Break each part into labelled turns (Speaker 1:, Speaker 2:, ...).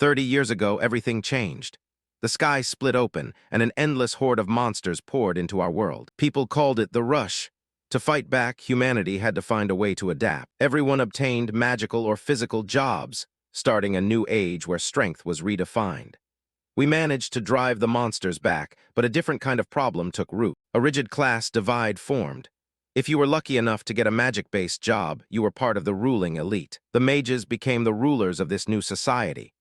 Speaker 1: 30 years ago, everything changed. The sky split open, and an endless horde of monsters poured into our world. People called it the Rush. To fight back, humanity had to find a way to adapt. Everyone obtained magical or physical jobs, starting a new age where strength was redefined. We managed to drive the monsters back, but a different kind of problem took root. A rigid class divide formed. If you were lucky enough to get a magic-based job, you were part of the ruling elite. The mages became the rulers of this new society.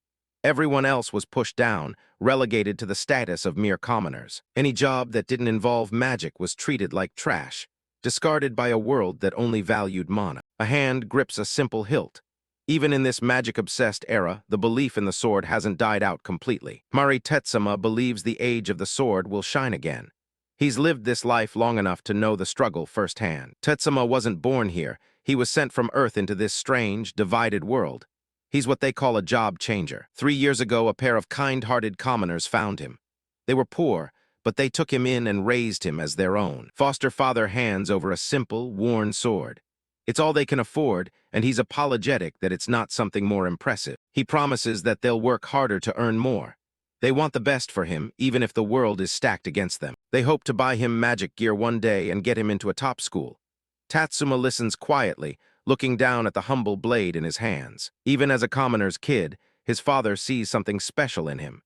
Speaker 1: Everyone else was pushed down, relegated to the status of mere commoners. Any job that didn't involve magic was treated like trash, discarded by a world that only valued mana. A hand grips a simple hilt. Even in this magic-obsessed era, the belief in the sword hasn't died out completely. Mari Tetsuma believes the age of the sword will shine again. He's lived this life long enough to know the struggle firsthand. Tetsuma wasn't born here. He was sent from Earth into this strange, divided world. He's what they call a job changer. 3 years ago, a pair of kind-hearted commoners found him. They were poor, but they took him in and raised him as their own. Foster father hands over a simple, worn sword. It's all they can afford, and he's apologetic that it's not something more impressive. He promises that they'll work harder to earn more. They want the best for him, even if the world is stacked against them. They hope to buy him magic gear one day and get him into a top school. Tatsuma listens quietly, looking down at the humble blade in his hands. Even as a commoner's kid, his father sees something special in him.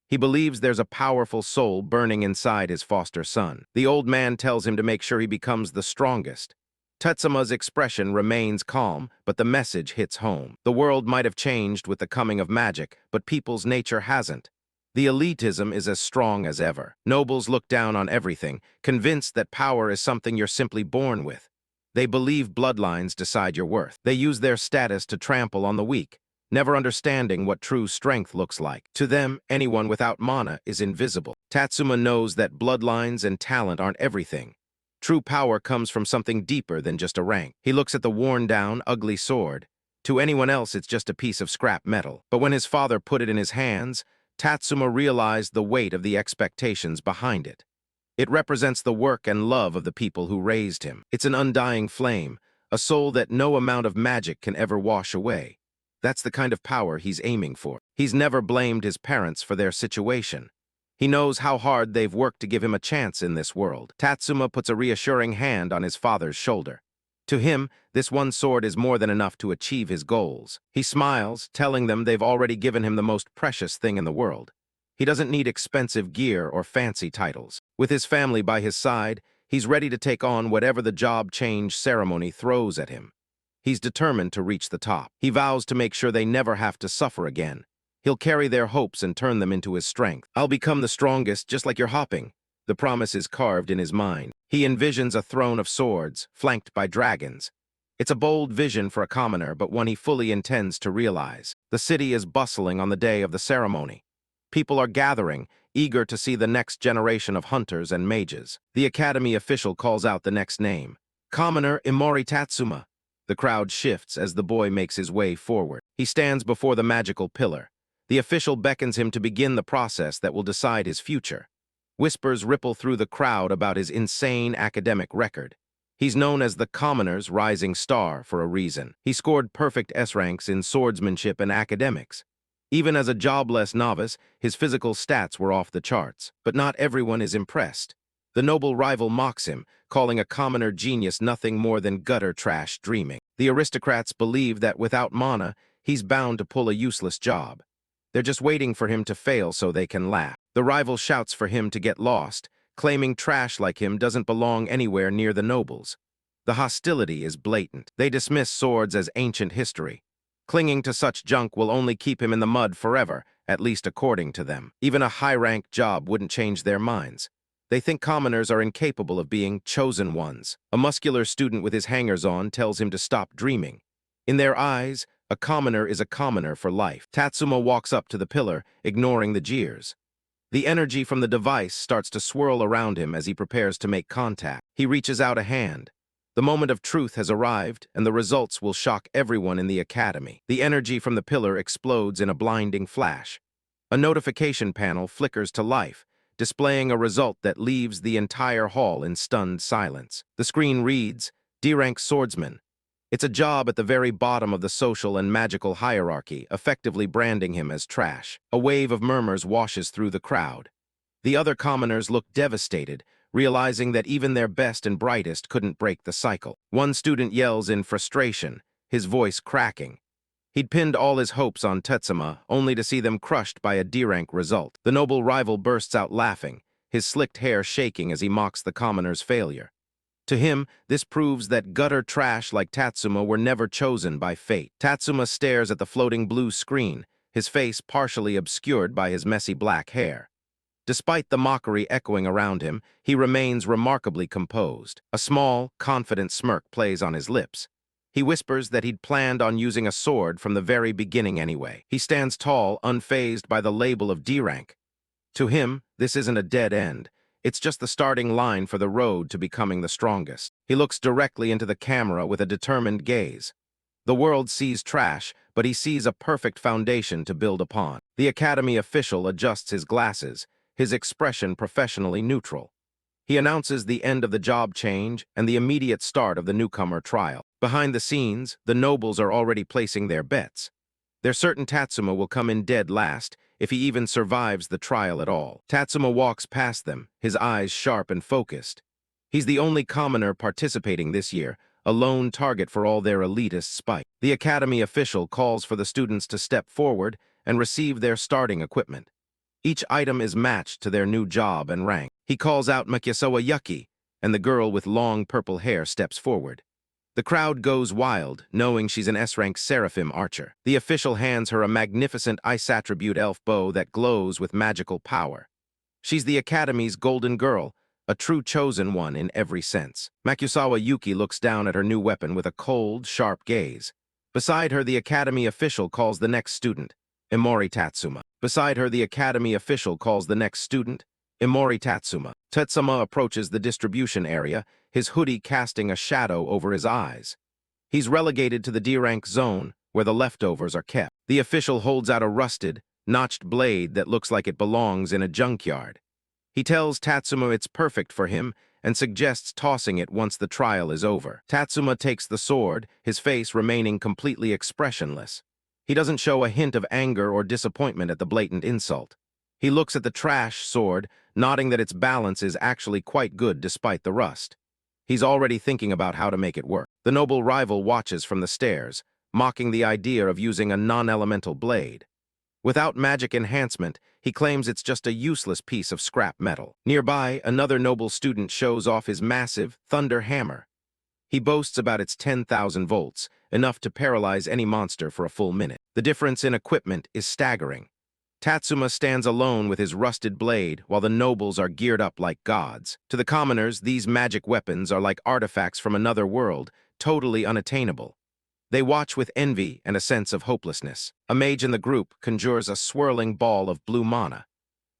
Speaker 1: He believes there's a powerful soul burning inside his foster son. The old man tells him to make sure he becomes the strongest. Tetsuma's expression remains calm, but the message hits home. The world might have changed with the coming of magic, but people's nature hasn't. The elitism is as strong as ever. Nobles look down on everything, convinced that power is something you're simply born with. They believe bloodlines decide your worth. They use their status to trample on the weak, never understanding what true strength looks like. To them, anyone without mana is invisible. Tatsuma knows that bloodlines and talent aren't everything. True power comes from something deeper than just a rank. He looks at the worn-down, ugly sword. To anyone else, it's just a piece of scrap metal. But when his father put it in his hands, Tatsuma realized the weight of the expectations behind it. It represents the work and love of the people who raised him. It's an undying flame, a soul that no amount of magic can ever wash away. That's the kind of power he's aiming for. He's never blamed his parents for their situation. He knows how hard they've worked to give him a chance in this world. Tatsuma puts a reassuring hand on his father's shoulder. To him, this one sword is more than enough to achieve his goals. He smiles, telling them they've already given him the most precious thing in the world. He doesn't need expensive gear or fancy titles. With his family by his side, he's ready to take on whatever the job change ceremony throws at him. He's determined to reach the top. He vows to make sure they never have to suffer again. He'll carry their hopes and turn them into his strength. I'll become the strongest, just like you're hopping. The promise is carved in his mind. He envisions a throne of swords, flanked by dragons. It's a bold vision for a commoner, but one he fully intends to realize. The city is bustling on the day of the ceremony. People are gathering, eager to see the next generation of hunters and mages. The academy official calls out the next name. Commoner Imori Tatsuma. The crowd shifts as the boy makes his way forward. He stands before the magical pillar. The official beckons him to begin the process that will decide his future. Whispers ripple through the crowd about his insane academic record. He's known as the commoner's rising star for a reason. He scored perfect S ranks in swordsmanship and academics. Even as a jobless novice, his physical stats were off the charts. But not everyone is impressed. The noble rival mocks him, calling a commoner genius nothing more than gutter trash dreaming. The aristocrats believe that without mana, he's bound to pull a useless job. They're just waiting for him to fail so they can laugh. The rival shouts for him to get lost, claiming trash like him doesn't belong anywhere near the nobles. The hostility is blatant. They dismiss swords as ancient history. Clinging to such junk will only keep him in the mud forever, at least according to them. Even a high-ranked job wouldn't change their minds. They think commoners are incapable of being chosen ones. A muscular student with his hangers-on tells him to stop dreaming. In their eyes, a commoner is a commoner for life. Tatsuma walks up to the pillar, ignoring the jeers. The energy from the device starts to swirl around him as he prepares to make contact. He reaches out a hand. The moment of truth has arrived, and the results will shock everyone in the academy. The energy from the pillar explodes in a blinding flash. A notification panel flickers to life, displaying a result that leaves the entire hall in stunned silence. The screen reads, D-Rank Swordsman. It's a job at the very bottom of the social and magical hierarchy, effectively branding him as trash. A wave of murmurs washes through the crowd. The other commoners look devastated, realizing that even their best and brightest couldn't break the cycle. One student yells in frustration, his voice cracking. He'd pinned all his hopes on Tetsuma, only to see them crushed by a D-Rank result. The noble rival bursts out laughing, his slicked hair shaking as he mocks the commoner's failure. To him, this proves that gutter trash like Tatsuma were never chosen by fate. Tatsuma stares at the floating blue screen, his face partially obscured by his messy black hair. Despite the mockery echoing around him, he remains remarkably composed. A small, confident smirk plays on his lips. He whispers that he'd planned on using a sword from the very beginning anyway. He stands tall, unfazed by the label of D-Rank. To him, this isn't a dead end. It's just the starting line for the road to becoming the strongest. He looks directly into the camera with a determined gaze. The world sees trash, but he sees a perfect foundation to build upon. The Academy official adjusts his glasses, his expression professionally neutral. He announces the end of the job change and the immediate start of the newcomer trial. Behind the scenes, the nobles are already placing their bets. They're certain Tatsuma will come in dead last, if he even survives the trial at all. Tatsuma walks past them, his eyes sharp and focused. He's the only commoner participating this year, a lone target for all their elitist spite. The Academy official calls for the students to step forward and receive their starting equipment. Each item is matched to their new job and rank. He calls out Makisawa Yuki, and the girl with long purple hair steps forward. The crowd goes wild, knowing she's an S-rank seraphim archer. The official hands her a magnificent ice attribute elf bow that glows with magical power. She's the Academy's golden girl, a true chosen one in every sense. Makusawa Yuki looks down at her new weapon with a cold, sharp gaze. Beside her, the Academy official calls the next student, Imori Tatsuma. Beside her, the Academy official calls the next student, Imori Tatsuma. Tatsuma approaches the distribution area, his hoodie casting a shadow over his eyes. He's relegated to the D-Rank zone, where the leftovers are kept. The official holds out a rusted, notched blade that looks like it belongs in a junkyard. He tells Tatsuma it's perfect for him and suggests tossing it once the trial is over. Tatsuma takes the sword, his face remaining completely expressionless. He doesn't show a hint of anger or disappointment at the blatant insult. He looks at the trash sword, nodding that its balance is actually quite good despite the rust. He's already thinking about how to make it work. The noble rival watches from the stairs, mocking the idea of using a non-elemental blade. Without magic enhancement, he claims it's just a useless piece of scrap metal. Nearby, another noble student shows off his massive thunder hammer. He boasts about its 10,000 volts, enough to paralyze any monster for a full minute. The difference in equipment is staggering. Tatsuma stands alone with his rusted blade, while the nobles are geared up like gods. To the commoners, these magic weapons are like artifacts from another world, totally unattainable. They watch with envy and a sense of hopelessness. A mage in the group conjures a swirling ball of blue mana.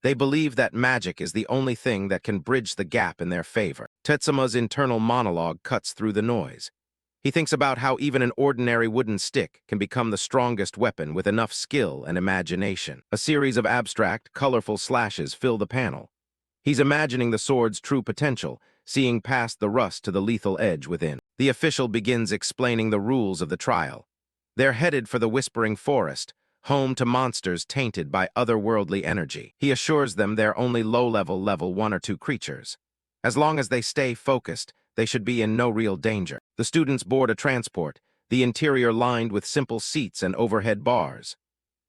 Speaker 1: They believe that magic is the only thing that can bridge the gap in their favor. Tetsuma's internal monologue cuts through the noise. He thinks about how even an ordinary wooden stick can become the strongest weapon with enough skill and imagination. A series of abstract, colorful slashes fill the panel. He's imagining the sword's true potential, seeing past the rust to the lethal edge within. The official begins explaining the rules of the trial. They're headed for the Whispering Forest, home to monsters tainted by otherworldly energy. He assures them they're only low-level level 1 or 2 creatures. As long as they stay focused, they should be in no real danger. The students board a transport, the interior lined with simple seats and overhead bars.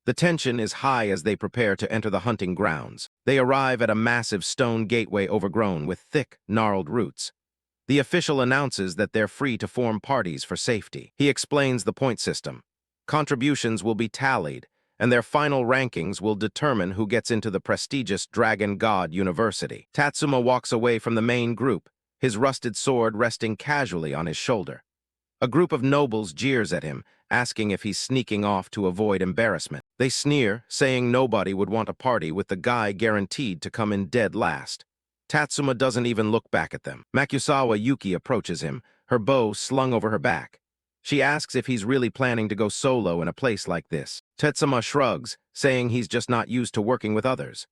Speaker 1: The tension is high as they prepare to enter the hunting grounds. They arrive at a massive stone gateway overgrown with thick, gnarled roots. The official announces that they're free to form parties for safety. He explains the point system. Contributions will be tallied, and their final rankings will determine who gets into the prestigious Dragon God University. Tatsuma walks away from the main group, his rusted sword resting casually on his shoulder. A group of nobles jeers at him, asking if he's sneaking off to avoid embarrassment. They sneer, saying nobody would want a party with the guy guaranteed to come in dead last. Tatsuma doesn't even look back at them. Makusawa Yuki approaches him, her bow slung over her back. She asks if he's really planning to go solo in a place like this. Tatsuma shrugs, saying he's just not used to working with others.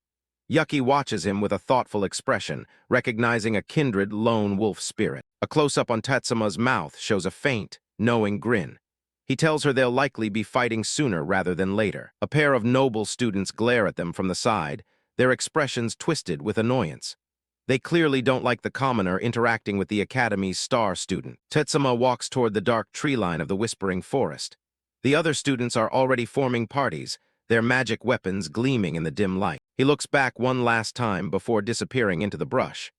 Speaker 1: Yuki watches him with a thoughtful expression, recognizing a kindred lone wolf spirit. A close-up on Tatsuma's mouth shows a faint, knowing grin. He tells her they'll likely be fighting sooner rather than later. A pair of noble students glare at them from the side, their expressions twisted with annoyance. They clearly don't like the commoner interacting with the academy's star student. Tetsuma walks toward the dark tree line of the whispering forest. The other students are already forming parties, their magic weapons gleaming in the dim light. He looks back one last time before disappearing into the brush.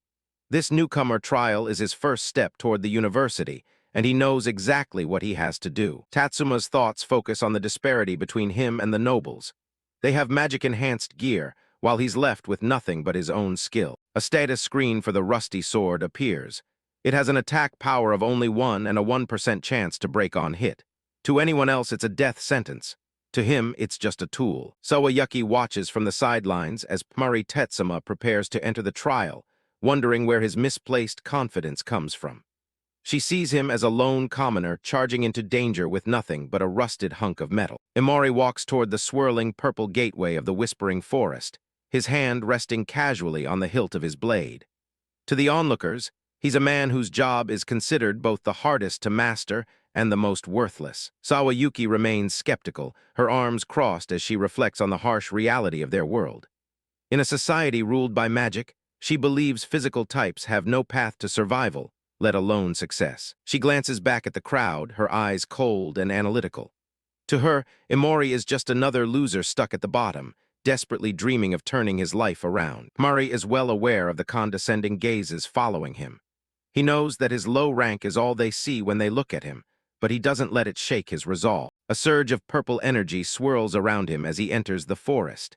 Speaker 1: This newcomer trial is his first step toward the university, and he knows exactly what he has to do. Tatsuma's thoughts focus on the disparity between him and the nobles. They have magic-enhanced gear, while he's left with nothing but his own skill. A status screen for the rusty sword appears. It has an attack power of only 1 and a 1% chance to break on hit. To anyone else, it's a death sentence. To him, it's just a tool. Sawayuki watches from the sidelines as Mari Tetsuma prepares to enter the trial, wondering where his misplaced confidence comes from. She sees him as a lone commoner charging into danger with nothing but a rusted hunk of metal. Imori walks toward the swirling purple gateway of the whispering forest, his hand resting casually on the hilt of his blade. To the onlookers, he's a man whose job is considered both the hardest to master and the most worthless. Sawayuki remains skeptical, her arms crossed as she reflects on the harsh reality of their world. In a society ruled by magic, she believes physical types have no path to survival, let alone success. She glances back at the crowd, her eyes cold and analytical. To her, Imori is just another loser stuck at the bottom, desperately dreaming of turning his life around. Mari is well aware of the condescending gazes following him. He knows that his low rank is all they see when they look at him, but he doesn't let it shake his resolve. A surge of purple energy swirls around him as he enters the forest.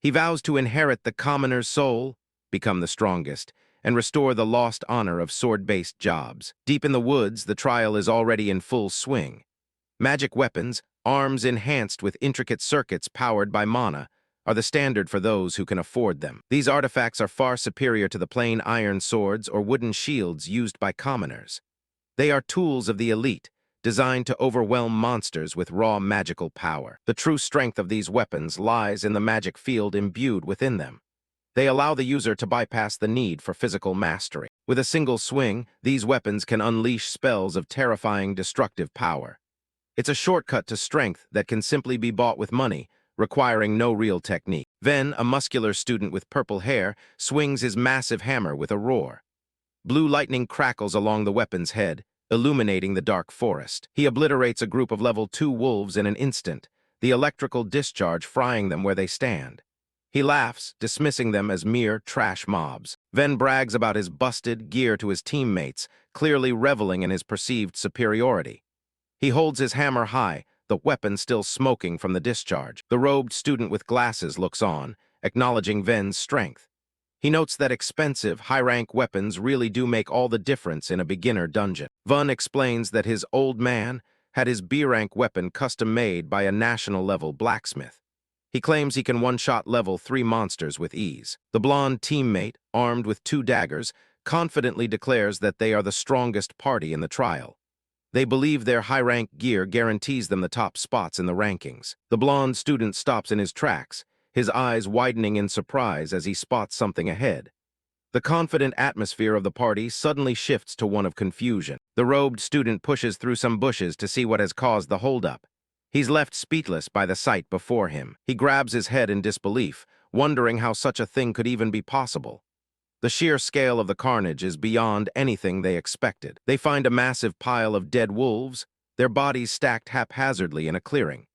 Speaker 1: He vows to inherit the commoner's soul, become the strongest, and restore the lost honor of sword-based jobs. Deep in the woods, the trial is already in full swing. Magic weapons, arms enhanced with intricate circuits powered by mana, are the standard for those who can afford them. These artifacts are far superior to the plain iron swords or wooden shields used by commoners. They are tools of the elite, designed to overwhelm monsters with raw magical power. The true strength of these weapons lies in the magic field imbued within them. They allow the user to bypass the need for physical mastery. With a single swing, these weapons can unleash spells of terrifying, destructive power. It's a shortcut to strength that can simply be bought with money, requiring no real technique. Ven, a muscular student with purple hair, swings his massive hammer with a roar. Blue lightning crackles along the weapon's head, illuminating the dark forest. He obliterates a group of level 2 wolves in an instant, the electrical discharge frying them where they stand. He laughs, dismissing them as mere trash mobs. Ven brags about his busted gear to his teammates, clearly reveling in his perceived superiority. He holds his hammer high, the weapon still smoking from the discharge. The robed student with glasses looks on, acknowledging Ven's strength. He notes that expensive, high-rank weapons really do make all the difference in a beginner dungeon. Ven explains that his old man had his B-rank weapon custom-made by a national-level blacksmith. He claims he can one-shot level 3 monsters with ease. The blonde teammate, armed with 2 daggers, confidently declares that they are the strongest party in the trial. They believe their high-rank gear guarantees them the top spots in the rankings. The blonde student stops in his tracks, his eyes widening in surprise as he spots something ahead. The confident atmosphere of the party suddenly shifts to one of confusion. The robed student pushes through some bushes to see what has caused the holdup. He's left speechless by the sight before him. He grabs his head in disbelief, wondering how such a thing could even be possible. The sheer scale of the carnage is beyond anything they expected. They find a massive pile of dead wolves, their bodies stacked haphazardly in a clearing.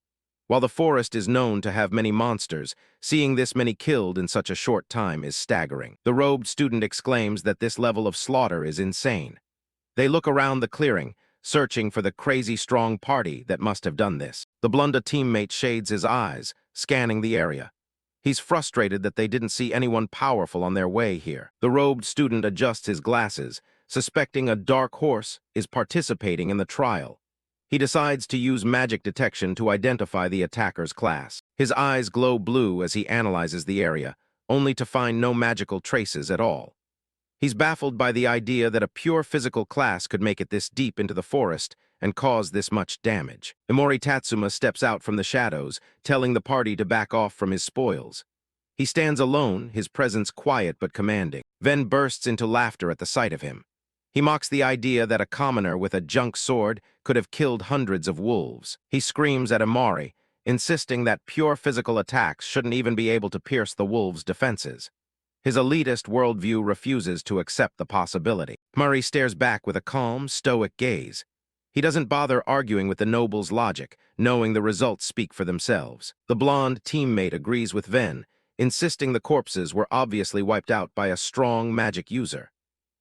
Speaker 1: While the forest is known to have many monsters, seeing this many killed in such a short time is staggering. The robed student exclaims that this level of slaughter is insane. They look around the clearing, searching for the crazy strong party that must have done this. The blonde teammate shades his eyes, scanning the area. He's frustrated that they didn't see anyone powerful on their way here. The robed student adjusts his glasses, suspecting a dark horse is participating in the trial. He decides to use magic detection to identify the attacker's class. His eyes glow blue as he analyzes the area, only to find no magical traces at all. He's baffled by the idea that a pure physical class could make it this deep into the forest and cause this much damage. Imori Tatsuma steps out from the shadows, telling the party to back off from his spoils. He stands alone, his presence quiet but commanding. Ven bursts into laughter at the sight of him. He mocks the idea that a commoner with a junk sword could have killed hundreds of wolves. He screams at Imari, insisting that pure physical attacks shouldn't even be able to pierce the wolves' defenses. His elitist worldview refuses to accept the possibility. Murray stares back with a calm, stoic gaze. He doesn't bother arguing with the noble's logic, knowing the results speak for themselves. The blonde teammate agrees with Ven, insisting the corpses were obviously wiped out by a strong magic user.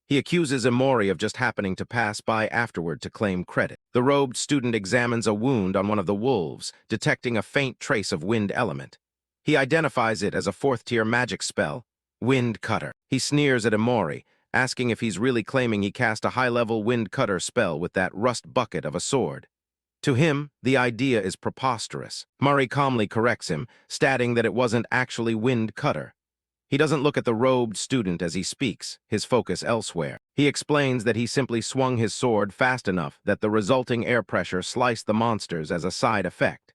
Speaker 1: He accuses Imori of just happening to pass by afterward to claim credit. The robed student examines a wound on one of the wolves, detecting a faint trace of wind element. He identifies it as a fourth-tier magic spell, Wind Cutter. He sneers at Imori, asking if he's really claiming he cast a high-level Wind Cutter spell with that rust bucket of a sword. To him, the idea is preposterous. Murray calmly corrects him, stating that it wasn't actually Wind Cutter. He doesn't look at the robed student as he speaks, his focus elsewhere. He explains that he simply swung his sword fast enough that the resulting air pressure sliced the monsters as a side effect.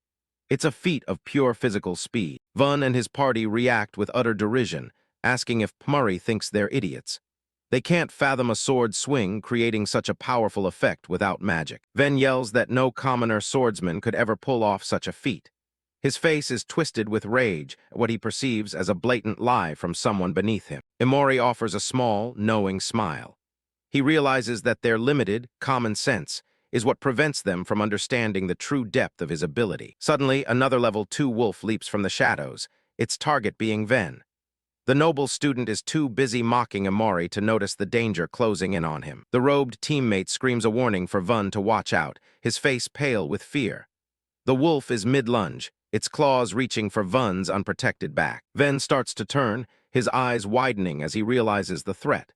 Speaker 1: It's a feat of pure physical speed. Vun and his party react with utter derision, asking if Murray thinks they're idiots. They can't fathom a sword swing creating such a powerful effect without magic. Ven yells that no commoner swordsman could ever pull off such a feat. His face is twisted with rage at what he perceives as a blatant lie from someone beneath him. Imori offers a small, knowing smile. He realizes that their limited, common sense is what prevents them from understanding the true depth of his ability. Suddenly, another level 2 wolf leaps from the shadows, its target being Ven. The noble student is too busy mocking Imori to notice the danger closing in on him. The robed teammate screams a warning for Vun to watch out, his face pale with fear. The wolf is mid-lunge, its claws reaching for Vun's unprotected back. Ven starts to turn, his eyes widening as he realizes the threat.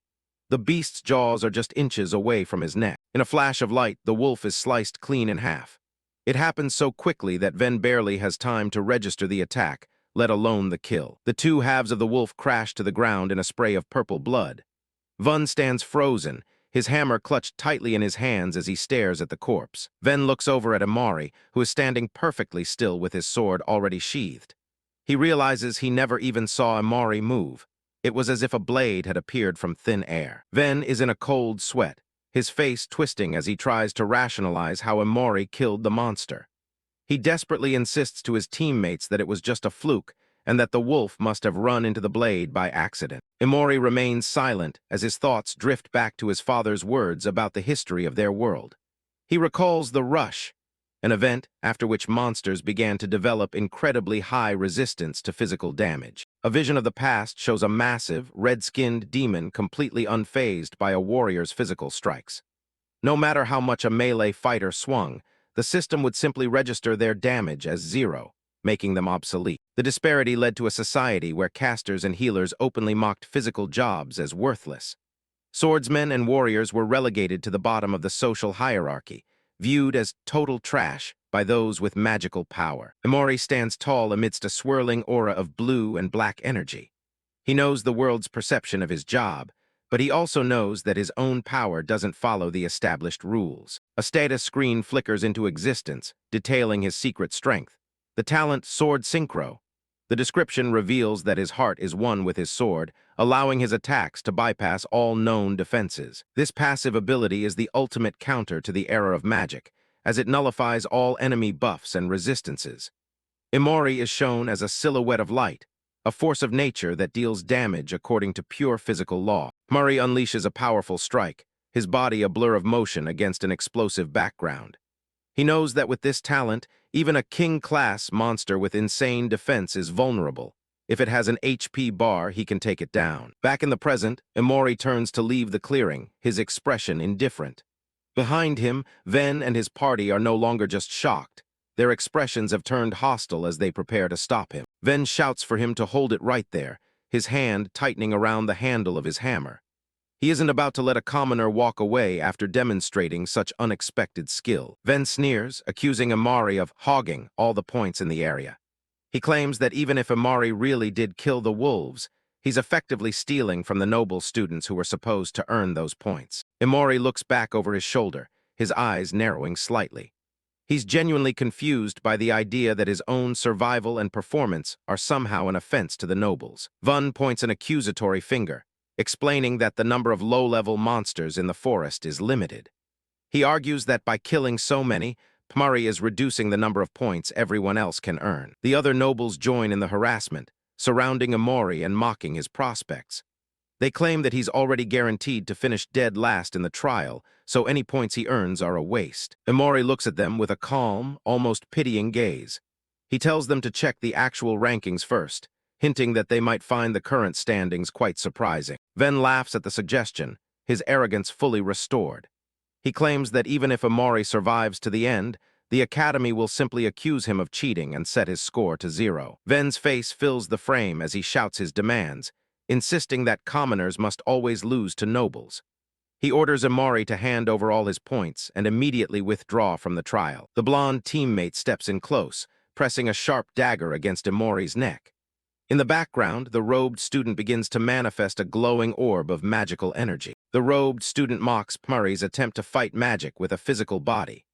Speaker 1: The beast's jaws are just inches away from his neck. In a flash of light, the wolf is sliced clean in half. It happens so quickly that Ven barely has time to register the attack, let alone the kill. The two halves of the wolf crash to the ground in a spray of purple blood. Vun stands frozen, his hammer clutched tightly in his hands as he stares at the corpse. Ven looks over at Imari, who is standing perfectly still with his sword already sheathed. He realizes he never even saw Imari move. It was as if a blade had appeared from thin air. Ven is in a cold sweat, his face twisting as he tries to rationalize how Imari killed the monster. He desperately insists to his teammates that it was just a fluke and that the wolf must have run into the blade by accident. Imori remains silent as his thoughts drift back to his father's words about the history of their world. He recalls the Rush, an event after which monsters began to develop incredibly high resistance to physical damage. A vision of the past shows a massive, red-skinned demon completely unfazed by a warrior's physical strikes. No matter how much a melee fighter swung, the system would simply register their damage as 0, making them obsolete. The disparity led to a society where casters and healers openly mocked physical jobs as worthless. Swordsmen and warriors were relegated to the bottom of the social hierarchy, viewed as total trash by those with magical power. Imori stands tall amidst a swirling aura of blue and black energy. He knows the world's perception of his job, but he also knows that his own power doesn't follow the established rules. A status screen flickers into existence, detailing his secret strength, the talent Sword Synchro. The description reveals that his heart is one with his sword, allowing his attacks to bypass all known defenses. This passive ability is the ultimate counter to the era of magic, as it nullifies all enemy buffs and resistances. Imori is shown as a silhouette of light, a force of nature that deals damage according to pure physical law. Murray unleashes a powerful strike, his body a blur of motion against an explosive background. He knows that with this talent, even a king-class monster with insane defense is vulnerable. If it has an HP bar, he can take it down. Back in the present, Imori turns to leave the clearing, his expression indifferent. Behind him, Ven and his party are no longer just shocked. Their expressions have turned hostile as they prepare to stop him. Ven shouts for him to hold it right there, his hand tightening around the handle of his hammer. He isn't about to let a commoner walk away after demonstrating such unexpected skill. Ven sneers, accusing Imari of hogging all the points in the area. He claims that even if Imari really did kill the wolves, he's effectively stealing from the noble students who were supposed to earn those points. Imori looks back over his shoulder, his eyes narrowing slightly. He's genuinely confused by the idea that his own survival and performance are somehow an offense to the nobles. Vun points an accusatory finger, explaining that the number of low-level monsters in the forest is limited. He argues that by killing so many, Pmari is reducing the number of points everyone else can earn. The other nobles join in the harassment, surrounding Imori and mocking his prospects. They claim that he's already guaranteed to finish dead last in the trial, so any points he earns are a waste. Imori looks at them with a calm, almost pitying gaze. He tells them to check the actual rankings first, hinting that they might find the current standings quite surprising. Ven laughs at the suggestion, his arrogance fully restored. He claims that even if Imori survives to the end, the Academy will simply accuse him of cheating and set his score to 0. Ven's face fills the frame as he shouts his demands, insisting that commoners must always lose to nobles. He orders Imori to hand over all his points and immediately withdraw from the trial. The blonde teammate steps in close, pressing a sharp dagger against Imori's neck. In the background, the robed student begins to manifest a glowing orb of magical energy. The robed student mocks Pmari's attempt to fight magic with a physical body.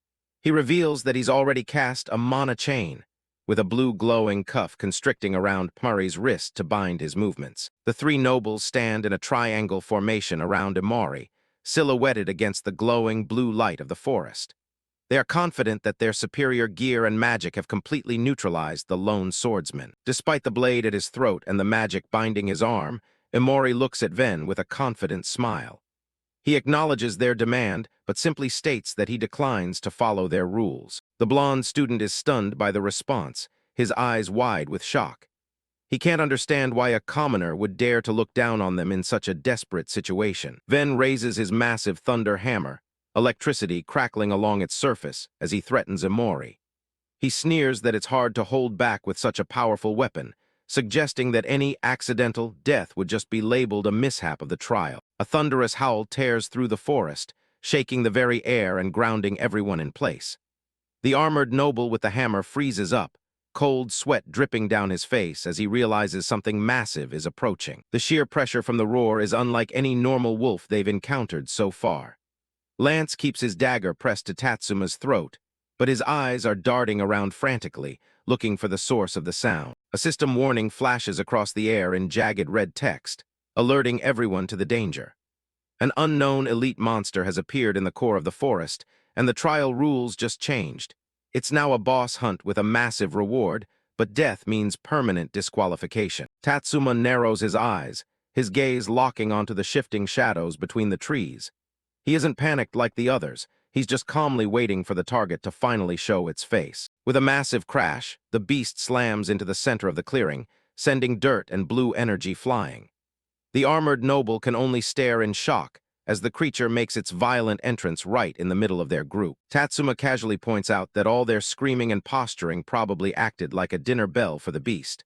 Speaker 1: He reveals that he's already cast a mana chain, with a blue glowing cuff constricting around Pmari's wrist to bind his movements. The three nobles stand in a triangle formation around Imori, silhouetted against the glowing blue light of the forest. They are confident that their superior gear and magic have completely neutralized the lone swordsman. Despite the blade at his throat and the magic binding his arm, Imori looks at Ven with a confident smile. He acknowledges their demand, but simply states that he declines to follow their rules. The blonde student is stunned by the response, his eyes wide with shock. He can't understand why a commoner would dare to look down on them in such a desperate situation. Ven raises his massive thunder hammer, electricity crackling along its surface as he threatens Imori. He sneers that it's hard to hold back with such a powerful weapon, suggesting that any accidental death would just be labeled a mishap of the trial. A thunderous howl tears through the forest, shaking the very air and grounding everyone in place. The armored noble with the hammer freezes up, cold sweat dripping down his face as he realizes something massive is approaching. The sheer pressure from the roar is unlike any normal wolf they've encountered so far. Lance keeps his dagger pressed to Tatsuma's throat, but his eyes are darting around frantically, looking for the source of the sound. A system warning flashes across the air in jagged red text, alerting everyone to the danger. An unknown elite monster has appeared in the core of the forest, and the trial rules just changed. It's now a boss hunt with a massive reward, but death means permanent disqualification. Tatsuma narrows his eyes, his gaze locking onto the shifting shadows between the trees. He isn't panicked like the others, he's just calmly waiting for the target to finally show its face. With a massive crash, the beast slams into the center of the clearing, sending dirt and blue energy flying. The armored noble can only stare in shock as the creature makes its violent entrance right in the middle of their group. Tatsuma casually points out that all their screaming and posturing probably acted like a dinner bell for the beast.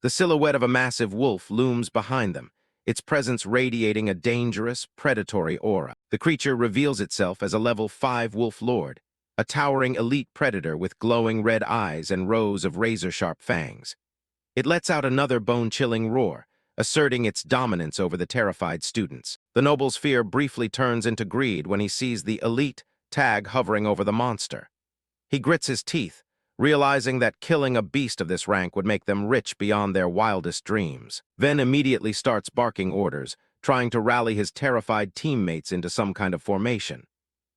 Speaker 1: The silhouette of a massive wolf looms behind them, its presence radiating a dangerous, predatory aura. The creature reveals itself as a level 5 wolf lord, a towering elite predator with glowing red eyes and rows of razor-sharp fangs. It lets out another bone-chilling roar, asserting its dominance over the terrified students. The noble's fear briefly turns into greed when he sees the elite tag hovering over the monster. He grits his teeth, realizing that killing a beast of this rank would make them rich beyond their wildest dreams. Ven immediately starts barking orders, trying to rally his terrified teammates into some kind of formation.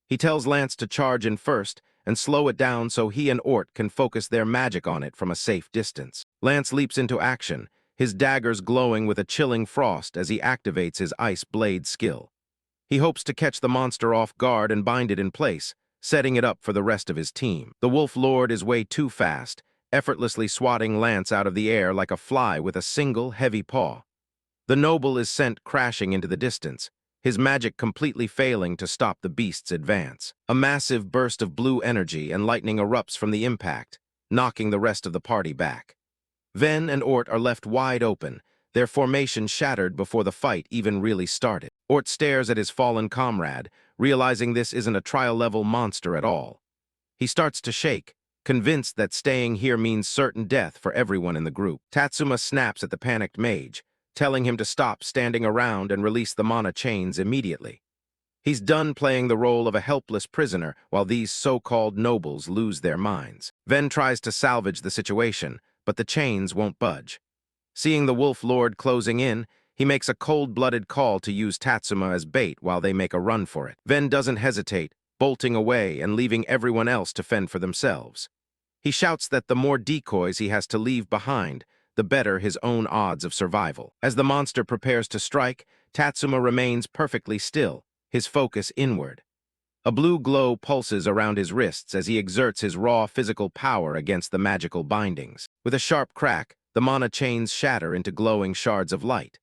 Speaker 1: He tells Lance to charge in first and slow it down so he and Ort can focus their magic on it from a safe distance. Lance leaps into action, his daggers glowing with a chilling frost as he activates his ice blade skill. He hopes to catch the monster off guard and bind it in place, setting it up for the rest of his team. The Wolf Lord is way too fast, effortlessly swatting Lance out of the air like a fly with a single heavy paw. The noble is sent crashing into the distance, his magic completely failing to stop the beast's advance. A massive burst of blue energy and lightning erupts from the impact, knocking the rest of the party back. Ven and Ort are left wide open, their formation shattered before the fight even really started. Ort stares at his fallen comrade, realizing this isn't a trial-level monster at all. He starts to shake, convinced that staying here means certain death for everyone in the group. Tatsuma snaps at the panicked mage, telling him to stop standing around and release the mana chains immediately. He's done playing the role of a helpless prisoner while these so-called nobles lose their minds. Ven tries to salvage the situation, but the chains won't budge. Seeing the Wolf Lord closing in, He makes a cold-blooded call to use Tatsuma as bait while they make a run for it. Ven doesn't hesitate, bolting away and leaving everyone else to fend for themselves. He shouts that the more decoys he has to leave behind, the better his own odds of survival. As the monster prepares to strike, Tatsuma remains perfectly still, his focus inward. A blue glow pulses around his wrists as he exerts his raw physical power against the magical bindings. With a sharp crack, the mana chains shatter into glowing shards of light.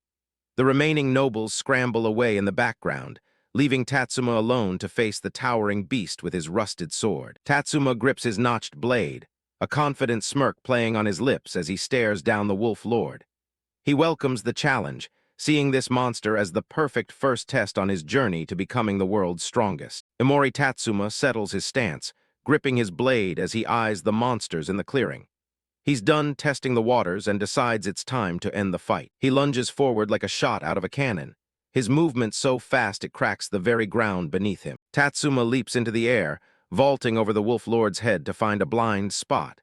Speaker 1: The remaining nobles scramble away in the background, leaving Tatsuma alone to face the towering beast with his rusted sword. Tatsuma grips his notched blade, a confident smirk playing on his lips as he stares down the Wolf Lord. He welcomes the challenge, seeing this monster as the perfect first test on his journey to becoming the world's strongest. Imori Tatsuma settles his stance, gripping his blade as he eyes the monsters in the clearing. He's done testing the waters and decides it's time to end the fight. He lunges forward like a shot out of a cannon, his movement so fast it cracks the very ground beneath him. Tatsuma leaps into the air, vaulting over the Wolf Lord's head to find a blind spot.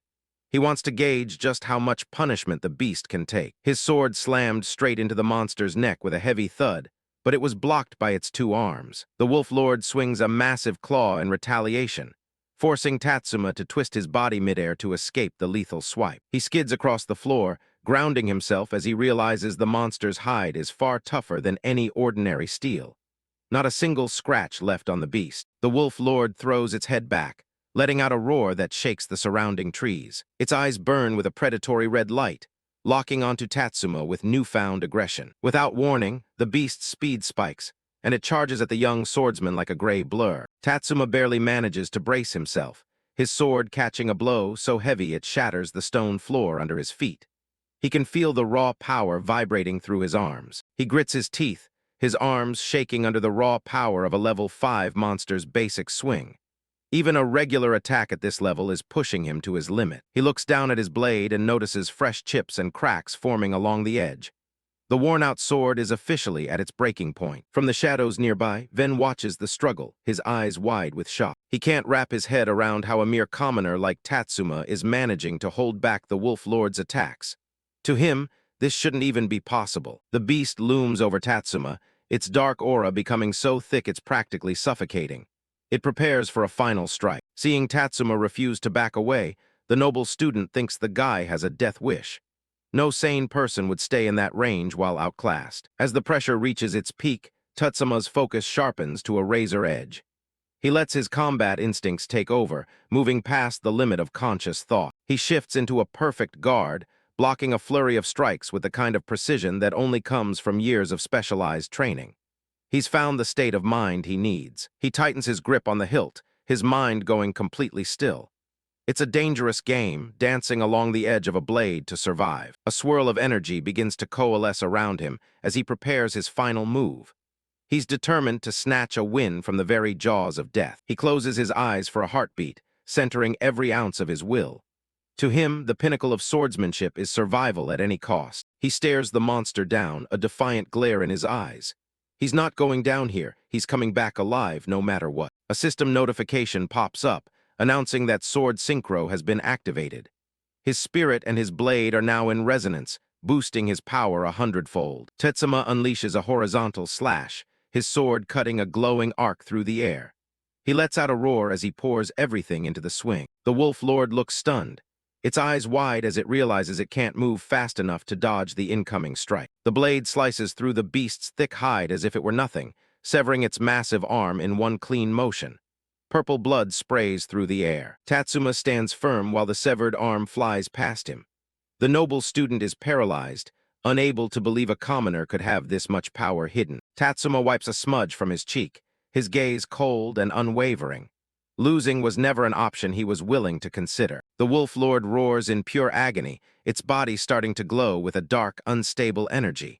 Speaker 1: He wants to gauge just how much punishment the beast can take. His sword slammed straight into the monster's neck with a heavy thud, but it was blocked by its two arms. The Wolf Lord swings a massive claw in retaliation, forcing Tatsuma to twist his body midair to escape the lethal swipe. He skids across the floor, grounding himself as he realizes the monster's hide is far tougher than any ordinary steel. Not a single scratch left on the beast. The Wolf Lord throws its head back, letting out a roar that shakes the surrounding trees. Its eyes burn with a predatory red light, locking onto Tatsuma with newfound aggression. Without warning, the beast's speed spikes, and it charges at the young swordsman like a gray blur. Tatsuma barely manages to brace himself, his sword catching a blow so heavy it shatters the stone floor under his feet. He can feel the raw power vibrating through his arms. He grits his teeth, his arms shaking under the raw power of a level 5 monster's basic swing. Even a regular attack at this level is pushing him to his limit. He looks down at his blade and notices fresh chips and cracks forming along the edge. The worn-out sword is officially at its breaking point. From the shadows nearby, Ven watches the struggle, his eyes wide with shock. He can't wrap his head around how a mere commoner like Tatsuma is managing to hold back the Wolf Lord's attacks. To him, this shouldn't even be possible. The beast looms over Tatsuma, its dark aura becoming so thick it's practically suffocating. It prepares for a final strike. Seeing Tatsuma refuse to back away, the noble student thinks the guy has a death wish. No sane person would stay in that range while outclassed. As the pressure reaches its peak, Tatsuma's focus sharpens to a razor edge. He lets his combat instincts take over, moving past the limit of conscious thought. He shifts into a perfect guard, blocking a flurry of strikes with the kind of precision that only comes from years of specialized training. He's found the state of mind he needs. He tightens his grip on the hilt, his mind going completely still. It's a dangerous game, dancing along the edge of a blade to survive. A swirl of energy begins to coalesce around him as he prepares his final move. He's determined to snatch a win from the very jaws of death. He closes his eyes for a heartbeat, centering every ounce of his will. To him, the pinnacle of swordsmanship is survival at any cost. He stares the monster down, a defiant glare in his eyes. He's not going down here, he's coming back alive no matter what. A system notification pops up, announcing that sword synchro has been activated. His spirit and his blade are now in resonance, boosting his power 100-fold. Tatsuma unleashes a horizontal slash, his sword cutting a glowing arc through the air. He lets out a roar as he pours everything into the swing. The Wolf Lord looks stunned, its eyes wide as it realizes it can't move fast enough to dodge the incoming strike. The blade slices through the beast's thick hide as if it were nothing, severing its massive arm in one clean motion. Purple blood sprays through the air. Tatsuma stands firm while the severed arm flies past him. The noble student is paralyzed, unable to believe a commoner could have this much power hidden. Tatsuma wipes a smudge from his cheek, his gaze cold and unwavering. Losing was never an option he was willing to consider. The Wolf Lord roars in pure agony, its body starting to glow with a dark, unstable energy.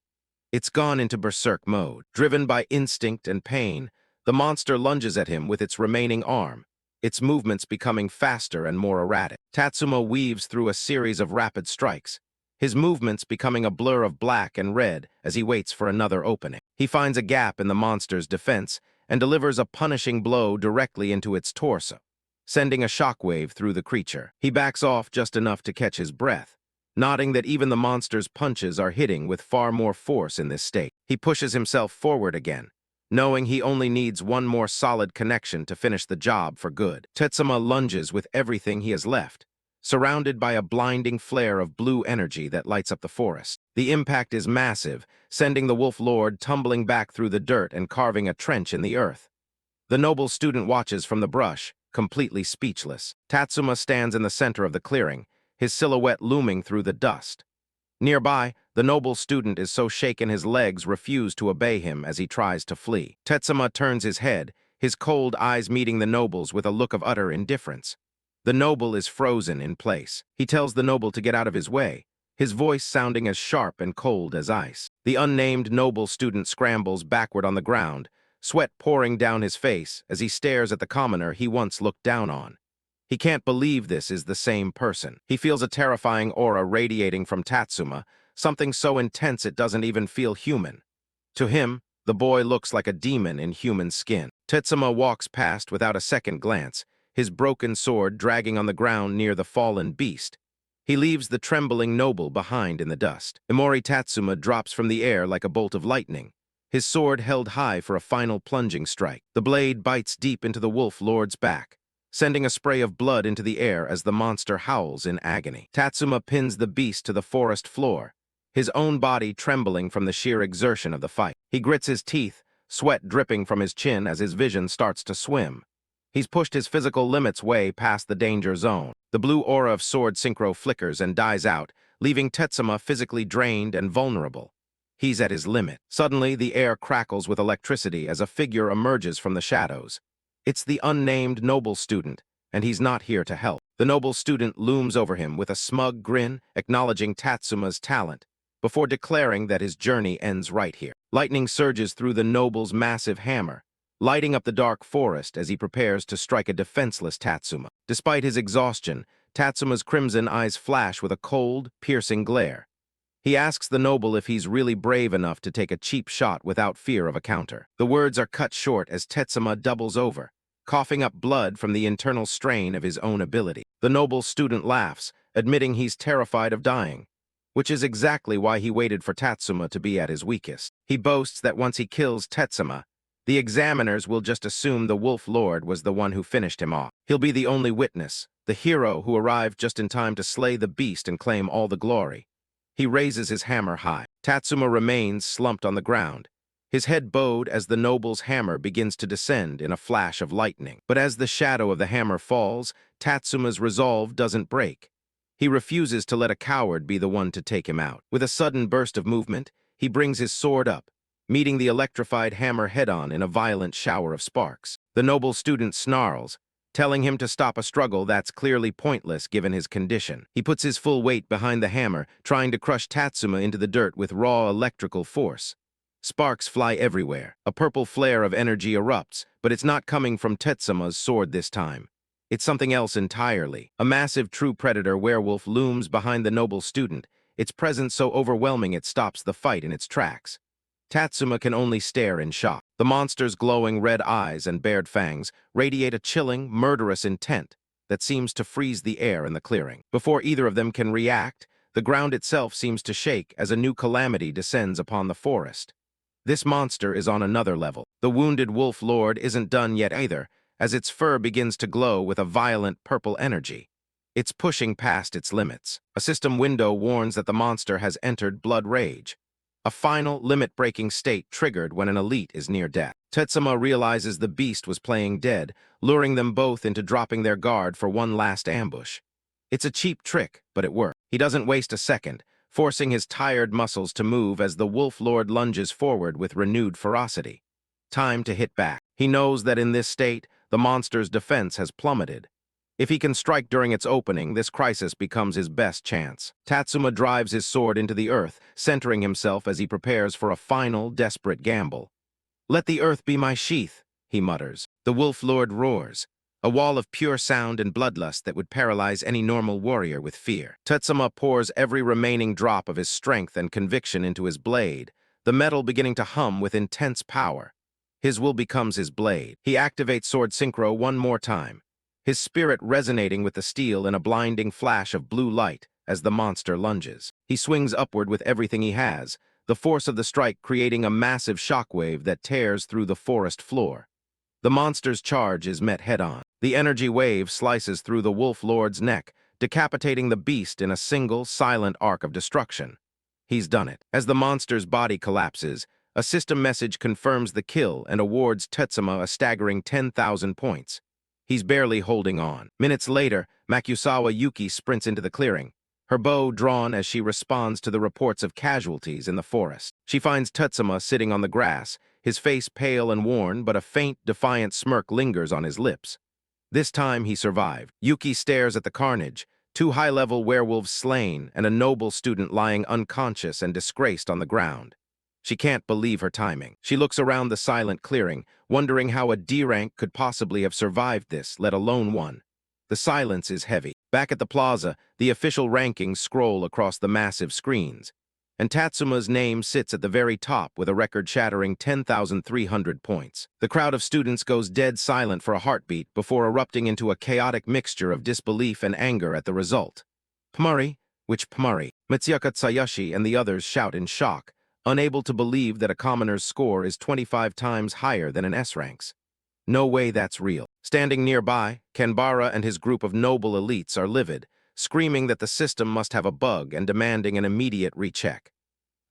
Speaker 1: It's gone into berserk mode. Driven by instinct and pain, the monster lunges at him with its remaining arm, its movements becoming faster and more erratic. Tatsuma weaves through a series of rapid strikes, his movements becoming a blur of black and red as he waits for another opening. He finds a gap in the monster's defense and delivers a punishing blow directly into its torso, sending a shockwave through the creature. He backs off just enough to catch his breath, nodding that even the monster's punches are hitting with far more force in this state. He pushes himself forward again, knowing he only needs one more solid connection to finish the job for good. Tetsuma lunges with everything he has left, surrounded by a blinding flare of blue energy that lights up the forest. The impact is massive, sending the Wolf Lord tumbling back through the dirt and carving a trench in the earth. The noble student watches from the brush, completely speechless. Tatsuma stands in the center of the clearing, his silhouette looming through the dust. Nearby, the noble student is so shaken his legs refuse to obey him as he tries to flee. Tetsuma turns his head, his cold eyes meeting the noble's with a look of utter indifference. The noble is frozen in place. He tells the noble to get out of his way, his voice sounding as sharp and cold as ice. The unnamed noble student scrambles backward on the ground, sweat pouring down his face as he stares at the commoner he once looked down on. He can't believe this is the same person. He feels a terrifying aura radiating from Tatsuma, something so intense it doesn't even feel human. To him, the boy looks like a demon in human skin. Tatsuma walks past without a second glance, his broken sword dragging on the ground near the fallen beast. He leaves the trembling noble behind in the dust. Imori Tatsuma drops from the air like a bolt of lightning, his sword held high for a final plunging strike. The blade bites deep into the Wolf Lord's back, sending a spray of blood into the air as the monster howls in agony. Tatsuma pins the beast to the forest floor, his own body trembling from the sheer exertion of the fight. He grits his teeth, sweat dripping from his chin as his vision starts to swim. He's pushed his physical limits way past the danger zone. The blue aura of sword synchro flickers and dies out, leaving Tatsuma physically drained and vulnerable. He's at his limit. Suddenly, the air crackles with electricity as a figure emerges from the shadows. It's the unnamed noble student, and he's not here to help. The noble student looms over him with a smug grin, acknowledging Tatsuma's talent, before declaring that his journey ends right here. Lightning surges through the noble's massive hammer, lighting up the dark forest as he prepares to strike a defenseless Tatsuma. Despite his exhaustion, Tatsuma's crimson eyes flash with a cold, piercing glare. He asks the noble if he's really brave enough to take a cheap shot without fear of a counter. The words are cut short as Tatsuma doubles over, coughing up blood from the internal strain of his own ability. The noble student laughs, admitting he's terrified of dying, which is exactly why he waited for Tatsuma to be at his weakest. He boasts that once he kills Tatsuma, the examiners will just assume the Wolf Lord was the one who finished him off. He'll be the only witness, the hero who arrived just in time to slay the beast and claim all the glory. He raises his hammer high. Tatsuma remains slumped on the ground, his head bowed as the noble's hammer begins to descend in a flash of lightning. But as the shadow of the hammer falls, Tatsuma's resolve doesn't break. He refuses to let a coward be the one to take him out. With a sudden burst of movement, he brings his sword up, meeting the electrified hammer head-on in a violent shower of sparks. The noble student snarls, telling him to stop a struggle that's clearly pointless given his condition. He puts his full weight behind the hammer, trying to crush Tatsuma into the dirt with raw electrical force. Sparks fly everywhere. A purple flare of energy erupts, but it's not coming from Tatsuma's sword this time. It's something else entirely. A massive true predator werewolf looms behind the noble student, its presence so overwhelming it stops the fight in its tracks. Tatsuma can only stare in shock. The monster's glowing red eyes and bared fangs radiate a chilling, murderous intent that seems to freeze the air in the clearing. Before either of them can react, the ground itself seems to shake as a new calamity descends upon the forest. This monster is on another level. The wounded Wolf Lord isn't done yet either, as its fur begins to glow with a violent purple energy. It's pushing past its limits. A system window warns that the monster has entered blood rage, a final, limit-breaking state triggered when an elite is near death. Tatsuma realizes the beast was playing dead, luring them both into dropping their guard for one last ambush. It's a cheap trick, but it worked. He doesn't waste a second, forcing his tired muscles to move as the Wolf Lord lunges forward with renewed ferocity. Time to hit back. He knows that in this state, the monster's defense has plummeted. If he can strike during its opening, this crisis becomes his best chance. Tatsuma drives his sword into the earth, centering himself as he prepares for a final, desperate gamble. "Let the earth be my sheath," he mutters. The Wolf Lord roars, a wall of pure sound and bloodlust that would paralyze any normal warrior with fear. Tatsuma pours every remaining drop of his strength and conviction into his blade, the metal beginning to hum with intense power. His will becomes his blade. He activates sword synchro one more time, his spirit resonating with the steel in a blinding flash of blue light as the monster lunges. He swings upward with everything he has, the force of the strike creating a massive shockwave that tears through the forest floor. The monster's charge is met head-on. The energy wave slices through the Wolf Lord's neck, decapitating the beast in a single, silent arc of destruction. He's done it. As the monster's body collapses, a system message confirms the kill and awards Tetsuma a staggering 10,000 points. He's barely holding on. Minutes later, Makusawa Yuki sprints into the clearing, her bow drawn as she responds to the reports of casualties in the forest. She finds Tetsuma sitting on the grass, his face pale and worn, but a faint, defiant smirk lingers on his lips. This time he survived. Yuki stares at the carnage, two high-level werewolves slain and a noble student lying unconscious and disgraced on the ground. She can't believe her timing. She looks around the silent clearing, wondering how a D-rank could possibly have survived this, let alone one. The silence is heavy. Back at the plaza, the official rankings scroll across the massive screens, and Tatsuma's name sits at the very top with a record-shattering 10,300 points. The crowd of students goes dead silent for a heartbeat before erupting into a chaotic mixture of disbelief and anger at the result. Pamari? Which Pamari? Mitsuka Tsuyoshi and the others shout in shock, unable to believe that a commoner's score is 25 times higher than an S-rank's. No way that's real. Standing nearby, Kanbara and his group of noble elites are livid, screaming that the system must have a bug and demanding an immediate recheck.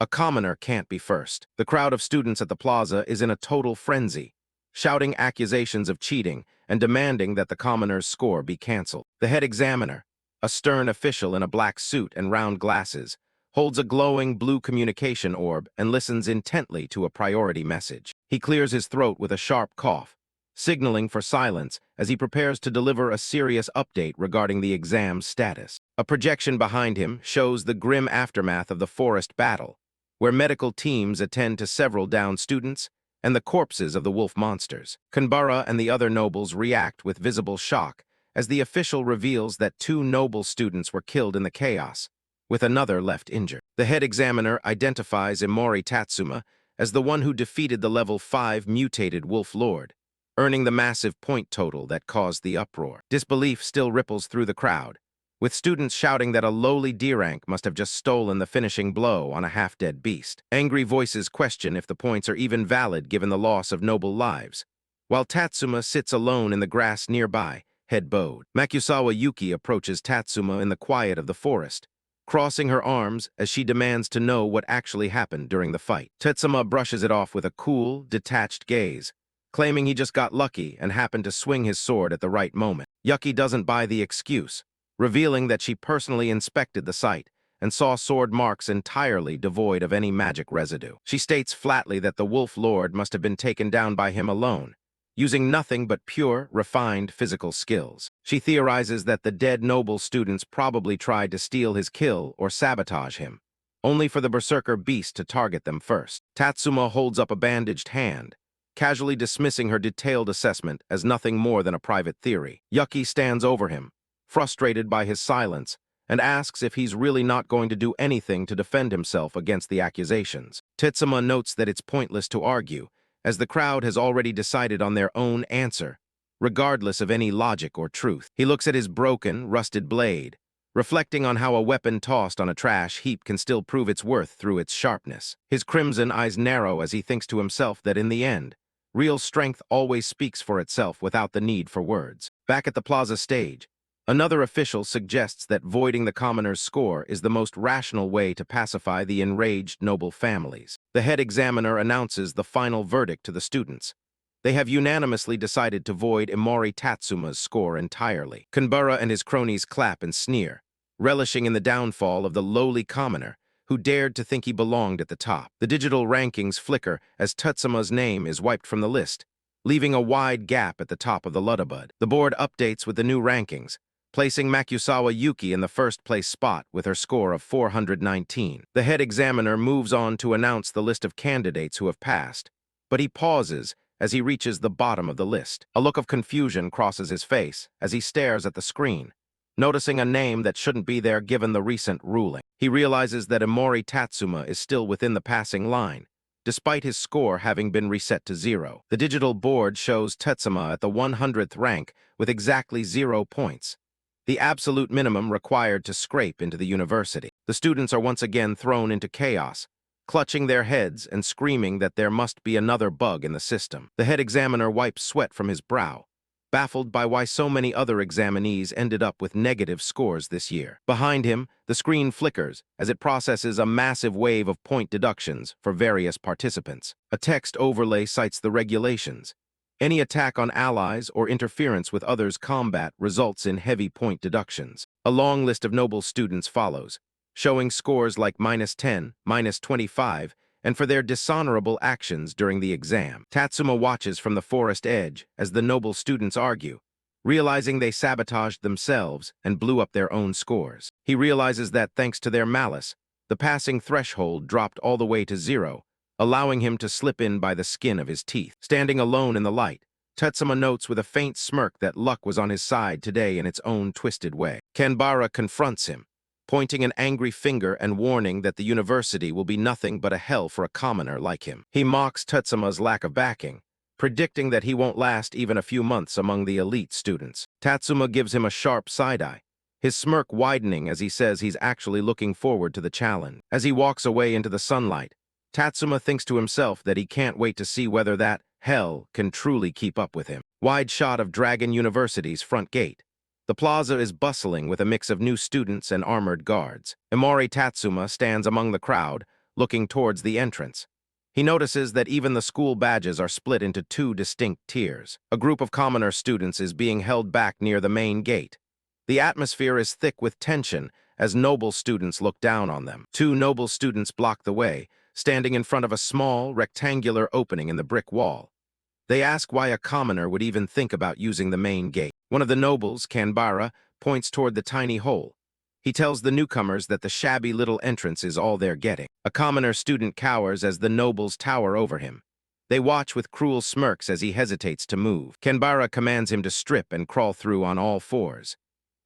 Speaker 1: A commoner can't be first. The crowd of students at the plaza is in a total frenzy, shouting accusations of cheating and demanding that the commoner's score be cancelled. The head examiner, a stern official in a black suit and round glasses, holds a glowing blue communication orb and listens intently to a priority message. He clears his throat with a sharp cough, signaling for silence as he prepares to deliver a serious update regarding the exam's status. A projection behind him shows the grim aftermath of the forest battle, where medical teams attend to several downed students and the corpses of the wolf monsters. Kanbara and the other nobles react with visible shock as the official reveals that 2 noble students were killed in the chaos, with another left injured. The head examiner identifies Imori Tatsuma as the one who defeated the level 5 mutated Wolf Lord, earning the massive point total that caused the uproar. Disbelief still ripples through the crowd, with students shouting that a lowly D-rank must have just stolen the finishing blow on a half-dead beast. Angry voices question if the points are even valid given the loss of noble lives, while Tatsuma sits alone in the grass nearby, head bowed. Makusawa Yuki approaches Tatsuma in the quiet of the forest, crossing her arms as she demands to know what actually happened during the fight. Tatsuma brushes it off with a cool, detached gaze, claiming he just got lucky and happened to swing his sword at the right moment. Yuki doesn't buy the excuse, revealing that she personally inspected the site and saw sword marks entirely devoid of any magic residue. She states flatly that the Wolf Lord must have been taken down by him alone, using nothing but pure, refined physical skills. She theorizes that the dead noble students probably tried to steal his kill or sabotage him, only for the berserker beast to target them first. Tatsuma holds up a bandaged hand, casually dismissing her detailed assessment as nothing more than a private theory. Yuki stands over him, frustrated by his silence, and asks if he's really not going to do anything to defend himself against the accusations. Tatsuma notes that it's pointless to argue, as the crowd has already decided on their own answer, regardless of any logic or truth. He looks at his broken, rusted blade, reflecting on how a weapon tossed on a trash heap can still prove its worth through its sharpness. His crimson eyes narrow as he thinks to himself that in the end, real strength always speaks for itself without the need for words. Back at the plaza stage, another official suggests that voiding the commoner's score is the most rational way to pacify the enraged noble families. The head examiner announces the final verdict to the students. They have unanimously decided to void Imori Tatsuma's score entirely. Kanbara and his cronies clap and sneer, relishing in the downfall of the lowly commoner who dared to think he belonged at the top. The digital rankings flicker as Tatsuma's name is wiped from the list, leaving a wide gap at the top of the Luddabud. The board updates with the new rankings, placing Makusawa Yuki in the first-place spot with her score of 419. The head examiner moves on to announce the list of candidates who have passed, but he pauses as he reaches the bottom of the list. A look of confusion crosses his face as he stares at the screen, noticing a name that shouldn't be there given the recent ruling. He realizes that Imori Tatsuma is still within the passing line, despite his score having been reset to 0. The digital board shows Tatsuma at the 100th rank with exactly 0 points. the absolute minimum required to scrape into the university. The students are once again thrown into chaos, clutching their heads and screaming that there must be another bug in the system. The head examiner wipes sweat from his brow, baffled by why so many other examinees ended up with negative scores this year. Behind him, the screen flickers as it processes a massive wave of point deductions for various participants. A text overlay cites the regulations. Any attack on allies or interference with others' combat results in heavy point deductions. A long list of noble students follows, showing scores like -10, -25, and for their dishonorable actions during the exam. Tatsuma watches from the forest edge as the noble students argue, realizing they sabotaged themselves and blew up their own scores. He realizes that, thanks to their malice, the passing threshold dropped all the way to 0, allowing him to slip in by the skin of his teeth. Standing alone in the light, Tatsuma notes with a faint smirk that luck was on his side today in its own twisted way. Kanbara confronts him, pointing an angry finger and warning that the university will be nothing but a hell for a commoner like him. He mocks Tatsuma's lack of backing, predicting that he won't last even a few months among the elite students. Tatsuma gives him a sharp side-eye, his smirk widening as he says he's actually looking forward to the challenge. As he walks away into the sunlight, Tatsuma thinks to himself that he can't wait to see whether that hell can truly keep up with him. Wide shot of Dragon University's front gate. The plaza is bustling with a mix of new students and armored guards. Imori Tatsuma stands among the crowd, looking towards the entrance. He notices that even the school badges are split into two distinct tiers. A group of commoner students is being held back near the main gate. The atmosphere is thick with tension as noble students look down on them. Two noble students block the way, standing in front of a small, rectangular opening in the brick wall. They ask why a commoner would even think about using the main gate. One of the nobles, Kanbara, points toward the tiny hole. He tells the newcomers that the shabby little entrance is all they're getting. A commoner student cowers as the nobles tower over him. They watch with cruel smirks as he hesitates to move. Kanbara commands him to strip and crawl through on all fours.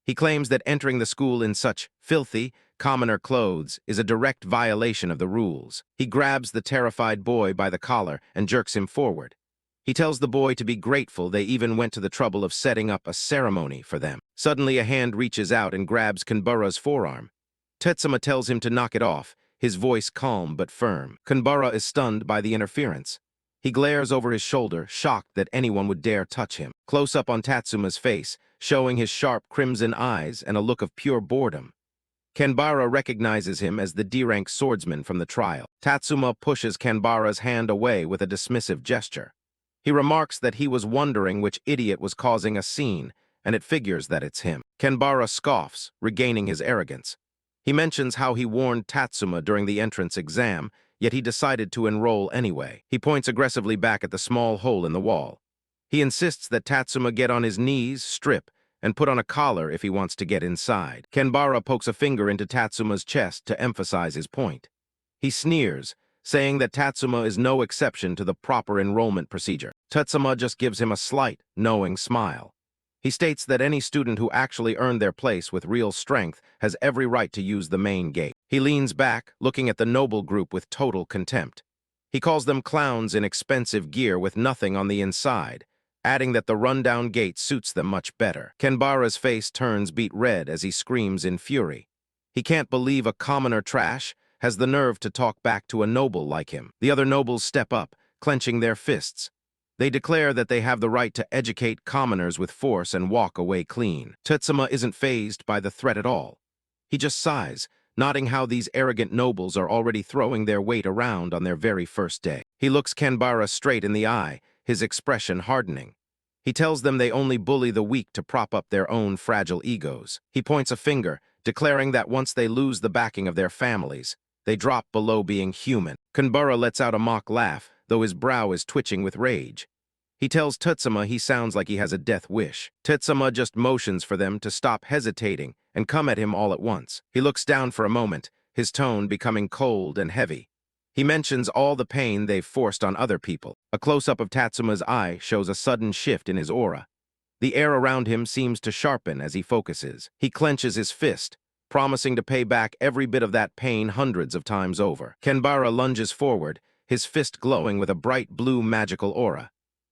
Speaker 1: He claims that entering the school in such filthy, commoner clothes is a direct violation of the rules. He grabs the terrified boy by the collar and jerks him forward. He tells the boy to be grateful they even went to the trouble of setting up a ceremony for them. Suddenly, a hand reaches out and grabs Kanbara's forearm. Tatsuma tells him to knock it off, his voice calm but firm. Kanbara is stunned by the interference. He glares over his shoulder, shocked that anyone would dare touch him. Close up on Tatsuma's face, showing his sharp crimson eyes and a look of pure boredom. Kanbara recognizes him as the D-Rank Swordsman from the trial. Tatsuma pushes Kanbara's hand away with a dismissive gesture. He remarks that he was wondering which idiot was causing a scene, and it figures that it's him. Kanbara scoffs, regaining his arrogance. He mentions how he warned Tatsuma during the entrance exam, yet he decided to enroll anyway. He points aggressively back at the small hole in the wall. He insists that Tatsuma get on his knees, strip, and put on a collar if he wants to get inside. Kanbara pokes a finger into Tatsuma's chest to emphasize his point. He sneers, saying that Tatsuma is no exception to the proper enrollment procedure. Tatsuma just gives him a slight, knowing smile. He states that any student who actually earned their place with real strength has every right to use the main gate. He leans back, looking at the noble group with total contempt. He calls them clowns in expensive gear with nothing on the inside, adding that the rundown gate suits them much better. Kanbara's face turns beet red as he screams in fury. He can't believe a commoner trash has the nerve to talk back to a noble like him. The other nobles step up, clenching their fists. They declare that they have the right to educate commoners with force and walk away clean. Tatsuma isn't fazed by the threat at all. He just sighs, noting how these arrogant nobles are already throwing their weight around on their very first day. He looks Kanbara straight in the eye, his expression hardening. He tells them they only bully the weak to prop up their own fragile egos. He points a finger, declaring that once they lose the backing of their families, they drop below being human. Kanbara lets out a mock laugh, though his brow is twitching with rage. He tells Tatsuma he sounds like he has a death wish. Tatsuma just motions for them to stop hesitating and come at him all at once. He looks down for a moment, his tone becoming cold and heavy. He mentions all the pain they've forced on other people. A close-up of Tatsuma's eye shows a sudden shift in his aura. The air around him seems to sharpen as he focuses. He clenches his fist, promising to pay back every bit of that pain hundreds of times over. Kanbara lunges forward, his fist glowing with a bright blue magical aura.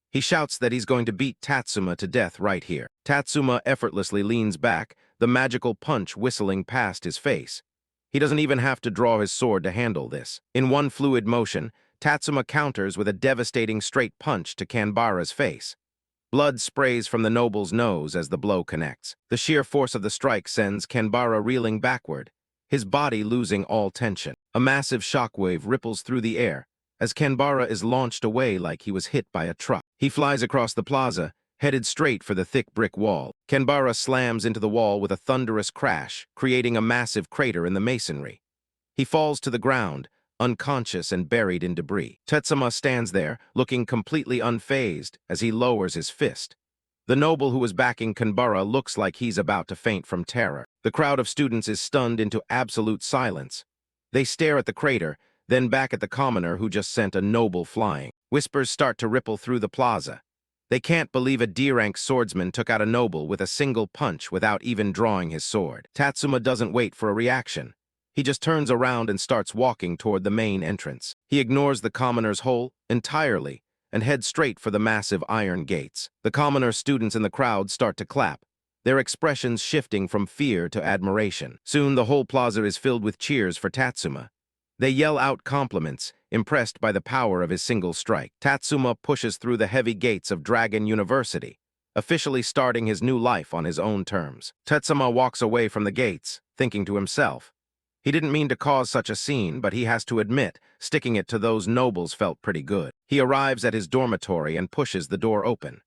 Speaker 1: He shouts that he's going to beat Tatsuma to death right here. Tatsuma effortlessly leans back, the magical punch whistling past his face. He doesn't even have to draw his sword to handle this. In one fluid motion, Tatsuma counters with a devastating straight punch to Kanbara's face. Blood sprays from the noble's nose as the blow connects. The sheer force of the strike sends Kanbara reeling backward, his body losing all tension. A massive shockwave ripples through the air as Kanbara is launched away like he was hit by a truck. He flies across the plaza, headed straight for the thick brick wall. Kanbara slams into the wall with a thunderous crash, creating a massive crater in the masonry. He falls to the ground, unconscious and buried in debris. Tatsuma stands there, looking completely unfazed as he lowers his fist. The noble who is backing Kanbara looks like he's about to faint from terror. The crowd of students is stunned into absolute silence. They stare at the crater, then back at the commoner who just sent a noble flying. Whispers start to ripple through the plaza. They can't believe a D-Rank Swordsman took out a noble with a single punch without even drawing his sword. Tatsuma doesn't wait for a reaction. He just turns around and starts walking toward the main entrance. He ignores the commoner's hole entirely and heads straight for the massive iron gates. The commoner students in the crowd start to clap, their expressions shifting from fear to admiration. Soon the whole plaza is filled with cheers for Tatsuma. They yell out compliments, impressed by the power of his single strike. Tatsuma pushes through the heavy gates of Dragon University, officially starting his new life on his own terms. Tatsuma walks away from the gates, thinking to himself, he didn't mean to cause such a scene, but he has to admit, sticking it to those nobles felt pretty good. He arrives at his dormitory and pushes the door open.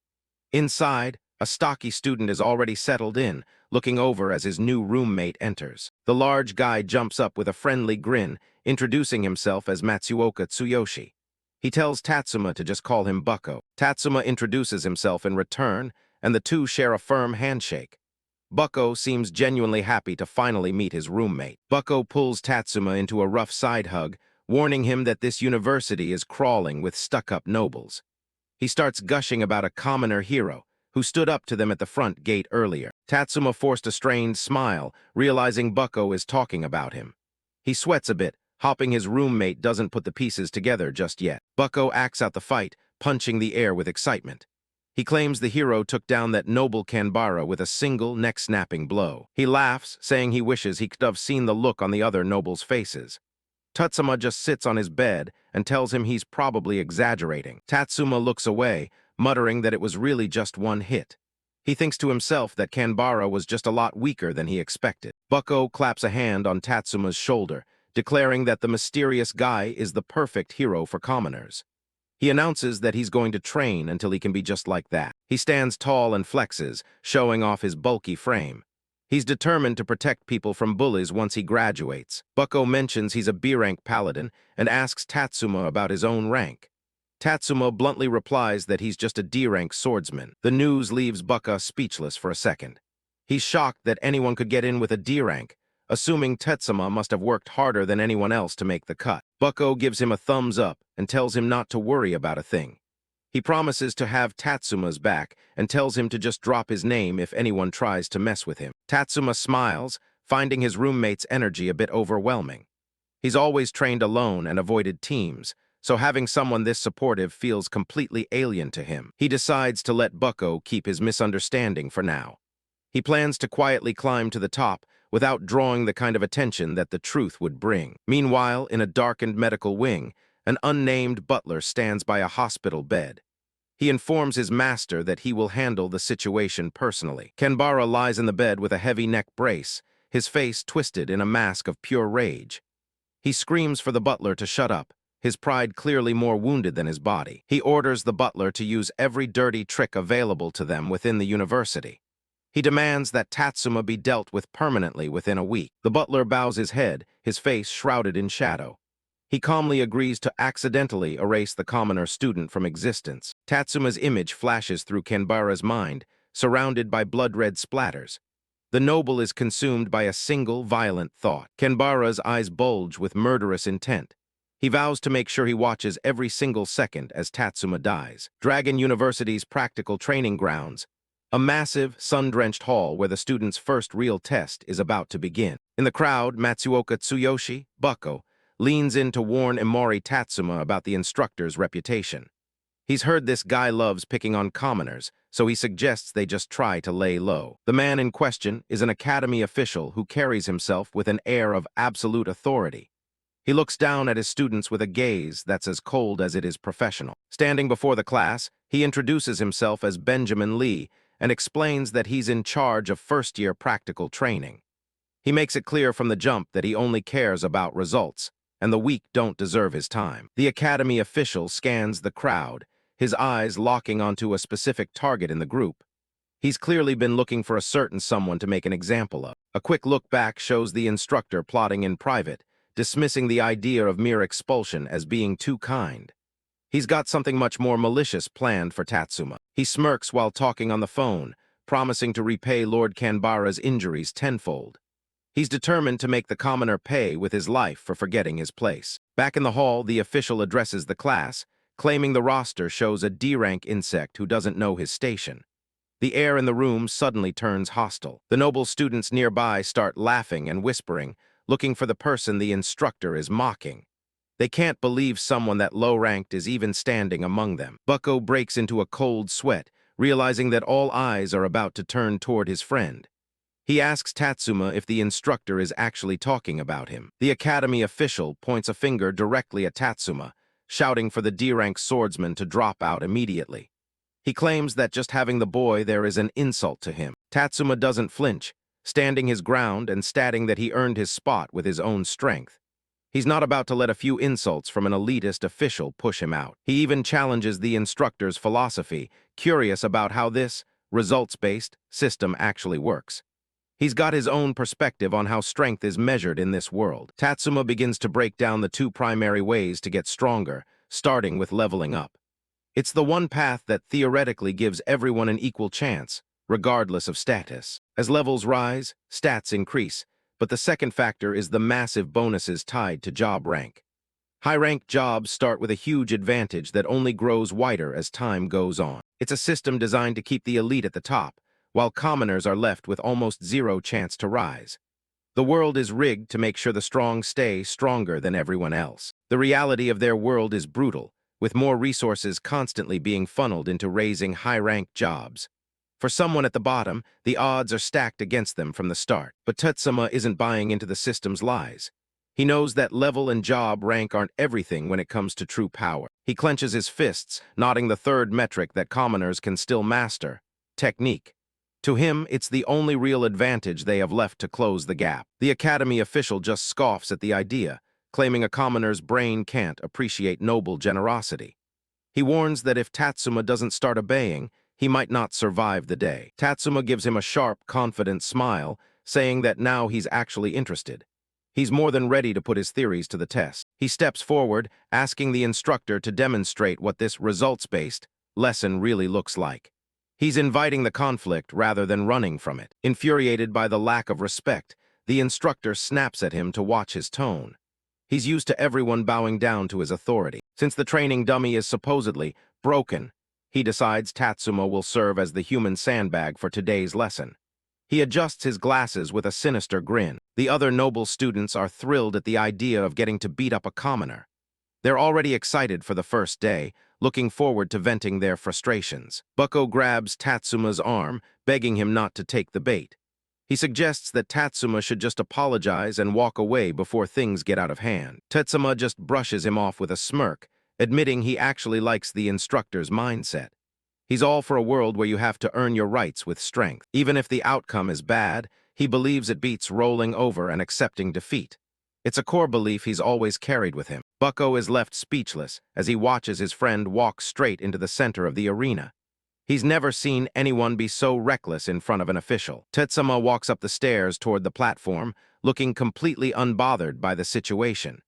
Speaker 1: Inside, a stocky student is already settled in, looking over as his new roommate enters. The large guy jumps up with a friendly grin, introducing himself as Matsuoka Tsuyoshi. He tells Tatsuma to just call him Bucko. Tatsuma introduces himself in return, and the two share a firm handshake. Bucko seems genuinely happy to finally meet his roommate. Bucko pulls Tatsuma into a rough side hug, warning him that this university is crawling with stuck-up nobles. He starts gushing about a commoner hero who stood up to them at the front gate earlier. Tatsuma forced a strained smile, realizing Bucko is talking about him. He sweats a bit, hoping his roommate doesn't put the pieces together just yet. Bucko acts out the fight, punching the air with excitement. He claims the hero took down that noble Kanbara with a single neck-snapping blow. He laughs, saying he wishes he could have seen the look on the other nobles' faces. Tatsuma just sits on his bed and tells him he's probably exaggerating. Tatsuma looks away, muttering that it was really just one hit. He thinks to himself that Kanbara was just a lot weaker than he expected. Bucko claps a hand on Tatsuma's shoulder, declaring that the mysterious guy is the perfect hero for commoners. He announces that he's going to train until he can be just like that. He stands tall and flexes, showing off his bulky frame. He's determined to protect people from bullies once he graduates. Bucko mentions he's a B-rank paladin and asks Tatsuma about his own rank. Tatsuma bluntly replies that he's just a D-Rank Swordsman. The news leaves Bucko speechless for a second. He's shocked that anyone could get in with a D-Rank, assuming Tatsuma must have worked harder than anyone else to make the cut. Bucko gives him a thumbs up and tells him not to worry about a thing. He promises to have Tatsuma's back and tells him to just drop his name if anyone tries to mess with him. Tatsuma smiles, finding his roommate's energy a bit overwhelming. He's always trained alone and avoided teams, so having someone this supportive feels completely alien to him. He decides to let Bucko keep his misunderstanding for now. He plans to quietly climb to the top without drawing the kind of attention that the truth would bring. Meanwhile, in a darkened medical wing, an unnamed butler stands by a hospital bed. He informs his master that he will handle the situation personally. Kanbara lies in the bed with a heavy neck brace, his face twisted in a mask of pure rage. He screams for the butler to shut up, his pride clearly more wounded than his body. He orders the butler to use every dirty trick available to them within the university. He demands that Tatsuma be dealt with permanently within a week. The butler bows his head, his face shrouded in shadow. He calmly agrees to accidentally erase the commoner student from existence. Tatsuma's image flashes through Kanbara's mind, surrounded by blood-red splatters. The noble is consumed by a single violent thought. Kanbara's eyes bulge with murderous intent. He vows to make sure he watches every single second as Tatsuma dies. Dragon University's practical training grounds, a massive, sun-drenched hall where the student's first real test is about to begin. In the crowd, Matsuoka Tsuyoshi, Bucko, leans in to warn Imori Tatsuma about the instructor's reputation. He's heard this guy loves picking on commoners, so he suggests they just try to lay low. The man in question is an academy official who carries himself with an air of absolute authority. He looks down at his students with a gaze that's as cold as it is professional. Standing before the class, he introduces himself as Benjamin Lee and explains that he's in charge of first-year practical training. He makes it clear from the jump that he only cares about results, and the weak don't deserve his time. The academy official scans the crowd, his eyes locking onto a specific target in the group. He's clearly been looking for a certain someone to make an example of. A quick look back shows the instructor plotting in private, dismissing the idea of mere expulsion as being too kind. He's got something much more malicious planned for Tatsuma. He smirks while talking on the phone, promising to repay Lord Kanbara's injuries tenfold. He's determined to make the commoner pay with his life for forgetting his place. Back in the hall, the official addresses the class, claiming the roster shows a D-rank insect who doesn't know his station. The air in the room suddenly turns hostile. The noble students nearby start laughing and whispering, looking for the person the instructor is mocking. They can't believe someone that low-ranked is even standing among them. Bucko breaks into a cold sweat, realizing that all eyes are about to turn toward his friend. He asks Tatsuma if the instructor is actually talking about him. The academy official points a finger directly at Tatsuma, shouting for the D-Rank Swordsman to drop out immediately. He claims that just having the boy there is an insult to him. Tatsuma doesn't flinch, standing his ground and stating that he earned his spot with his own strength. He's not about to let a few insults from an elitist official push him out. He even challenges the instructor's philosophy, curious about how this results-based system actually works. He's got his own perspective on how strength is measured in this world. Tatsuma begins to break down the two primary ways to get stronger, starting with leveling up. It's the one path that theoretically gives everyone an equal chance, regardless of status. As levels rise, stats increase, but the second factor is the massive bonuses tied to job rank. High-rank jobs start with a huge advantage that only grows wider as time goes on. It's a system designed to keep the elite at the top, while commoners are left with almost zero chance to rise. The world is rigged to make sure the strong stay stronger than everyone else. The reality of their world is brutal, with more resources constantly being funneled into raising high-rank jobs. For someone at the bottom, the odds are stacked against them from the start. But Tatsuma isn't buying into the system's lies. He knows that level and job rank aren't everything when it comes to true power. He clenches his fists, nodding the third metric that commoners can still master: technique. To him, it's the only real advantage they have left to close the gap. The academy official just scoffs at the idea, claiming a commoner's brain can't appreciate noble generosity. He warns that if Tatsuma doesn't start obeying, he might not survive the day. Tatsuma gives him a sharp, confident smile, saying that now he's actually interested. He's more than ready to put his theories to the test. He steps forward, asking the instructor to demonstrate what this results-based lesson really looks like. He's inviting the conflict rather than running from it. Infuriated by the lack of respect, the instructor snaps at him to watch his tone. He's used to everyone bowing down to his authority. Since the training dummy is supposedly broken, he decides Tatsuma will serve as the human sandbag for today's lesson. He adjusts his glasses with a sinister grin. The other noble students are thrilled at the idea of getting to beat up a commoner. They're already excited for the first day, looking forward to venting their frustrations. Bucko grabs Tatsuma's arm, begging him not to take the bait. He suggests that Tatsuma should just apologize and walk away before things get out of hand. Tatsuma just brushes him off with a smirk, admitting he actually likes the instructor's mindset. He's all for a world where you have to earn your rights with strength. Even if the outcome is bad, he believes it beats rolling over and accepting defeat. It's a core belief he's always carried with him. Bucko is left speechless as he watches his friend walk straight into the center of the arena. He's never seen anyone be so reckless in front of an official. Tatsuma walks up the stairs toward the platform, looking completely unbothered by the situation.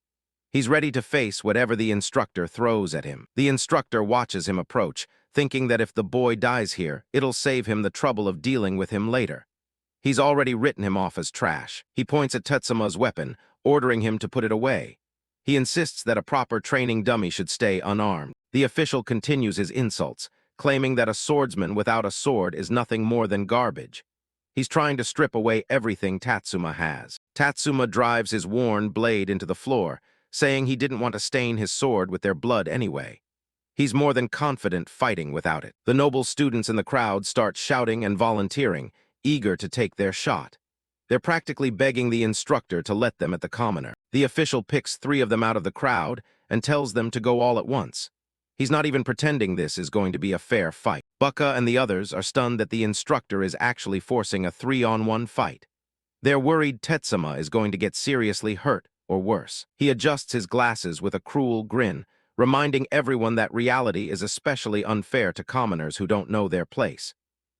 Speaker 1: He's ready to face whatever the instructor throws at him. The instructor watches him approach, thinking that if the boy dies here, it'll save him the trouble of dealing with him later. He's already written him off as trash. He points at Tatsuma's weapon, ordering him to put it away. He insists that a proper training dummy should stay unarmed. The official continues his insults, claiming that a swordsman without a sword is nothing more than garbage. He's trying to strip away everything Tatsuma has. Tatsuma drives his worn blade into the floor, saying he didn't want to stain his sword with their blood anyway. He's more than confident fighting without it. The noble students in the crowd start shouting and volunteering, eager to take their shot. They're practically begging the instructor to let them at the commoner. The official picks 3 of them out of the crowd and tells them to go all at once. He's not even pretending this is going to be a fair fight. Bucka and the others are stunned that the instructor is actually forcing a 3-on-1 fight. They're worried Tetsuma is going to get seriously hurt or worse. He adjusts his glasses with a cruel grin, reminding everyone that reality is especially unfair to commoners who don't know their place.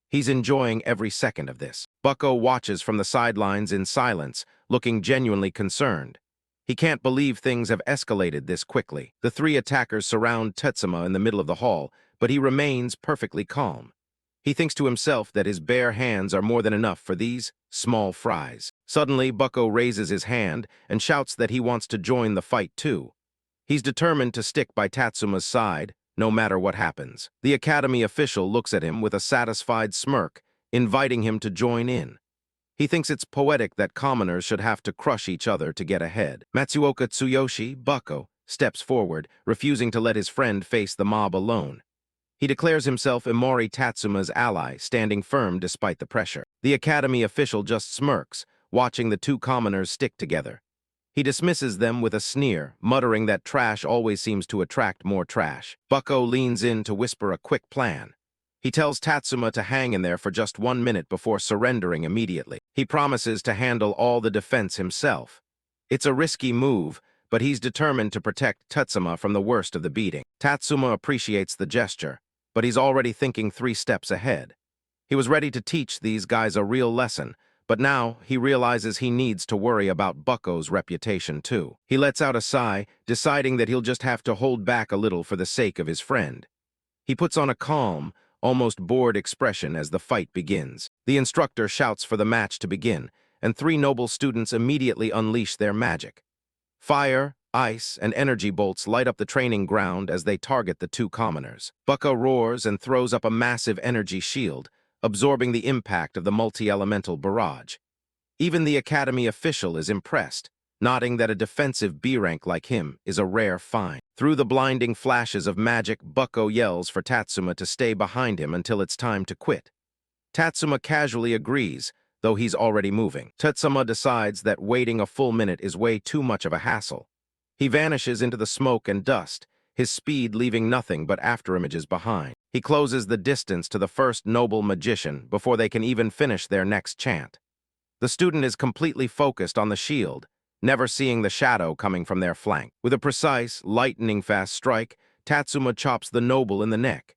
Speaker 1: He's enjoying every second of this. Bucko watches from the sidelines in silence, looking genuinely concerned. He can't believe things have escalated this quickly. The 3 attackers surround Tetsuma in the middle of the hall, but he remains perfectly calm. He thinks to himself that his bare hands are more than enough for these small fries. Suddenly, Bucko raises his hand and shouts that he wants to join the fight too. He's determined to stick by Tatsuma's side, no matter what happens. The academy official looks at him with a satisfied smirk, inviting him to join in. He thinks it's poetic that commoners should have to crush each other to get ahead. Matsuoka Tsuyoshi, Bucko, steps forward, refusing to let his friend face the mob alone. He declares himself Imori Tatsuma's ally, standing firm despite the pressure. The academy official just smirks, watching the 2 commoners stick together. He dismisses them with a sneer, muttering that trash always seems to attract more trash. Bucko leans in to whisper a quick plan. He tells Tatsuma to hang in there for just 1 minute before surrendering immediately. He promises to handle all the defense himself. It's a risky move, but he's determined to protect Tatsuma from the worst of the beating. Tatsuma appreciates the gesture, but he's already thinking 3 steps ahead. He was ready to teach these guys a real lesson, but now he realizes he needs to worry about Bucko's reputation too. He lets out a sigh, deciding that he'll just have to hold back a little for the sake of his friend. He puts on a calm, almost bored expression as the fight begins. The instructor shouts for the match to begin, and 3 noble students immediately unleash their magic. Fire, ice, and energy bolts light up the training ground as they target the 2 commoners. Bucko roars and throws up a massive energy shield, absorbing the impact of the multi-elemental barrage. Even the academy official is impressed, nodding that a defensive B-rank like him is a rare find. Through the blinding flashes of magic, Bucko yells for Tatsuma to stay behind him until it's time to quit. Tatsuma casually agrees, though he's already moving. Tatsuma decides that waiting a full minute is way too much of a hassle. He vanishes into the smoke and dust, his speed leaving nothing but afterimages behind. He closes the distance to the first noble magician before they can even finish their next chant. The student is completely focused on the shield, never seeing the shadow coming from their flank. With a precise, lightning-fast strike, Tatsuma chops the noble in the neck.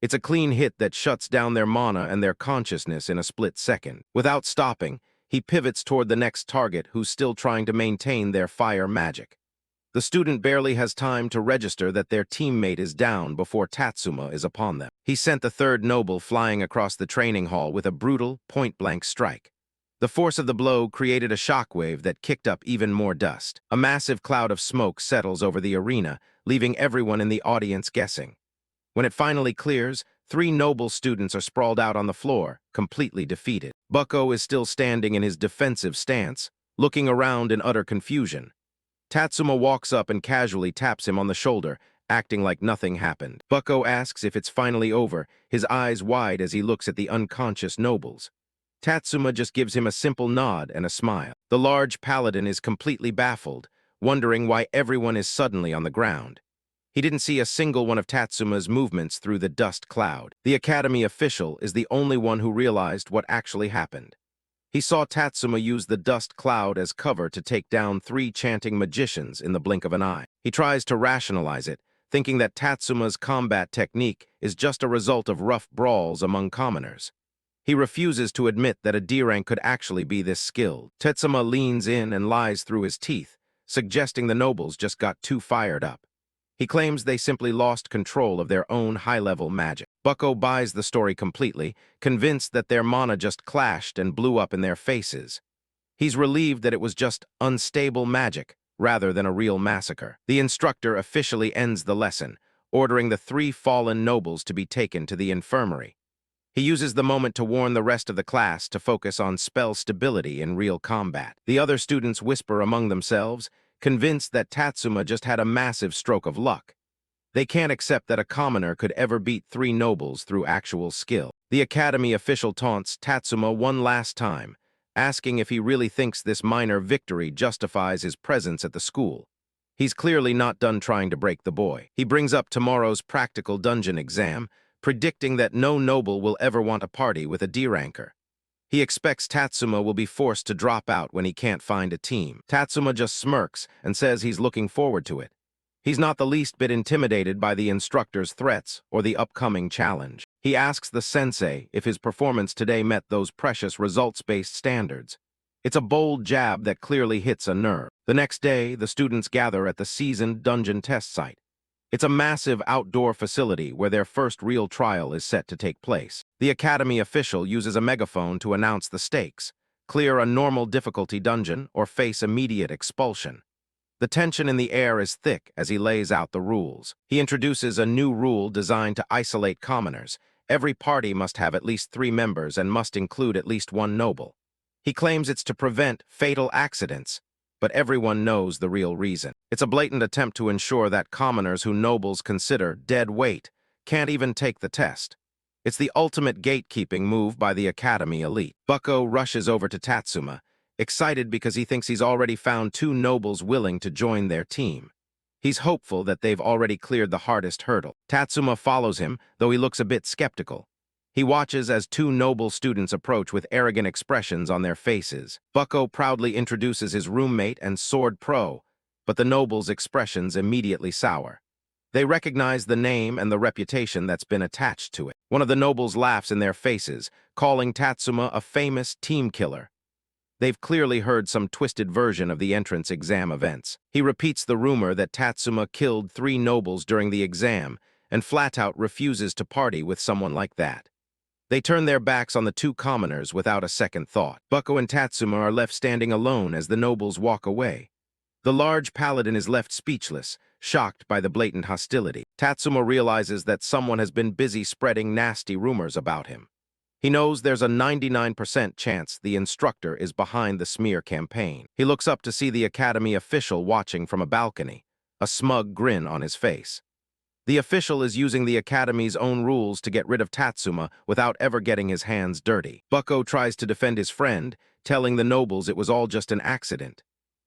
Speaker 1: It's a clean hit that shuts down their mana and their consciousness in a split second. Without stopping, he pivots toward the next target who's still trying to maintain their fire magic. The student barely has time to register that their teammate is down before Tatsuma is upon them. He sent the 3rd noble flying across the training hall with a brutal, point-blank strike. The force of the blow created a shockwave that kicked up even more dust. A massive cloud of smoke settles over the arena, leaving everyone in the audience guessing. When it finally clears, 3 noble students are sprawled out on the floor, completely defeated. Bucko is still standing in his defensive stance, looking around in utter confusion. Tatsuma walks up and casually taps him on the shoulder, acting like nothing happened. Bucko asks if it's finally over, his eyes wide as he looks at the unconscious nobles. Tatsuma just gives him a simple nod and a smile. The large paladin is completely baffled, wondering why everyone is suddenly on the ground. He didn't see a single one of Tatsuma's movements through the dust cloud. The academy official is the only one who realized what actually happened. He saw Tatsuma use the dust cloud as cover to take down 3 chanting magicians in the blink of an eye. He tries to rationalize it, thinking that Tatsuma's combat technique is just a result of rough brawls among commoners. He refuses to admit that a D-rank could actually be this skilled. Tatsuma leans in and lies through his teeth, suggesting the nobles just got too fired up. He claims they simply lost control of their own high-level magic. Bucko buys the story completely, convinced that their mana just clashed and blew up in their faces. He's relieved that it was just unstable magic, rather than a real massacre. The instructor officially ends the lesson, ordering the 3 fallen nobles to be taken to the infirmary. He uses the moment to warn the rest of the class to focus on spell stability in real combat. The other students whisper among themselves, convinced that Tatsuma just had a massive stroke of luck. They can't accept that a commoner could ever beat three nobles through actual skill. The academy official taunts Tatsuma one last time, asking if he really thinks this minor victory justifies his presence at the school. He's clearly not done trying to break the boy. He brings up tomorrow's practical dungeon exam, predicting that no noble will ever want a party with a D-ranker. He expects Tatsuma will be forced to drop out when he can't find a team. Tatsuma just smirks and says he's looking forward to it. He's not the least bit intimidated by the instructor's threats or the upcoming challenge. He asks the sensei if his performance today met those precious results-based standards. It's a bold jab that clearly hits a nerve. The next day, the students gather at the seasoned dungeon test site. It's a massive outdoor facility where their first real trial is set to take place. The academy official uses a megaphone to announce the stakes: clear a normal difficulty dungeon or face immediate expulsion. The tension in the air is thick as he lays out the rules. He introduces a new rule designed to isolate commoners. Every party must have at least 3 members and must include at least 1 noble. He claims it's to prevent fatal accidents, but everyone knows the real reason. It's a blatant attempt to ensure that commoners who nobles consider dead weight can't even take the test. It's the ultimate gatekeeping move by the academy elite. Bucko rushes over to Tatsuma, excited because he thinks he's already found 2 nobles willing to join their team. He's hopeful that they've already cleared the hardest hurdle. Tatsuma follows him, though he looks a bit skeptical. He watches as 2 noble students approach with arrogant expressions on their faces. Bucko proudly introduces his roommate and sword pro, but the nobles' expressions immediately sour. They recognize the name and the reputation that's been attached to it. One of the nobles laughs in their faces, calling Tatsuma a famous team killer. They've clearly heard some twisted version of the entrance exam events. He repeats the rumor that Tatsuma killed 3 nobles during the exam and flat-out refuses to party with someone like that. They turn their backs on the 2 commoners without a second thought. Bucko and Tatsuma are left standing alone as the nobles walk away. The large paladin is left speechless, shocked by the blatant hostility. Tatsuma realizes that someone has been busy spreading nasty rumors about him. He knows there's a 99% chance the instructor is behind the smear campaign. He looks up to see the academy official watching from a balcony, a smug grin on his face. The official is using the academy's own rules to get rid of Tatsuma without ever getting his hands dirty. Bucko tries to defend his friend, telling the nobles it was all just an accident.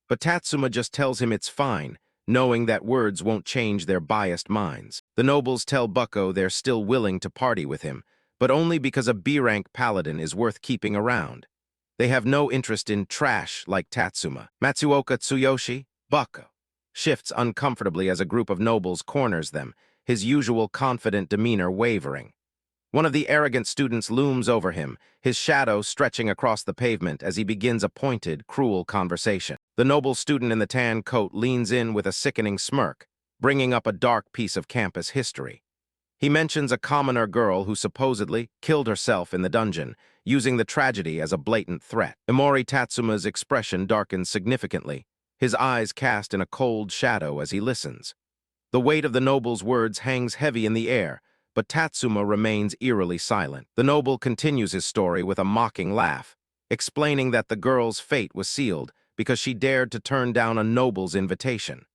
Speaker 1: But Tatsuma just tells him it's fine, knowing that words won't change their biased minds. The nobles tell Bucko they're still willing to party with him, but only because a B-rank paladin is worth keeping around. They have no interest in trash like Tatsuma. Matsuoka Tsuyoshi, Bucko, shifts uncomfortably as a group of nobles corners them, his usual confident demeanor wavering. One of the arrogant students looms over him, his shadow stretching across the pavement as he begins a pointed, cruel conversation. The noble student in the tan coat leans in with a sickening smirk, bringing up a dark piece of campus history. He mentions a commoner girl who supposedly killed herself in the dungeon, using the tragedy as a blatant threat. Imori Tatsuma's expression darkens significantly, his eyes cast in a cold shadow as he listens. The weight of the noble's words hangs heavy in the air, but Tatsuma remains eerily silent. The noble continues his story with a mocking laugh, explaining that the girl's fate was sealed because she dared to turn down a noble's invitation.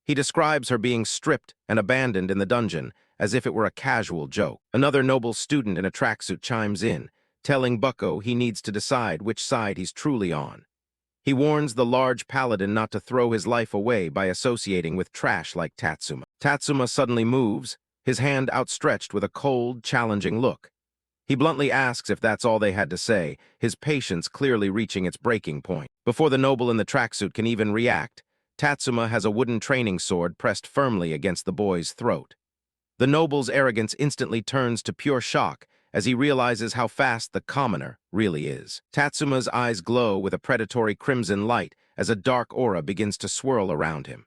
Speaker 1: He describes her being stripped and abandoned in the dungeon as if it were a casual joke. Another noble student in a tracksuit chimes in, telling Bucko he needs to decide which side he's truly on. He warns the large paladin not to throw his life away by associating with trash like Tatsuma. Tatsuma suddenly moves, his hand outstretched with a cold, challenging look. He bluntly asks if that's all they had to say, his patience clearly reaching its breaking point. Before the noble in the tracksuit can even react, Tatsuma has a wooden training sword pressed firmly against the boy's throat. The noble's arrogance instantly turns to pure shock as he realizes how fast the commoner really is. Tatsuma's eyes glow with a predatory crimson light as a dark aura begins to swirl around him.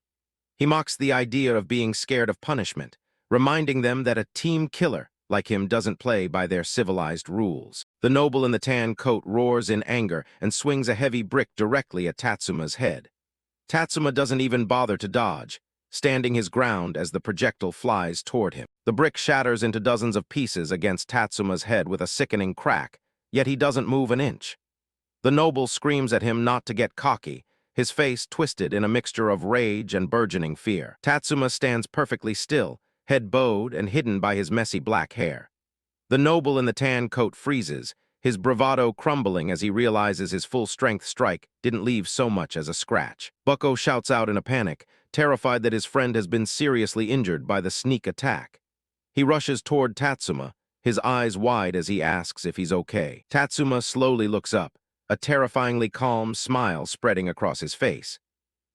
Speaker 1: He mocks the idea of being scared of punishment, reminding them that a team killer like him doesn't play by their civilized rules. The noble in the tan coat roars in anger and swings a heavy brick directly at Tatsuma's head. Tatsuma doesn't even bother to dodge, standing his ground as the projectile flies toward him. The brick shatters into dozens of pieces against Tatsuma's head with a sickening crack, yet he doesn't move an inch. The noble screams at him not to get cocky, his face twisted in a mixture of rage and burgeoning fear. Tatsuma stands perfectly still, head bowed and hidden by his messy black hair. The noble in the tan coat freezes, his bravado crumbling as he realizes his full-strength strike didn't leave so much as a scratch. Bucko shouts out in a panic, terrified that his friend has been seriously injured by the sneak attack. He rushes toward Tatsuma, his eyes wide as he asks if he's okay. Tatsuma slowly looks up, a terrifyingly calm smile spreading across his face.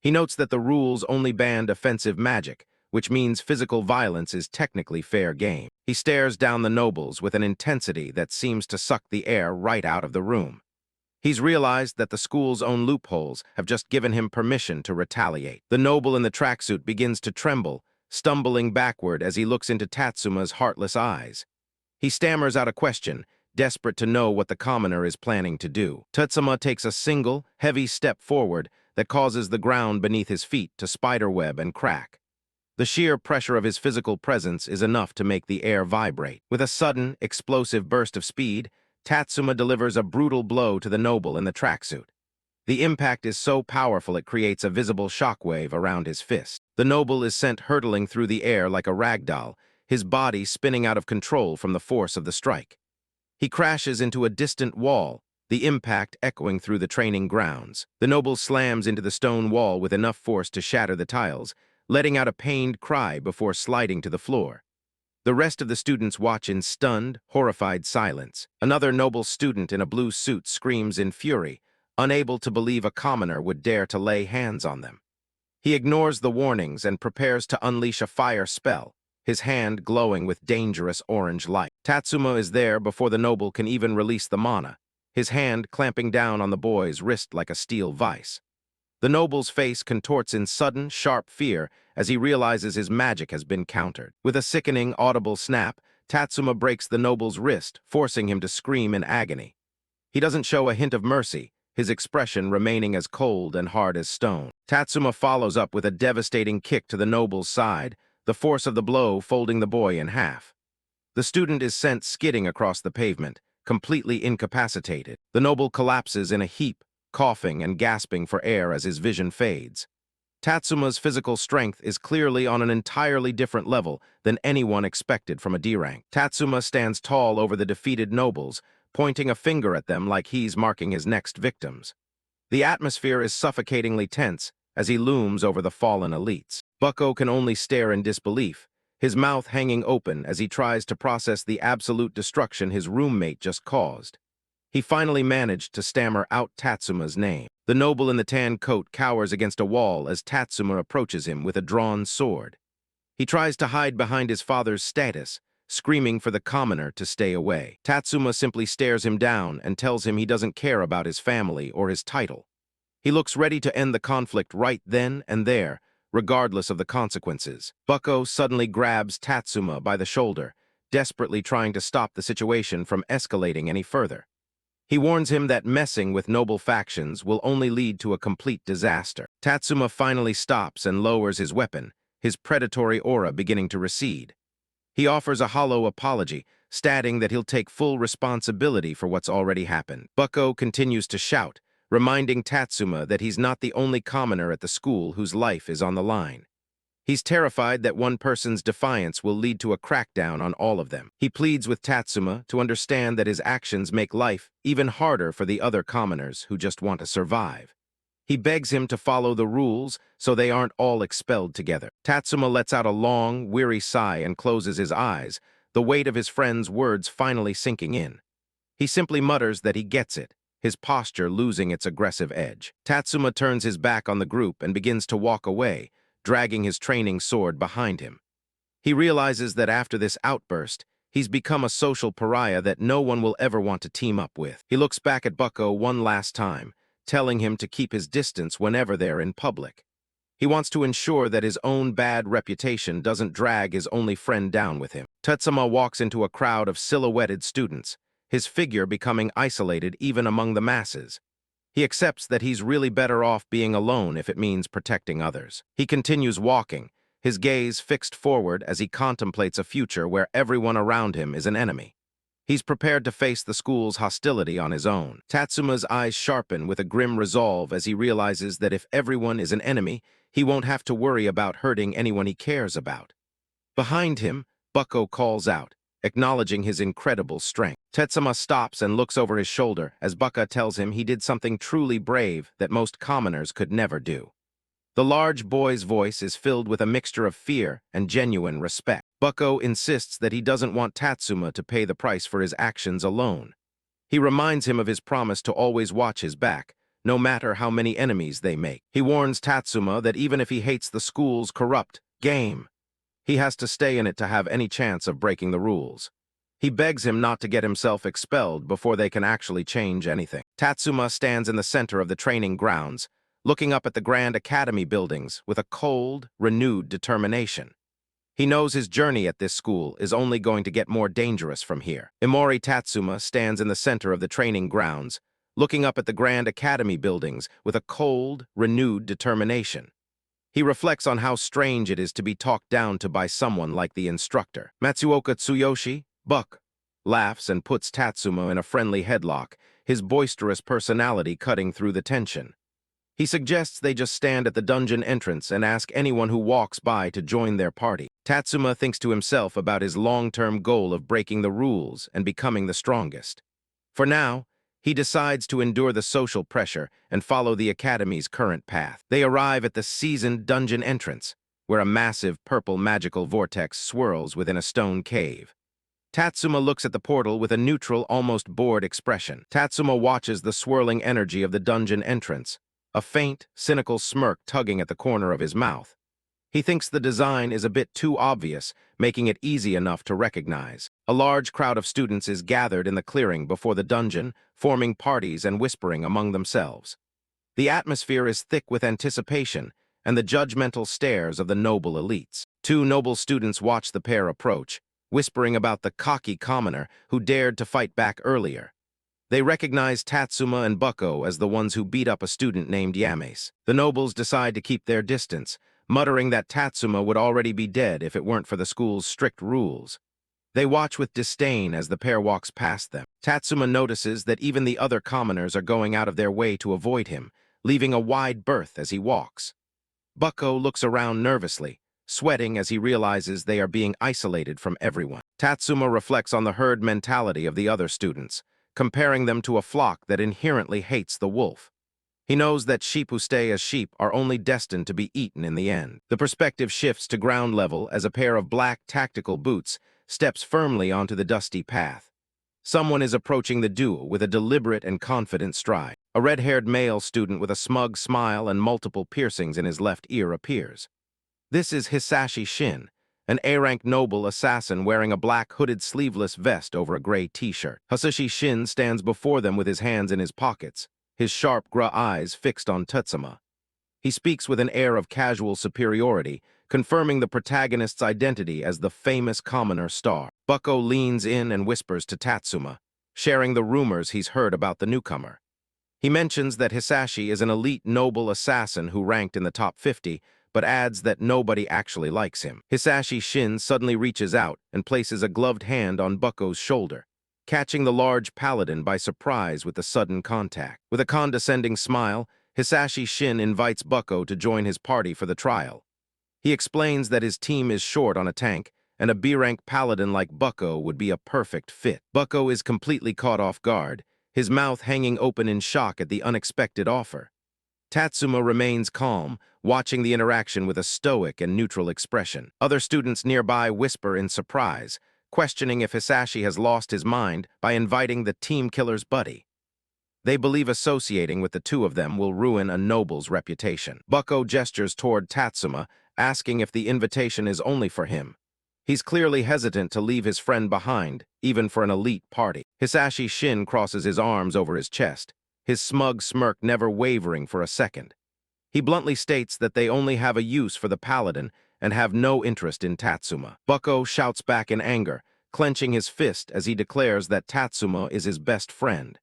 Speaker 1: He notes that the rules only banned offensive magic, which means physical violence is technically fair game. He stares down the nobles with an intensity that seems to suck the air right out of the room. He's realized that the school's own loopholes have just given him permission to retaliate. The noble in the tracksuit begins to tremble, stumbling backward as he looks into Tatsuma's heartless eyes. He stammers out a question, desperate to know what the commoner is planning to do. Tatsuma takes a single, heavy step forward that causes the ground beneath his feet to spiderweb and crack. The sheer pressure of his physical presence is enough to make the air vibrate. With a sudden, explosive burst of speed, Tatsuma delivers a brutal blow to the noble in the tracksuit. The impact is so powerful it creates a visible shockwave around his fist. The noble is sent hurtling through the air like a ragdoll, his body spinning out of control from the force of the strike. He crashes into a distant wall, the impact echoing through the training grounds. The noble slams into the stone wall with enough force to shatter the tiles, letting out a pained cry before sliding to the floor. The rest of the students watch in stunned, horrified silence. Another noble student in a blue suit screams in fury, unable to believe a commoner would dare to lay hands on them. He ignores the warnings and prepares to unleash a fire spell, his hand glowing with dangerous orange light. Tatsuma is there before the noble can even release the mana, his hand clamping down on the boy's wrist like a steel vice. The noble's face contorts in sudden, sharp fear as he realizes his magic has been countered. With a sickening, audible snap, Tatsuma breaks the noble's wrist, forcing him to scream in agony. He doesn't show a hint of mercy, his expression remaining as cold and hard as stone. Tatsuma follows up with a devastating kick to the noble's side, the force of the blow folding the boy in half. The student is sent skidding across the pavement, completely incapacitated. The noble collapses in a heap, coughing and gasping for air as his vision fades. Tatsuma's physical strength is clearly on an entirely different level than anyone expected from a D-Rank. Tatsuma stands tall over the defeated nobles, pointing a finger at them like he's marking his next victims. The atmosphere is suffocatingly tense as he looms over the fallen elites. Bucko can only stare in disbelief, his mouth hanging open as he tries to process the absolute destruction his roommate just caused. He finally managed to stammer out Tatsuma's name. The noble in the tan coat cowers against a wall as Tatsuma approaches him with a drawn sword. He tries to hide behind his father's status, screaming for the commoner to stay away. Tatsuma simply stares him down and tells him he doesn't care about his family or his title. He looks ready to end the conflict right then and there, regardless of the consequences. Bucko suddenly grabs Tatsuma by the shoulder, desperately trying to stop the situation from escalating any further. He warns him that messing with noble factions will only lead to a complete disaster. Tatsuma finally stops and lowers his weapon, his predatory aura beginning to recede. He offers a hollow apology, stating that he'll take full responsibility for what's already happened. Bucko continues to shout, reminding Tatsuma that he's not the only commoner at the school whose life is on the line. He's terrified that one person's defiance will lead to a crackdown on all of them. He pleads with Tatsuma to understand that his actions make life even harder for the other commoners who just want to survive. He begs him to follow the rules so they aren't all expelled together. Tatsuma lets out a long, weary sigh and closes his eyes, the weight of his friend's words finally sinking in. He simply mutters that he gets it, his posture losing its aggressive edge. Tatsuma turns his back on the group and begins to walk away, dragging his training sword behind him. He realizes that after this outburst, he's become a social pariah that no one will ever want to team up with. He looks back at Bucko one last time, telling him to keep his distance whenever they're in public. He wants to ensure that his own bad reputation doesn't drag his only friend down with him. Tatsuma walks into a crowd of silhouetted students, his figure becoming isolated even among the masses. He accepts that he's really better off being alone if it means protecting others. He continues walking, his gaze fixed forward as he contemplates a future where everyone around him is an enemy. He's prepared to face the school's hostility on his own. Tatsuma's eyes sharpen with a grim resolve as he realizes that if everyone is an enemy, he won't have to worry about hurting anyone he cares about. Behind him, Bucko calls out, acknowledging his incredible strength. Tetsuma stops and looks over his shoulder as Bucko tells him he did something truly brave that most commoners could never do. The large boy's voice is filled with a mixture of fear and genuine respect. Bucko insists that he doesn't want Tatsuma to pay the price for his actions alone. He reminds him of his promise to always watch his back, no matter how many enemies they make. He warns Tatsuma that even if he hates the school's corrupt game, he has to stay in it to have any chance of breaking the rules. He begs him not to get himself expelled before they can actually change anything. Tatsuma stands in the center of the training grounds, looking up at the Grand Academy buildings with a cold, renewed determination. He knows his journey at this school is only going to get more dangerous from here. Imori Tatsuma stands in the center of the training grounds, looking up at the Grand Academy buildings with a cold, renewed determination. He reflects on how strange it is to be talked down to by someone like the instructor. Matsuoka Tsuyoshi, Buck, laughs and puts Tatsuma in a friendly headlock, his boisterous personality cutting through the tension. He suggests they just stand at the dungeon entrance and ask anyone who walks by to join their party. Tatsuma thinks to himself about his long-term goal of breaking the rules and becoming the strongest. For now, he decides to endure the social pressure and follow the Academy's current path. They arrive at the seasoned dungeon entrance, where a massive purple magical vortex swirls within a stone cave. Tatsuma looks at the portal with a neutral, almost bored expression. Tatsuma watches the swirling energy of the dungeon entrance, a faint, cynical smirk tugging at the corner of his mouth. He thinks the design is a bit too obvious, making it easy enough to recognize. A large crowd of students is gathered in the clearing before the dungeon, forming parties and whispering among themselves. The atmosphere is thick with anticipation and the judgmental stares of the noble elites. Two noble students watch the pair approach, whispering about the cocky commoner who dared to fight back earlier. They recognize Tatsuma and Bucko as the ones who beat up a student named Yames. The nobles decide to keep their distance, muttering that Tatsuma would already be dead if it weren't for the school's strict rules. They watch with disdain as the pair walks past them. Tatsuma notices that even the other commoners are going out of their way to avoid him, leaving a wide berth as he walks. Bucko looks around nervously, sweating as he realizes they are being isolated from everyone. Tatsuma reflects on the herd mentality of the other students, comparing them to a flock that inherently hates the wolf. He knows that sheep who stay as sheep are only destined to be eaten in the end. The perspective shifts to ground level as a pair of black tactical boots steps firmly onto the dusty path. Someone is approaching the duo with a deliberate and confident stride. A red-haired male student with a smug smile and multiple piercings in his left ear appears. This is Hisashi Shin, an A-rank noble assassin wearing a black hooded sleeveless vest over a gray t-shirt. Hisashi Shin stands before them with his hands in his pockets, his sharp gray eyes fixed on Tatsuma. He speaks with an air of casual superiority, confirming the protagonist's identity as the famous commoner star. Bucko leans in and whispers to Tatsuma, sharing the rumors he's heard about the newcomer. He mentions that Hisashi is an elite noble assassin who ranked in the top 50, but adds that nobody actually likes him. Hisashi Shin suddenly reaches out and places a gloved hand on Bucko's shoulder, catching the large paladin by surprise with the sudden contact. With a condescending smile, Hisashi Shin invites Bucko to join his party for the trial. He explains that his team is short on a tank, and a B-rank paladin like Bucko would be a perfect fit. Bucko is completely caught off guard, his mouth hanging open in shock at the unexpected offer. Tatsuma remains calm, watching the interaction with a stoic and neutral expression. Other students nearby whisper in surprise, questioning if Hisashi has lost his mind by inviting the team killer's buddy. They believe associating with the two of them will ruin a noble's reputation. Bucko gestures toward Tatsuma, asking if the invitation is only for him. He's clearly hesitant to leave his friend behind, even for an elite party. Hisashi Shin crosses his arms over his chest, his smug smirk never wavering for a second. He bluntly states that they only have a use for the paladin and have no interest in Tatsuma. Bucko shouts back in anger, clenching his fist as he declares that Tatsuma is his best friend.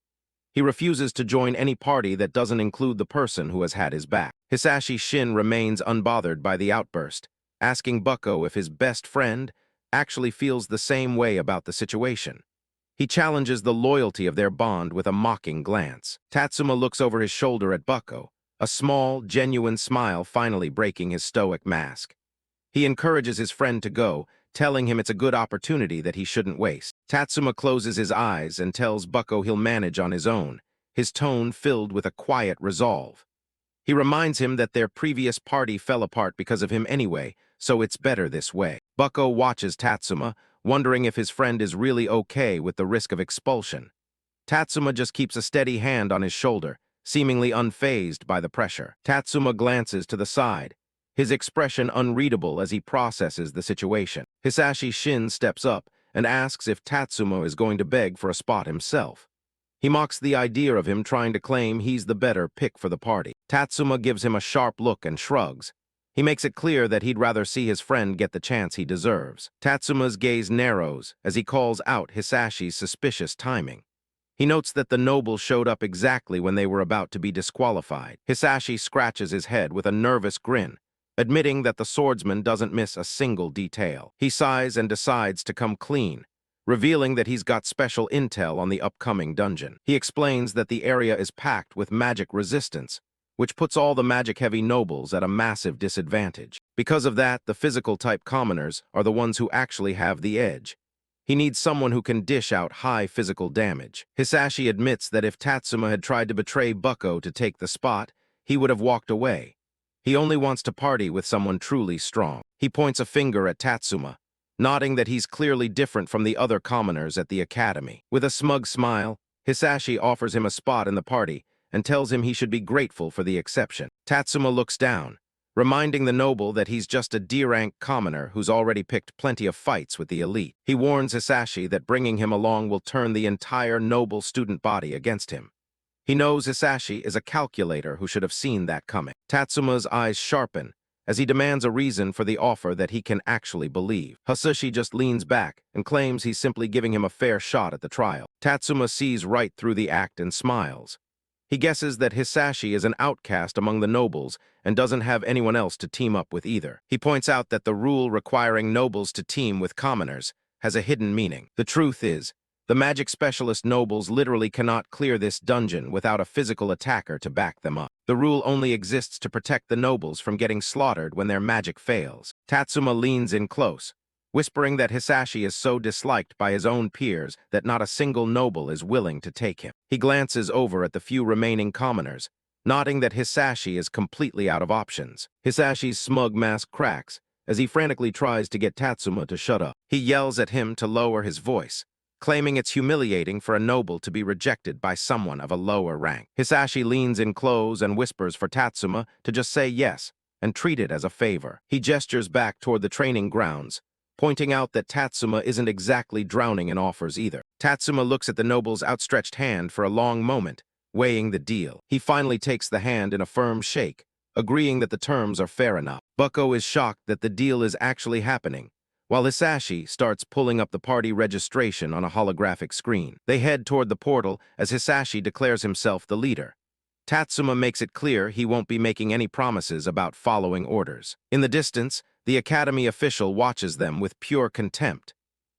Speaker 1: He refuses to join any party that doesn't include the person who has had his back. Hisashi Shin remains unbothered by the outburst, asking Bucko if his best friend actually feels the same way about the situation. He challenges the loyalty of their bond with a mocking glance. Tatsuma looks over his shoulder at Bucko, a small, genuine smile finally breaking his stoic mask. He encourages his friend to go, telling him it's a good opportunity that he shouldn't waste. Tatsuma closes his eyes and tells Bucko he'll manage on his own, his tone filled with a quiet resolve. He reminds him that their previous party fell apart because of him anyway, so it's better this way. Bucko watches Tatsuma, wondering if his friend is really okay with the risk of expulsion. Tatsuma just keeps a steady hand on his shoulder, seemingly unfazed by the pressure. Tatsuma glances to the side, his expression unreadable as he processes the situation. Hisashi Shin steps up and asks if Tatsuma is going to beg for a spot himself. He mocks the idea of him trying to claim he's the better pick for the party. Tatsuma gives him a sharp look and shrugs. He makes it clear that he'd rather see his friend get the chance he deserves. Tatsuma's gaze narrows as he calls out Hisashi's suspicious timing. He notes that the noble showed up exactly when they were about to be disqualified. Hisashi scratches his head with a nervous grin, admitting that the swordsman doesn't miss a single detail. He sighs and decides to come clean, revealing that he's got special intel on the upcoming dungeon. He explains that the area is packed with magic resistance, which puts all the magic-heavy nobles at a massive disadvantage. Because of that, the physical-type commoners are the ones who actually have the edge. He needs someone who can dish out high physical damage. Hisashi admits that if Tatsuma had tried to betray Bucko to take the spot, he would have walked away. He only wants to party with someone truly strong. He points a finger at Tatsuma, nodding that he's clearly different from the other commoners at the academy. With a smug smile, Hisashi offers him a spot in the party and tells him he should be grateful for the exception. Tatsuma looks down, reminding the noble that he's just a D-Rank commoner who's already picked plenty of fights with the elite. He warns Hisashi that bringing him along will turn the entire noble student body against him. He knows Hisashi is a calculator who should have seen that coming. Tatsuma's eyes sharpen as he demands a reason for the offer that he can actually believe. Hisashi just leans back and claims he's simply giving him a fair shot at the trial. Tatsuma sees right through the act and smiles. He guesses that Hisashi is an outcast among the nobles and doesn't have anyone else to team up with either. He points out that the rule requiring nobles to team with commoners has a hidden meaning. The truth is, the magic specialist nobles literally cannot clear this dungeon without a physical attacker to back them up. The rule only exists to protect the nobles from getting slaughtered when their magic fails. Tatsuma leans in close, whispering that Hisashi is so disliked by his own peers that not a single noble is willing to take him. He glances over at the few remaining commoners, nodding that Hisashi is completely out of options. Hisashi's smug mask cracks as he frantically tries to get Tatsuma to shut up. He yells at him to lower his voice, claiming it's humiliating for a noble to be rejected by someone of a lower rank. Hisashi leans in close and whispers for Tatsuma to just say yes and treat it as a favor. He gestures back toward the training grounds, pointing out that Tatsuma isn't exactly drowning in offers either. Tatsuma looks at the noble's outstretched hand for a long moment, weighing the deal. He finally takes the hand in a firm shake, agreeing that the terms are fair enough. Bucko is shocked that the deal is actually happening, while Hisashi starts pulling up the party registration on a holographic screen. They head toward the portal as Hisashi declares himself the leader. Tatsuma makes it clear he won't be making any promises about following orders. In the distance, the academy official watches them with pure contempt.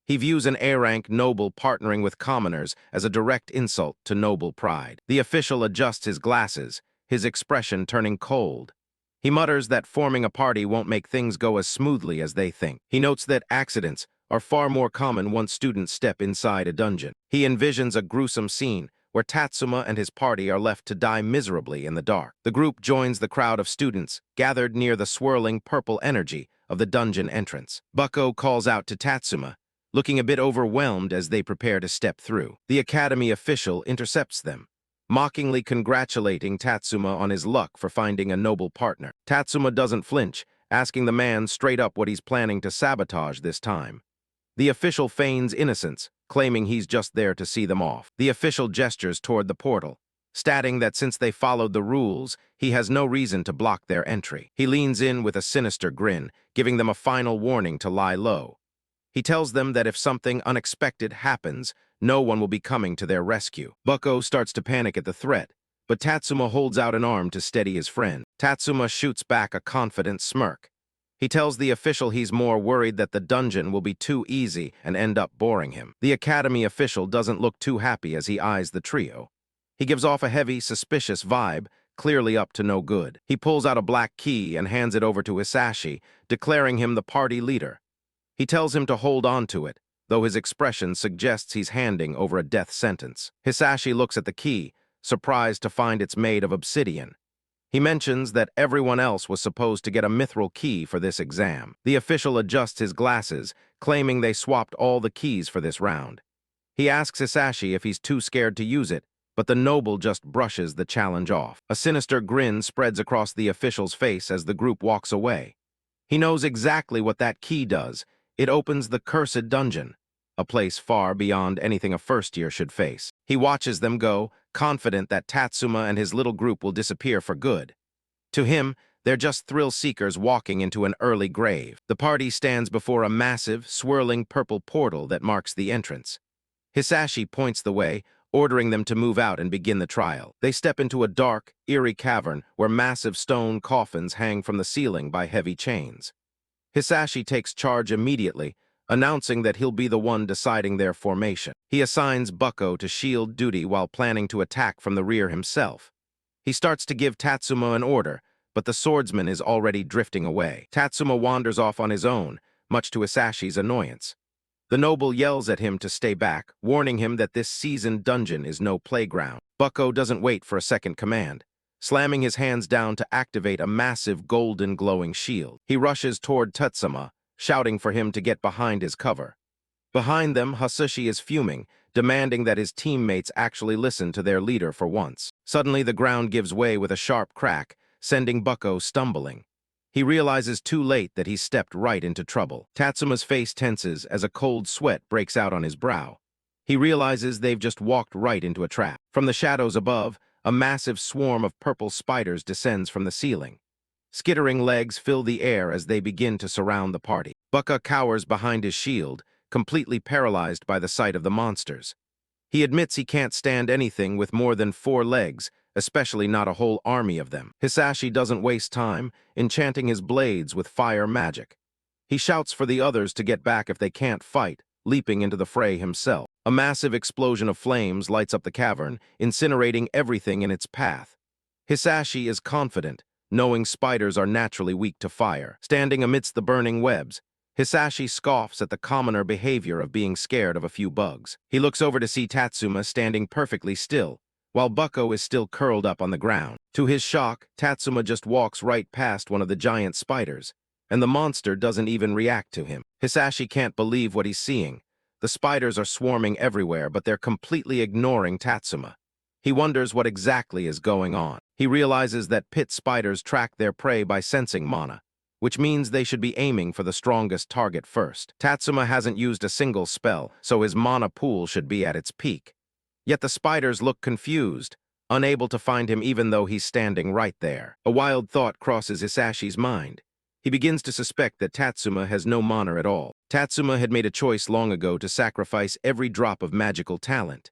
Speaker 1: He views an A-rank noble partnering with commoners as a direct insult to noble pride. The official adjusts his glasses, his expression turning cold. He mutters that forming a party won't make things go as smoothly as they think. He notes that accidents are far more common once students step inside a dungeon. He envisions a gruesome scene where Tatsuma and his party are left to die miserably in the dark. The group joins the crowd of students gathered near the swirling purple energy of the dungeon entrance. Bucko calls out to Tatsuma, looking a bit overwhelmed as they prepare to step through. The academy official intercepts them, mockingly congratulating Tatsuma on his luck for finding a noble partner. Tatsuma doesn't flinch, asking the man straight up what he's planning to sabotage this time. The official feigns innocence, claiming he's just there to see them off. The official gestures toward the portal, stating that since they followed the rules, he has no reason to block their entry. He leans in with a sinister grin, giving them a final warning to lie low. He tells them that if something unexpected happens, no one will be coming to their rescue. Bucko starts to panic at the threat, but Tatsuma holds out an arm to steady his friend. Tatsuma shoots back a confident smirk. He tells the official he's more worried that the dungeon will be too easy and end up boring him. The academy official doesn't look too happy as he eyes the trio. He gives off a heavy, suspicious vibe, clearly up to no good. He pulls out a black key and hands it over to Hisashi, declaring him the party leader. He tells him to hold on to it, though his expression suggests he's handing over a death sentence. Hisashi looks at the key, surprised to find it's made of obsidian. He mentions that everyone else was supposed to get a mithril key for this exam. The official adjusts his glasses, claiming they swapped all the keys for this round. He asks Hisashi if he's too scared to use it, but the noble just brushes the challenge off. A sinister grin spreads across the official's face as the group walks away. He knows exactly what that key does. It opens the cursed dungeon, a place far beyond anything a first year should face. He watches them go, confident that Tatsuma and his little group will disappear for good. To him, they're just thrill-seekers walking into an early grave. The party stands before a massive, swirling purple portal that marks the entrance. Hisashi points the way, ordering them to move out and begin the trial. They step into a dark, eerie cavern where massive stone coffins hang from the ceiling by heavy chains. Hisashi takes charge immediately, announcing that he'll be the one deciding their formation. He assigns Bucko to shield duty while planning to attack from the rear himself. He starts to give Tatsuma an order, but the swordsman is already drifting away. Tatsuma wanders off on his own, much to Hisashi's annoyance. The noble yells at him to stay back, warning him that this seasoned dungeon is no playground. Bucko doesn't wait for a second command, slamming his hands down to activate a massive golden glowing shield. He rushes toward Tatsuma, shouting for him to get behind his cover. Behind them, Hasushi is fuming, demanding that his teammates actually listen to their leader for once. Suddenly, the ground gives way with a sharp crack, sending Bucko stumbling. He realizes too late that he's stepped right into trouble. Tatsuma's face tenses as a cold sweat breaks out on his brow. He realizes they've just walked right into a trap. From the shadows above, a massive swarm of purple spiders descends from the ceiling. Skittering legs fill the air as they begin to surround the party. Bucko cowers behind his shield, completely paralyzed by the sight of the monsters. He admits he can't stand anything with more than 4 legs, especially not a whole army of them. Hisashi doesn't waste time, enchanting his blades with fire magic. He shouts for the others to get back if they can't fight, leaping into the fray himself. A massive explosion of flames lights up the cavern, incinerating everything in its path. Hisashi is confident, knowing spiders are naturally weak to fire. Standing amidst the burning webs, Hisashi scoffs at the commoner behavior of being scared of a few bugs. He looks over to see Tatsuma standing perfectly still, while Bucko is still curled up on the ground. To his shock, Tatsuma just walks right past one of the giant spiders, and the monster doesn't even react to him. Hisashi can't believe what he's seeing. The spiders are swarming everywhere, but they're completely ignoring Tatsuma. He wonders what exactly is going on. He realizes that pit spiders track their prey by sensing mana, which means they should be aiming for the strongest target first. Tatsuma hasn't used a single spell, so his mana pool should be at its peak. Yet the spiders look confused, unable to find him even though he's standing right there. A wild thought crosses Hisashi's mind. He begins to suspect that Tatsuma has no mana at all. Tatsuma had made a choice long ago to sacrifice every drop of magical talent.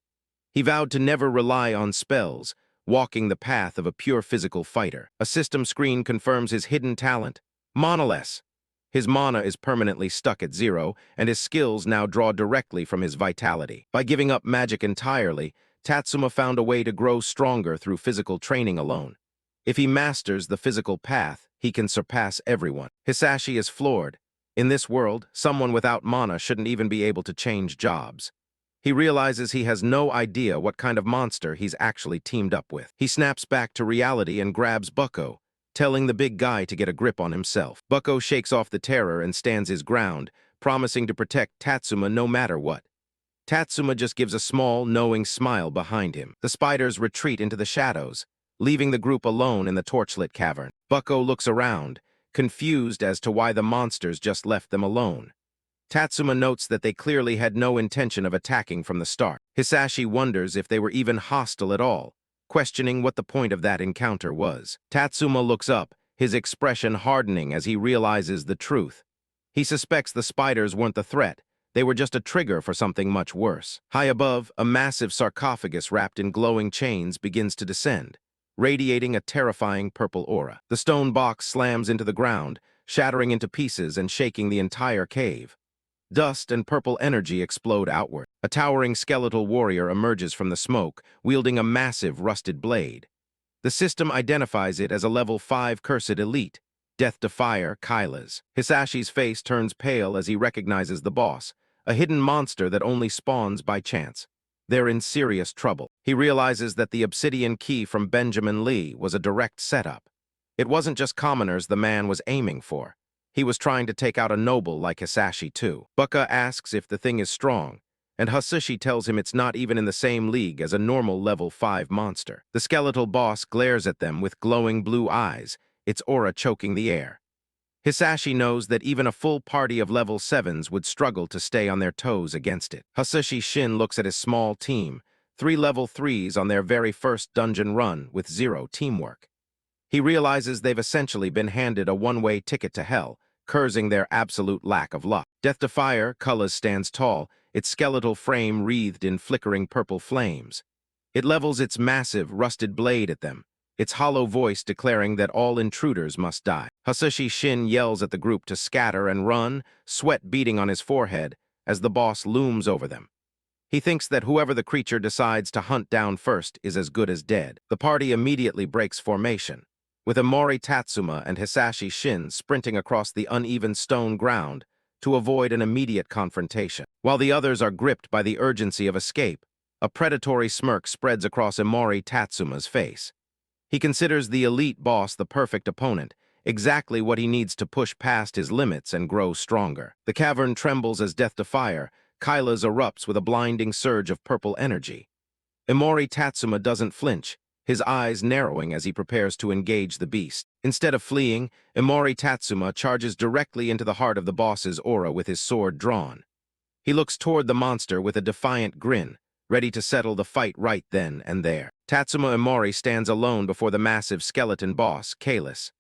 Speaker 1: He vowed to never rely on spells, walking the path of a pure physical fighter. A system screen confirms his hidden talent, manaless. His mana is permanently stuck at 0, and his skills now draw directly from his vitality. By giving up magic entirely, Tatsuma found a way to grow stronger through physical training alone. If he masters the physical path, he can surpass everyone. Hisashi is floored. In this world, someone without mana shouldn't even be able to change jobs. He realizes he has no idea what kind of monster he's actually teamed up with. He snaps back to reality and grabs Bucko, telling the big guy to get a grip on himself. Bucko shakes off the terror and stands his ground, promising to protect Tatsuma no matter what. Tatsuma just gives a small, knowing smile behind him. The spiders retreat into the shadows, leaving the group alone in the torchlit cavern. Bucko looks around, confused as to why the monsters just left them alone. Tatsuma notes that they clearly had no intention of attacking from the start. Hisashi wonders if they were even hostile at all, questioning what the point of that encounter was. Tatsuma looks up, his expression hardening as he realizes the truth. He suspects the spiders weren't the threat. They were just a trigger for something much worse. High above, a massive sarcophagus wrapped in glowing chains begins to descend, radiating a terrifying purple aura. The stone box slams into the ground, shattering into pieces and shaking the entire cave. Dust and purple energy explode outward. A towering skeletal warrior emerges from the smoke, wielding a massive rusted blade. The system identifies it as a level 5 cursed elite, Death to Fire, Kyla's. Hisashi's face turns pale as he recognizes the boss, a hidden monster that only spawns by chance. They're in serious trouble. He realizes that the obsidian key from Benjamin Lee was a direct setup. It wasn't just commoners the man was aiming for. He was trying to take out a noble like Hisashi too. Bucka asks if the thing is strong, and Hisashi tells him it's not even in the same league as a normal level 5 monster. The skeletal boss glares at them with glowing blue eyes, its aura choking the air. Hisashi knows that even a full party of level 7s would struggle to stay on their toes against it. Hisashi Shin looks at his small team, 3 level 3s on their very first dungeon run with 0 teamwork. He realizes they've essentially been handed a one-way ticket to hell, cursing their absolute lack of luck. Death to Fire, Cullis stands tall, its skeletal frame wreathed in flickering purple flames. It levels its massive, rusted blade at them, its hollow voice declaring that all intruders must die. Hisashi Shin yells at the group to scatter and run, sweat beading on his forehead, as the boss looms over them. He thinks that whoever the creature decides to hunt down first is as good as dead. The party immediately breaks formation, with Imori Tatsuma and Hisashi Shin sprinting across the uneven stone ground to avoid an immediate confrontation. While the others are gripped by the urgency of escape, a predatory smirk spreads across Imori Tatsuma's face. He considers the elite boss the perfect opponent, exactly what he needs to push past his limits and grow stronger. The cavern trembles as Death to Fire, Kyla's erupts with a blinding surge of purple energy. Imori Tatsuma doesn't flinch, his eyes narrowing as he prepares to engage the beast. Instead of fleeing, Imori Tatsuma charges directly into the heart of the boss's aura with his sword drawn. He looks toward the monster with a defiant grin, ready to settle the fight right then and there. Tatsuma Imori stands alone before the massive skeleton boss, Kalis.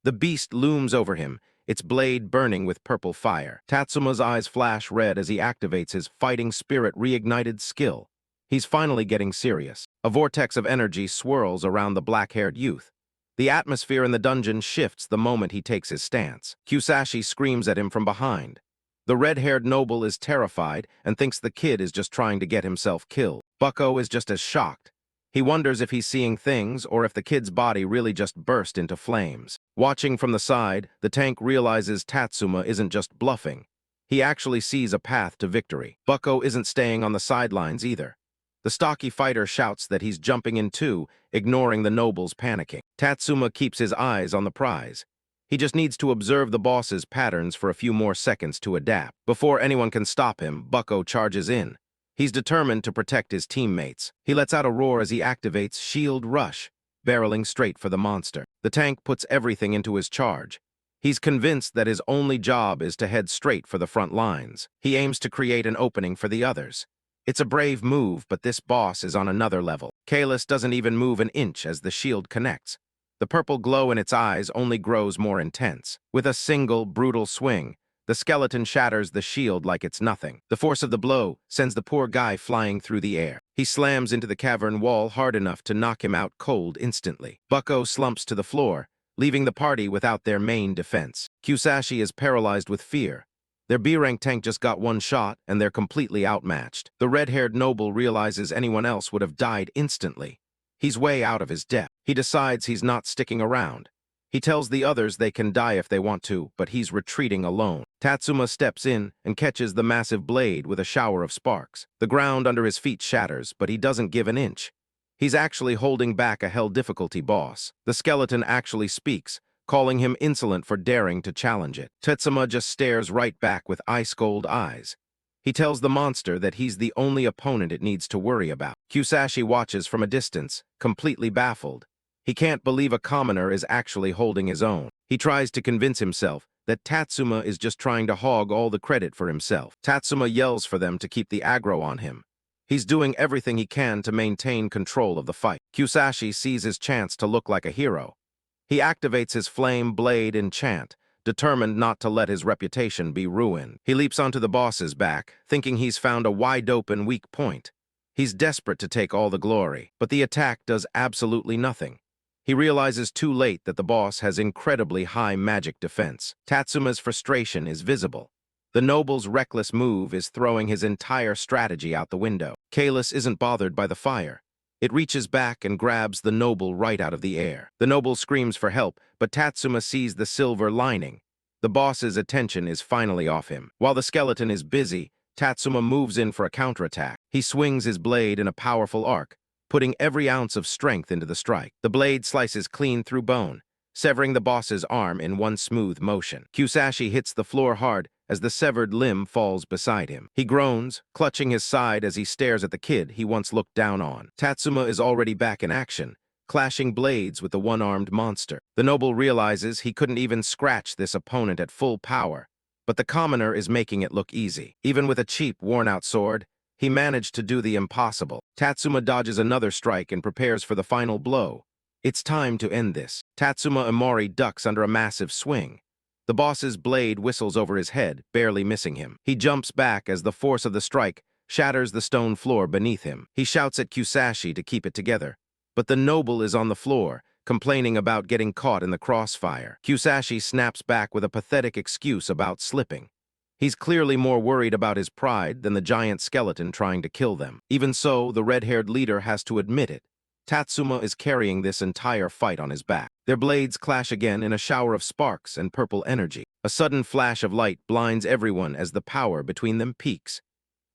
Speaker 1: The beast looms over him, its blade burning with purple fire. Tatsuma's eyes flash red as he activates his fighting spirit reignited skill. He's finally getting serious. A vortex of energy swirls around the black-haired youth. The atmosphere in the dungeon shifts the moment he takes his stance. Kusashi screams at him from behind. The red-haired noble is terrified and thinks the kid is just trying to get himself killed. Bucko is just as shocked. He wonders if he's seeing things or if the kid's body really just burst into flames. Watching from the side, the tank realizes Tatsuma isn't just bluffing. He actually sees a path to victory. Bucko isn't staying on the sidelines either. The stocky fighter shouts that he's jumping in too, ignoring the noble's panicking. Tatsuma keeps his eyes on the prize. He just needs to observe the boss's patterns for a few more seconds to adapt. Before anyone can stop him, Bucko charges in. He's determined to protect his teammates. He lets out a roar as he activates Shield Rush, barreling straight for the monster. The tank puts everything into his charge. He's convinced that his only job is to head straight for the front lines. He aims to create an opening for the others. It's a brave move, but this boss is on another level. Kalis doesn't even move an inch as the shield connects. The purple glow in its eyes only grows more intense. With a single, brutal swing, the skeleton shatters the shield like it's nothing. The force of the blow sends the poor guy flying through the air. He slams into the cavern wall hard enough to knock him out cold instantly. Bucko slumps to the floor, leaving the party without their main defense. Kusashi is paralyzed with fear. Their B-rank tank just got one shot, and they're completely outmatched. The red-haired noble realizes anyone else would have died instantly. He's way out of his depth. He decides he's not sticking around. He tells the others they can die if they want to, but he's retreating alone. Tatsuma steps in and catches the massive blade with a shower of sparks. The ground under his feet shatters, but he doesn't give an inch. He's actually holding back a hell difficulty boss. The skeleton actually speaks, calling him insolent for daring to challenge it. Tatsuma just stares right back with ice-cold eyes. He tells the monster that he's the only opponent it needs to worry about. Kusashi watches from a distance, completely baffled. He can't believe a commoner is actually holding his own. He tries to convince himself that Tatsuma is just trying to hog all the credit for himself. Tatsuma yells for them to keep the aggro on him. He's doing everything he can to maintain control of the fight. Kusashi sees his chance to look like a hero. He activates his flame blade enchant, determined not to let his reputation be ruined. He leaps onto the boss's back, thinking he's found a wide-open weak point. He's desperate to take all the glory, but the attack does absolutely nothing. He realizes too late that the boss has incredibly high magic defense. Tatsuma's frustration is visible. The noble's reckless move is throwing his entire strategy out the window. Kalis isn't bothered by the fire. It reaches back and grabs the noble right out of the air. The noble screams for help, but Tatsuma sees the silver lining. The boss's attention is finally off him. While the skeleton is busy, Tatsuma moves in for a counterattack. He swings his blade in a powerful arc, putting every ounce of strength into the strike. The blade slices clean through bone, severing the boss's arm in one smooth motion. Kusashi hits the floor hard as the severed limb falls beside him. He groans, clutching his side as he stares at the kid he once looked down on. Tatsuma is already back in action, clashing blades with the one-armed monster. The noble realizes he couldn't even scratch this opponent at full power, but the commoner is making it look easy. Even with a cheap, worn-out sword, he managed to do the impossible. Tatsuma dodges another strike and prepares for the final blow. It's time to end this. Tatsuma Imori ducks under a massive swing. The boss's blade whistles over his head, barely missing him. He jumps back as the force of the strike shatters the stone floor beneath him. He shouts at Kusashi to keep it together, but the noble is on the floor, complaining about getting caught in the crossfire. Kusashi snaps back with a pathetic excuse about slipping. He's clearly more worried about his pride than the giant skeleton trying to kill them. Even so, the red-haired leader has to admit it. Tatsuma is carrying this entire fight on his back. Their blades clash again in a shower of sparks and purple energy. A sudden flash of light blinds everyone as the power between them peaks.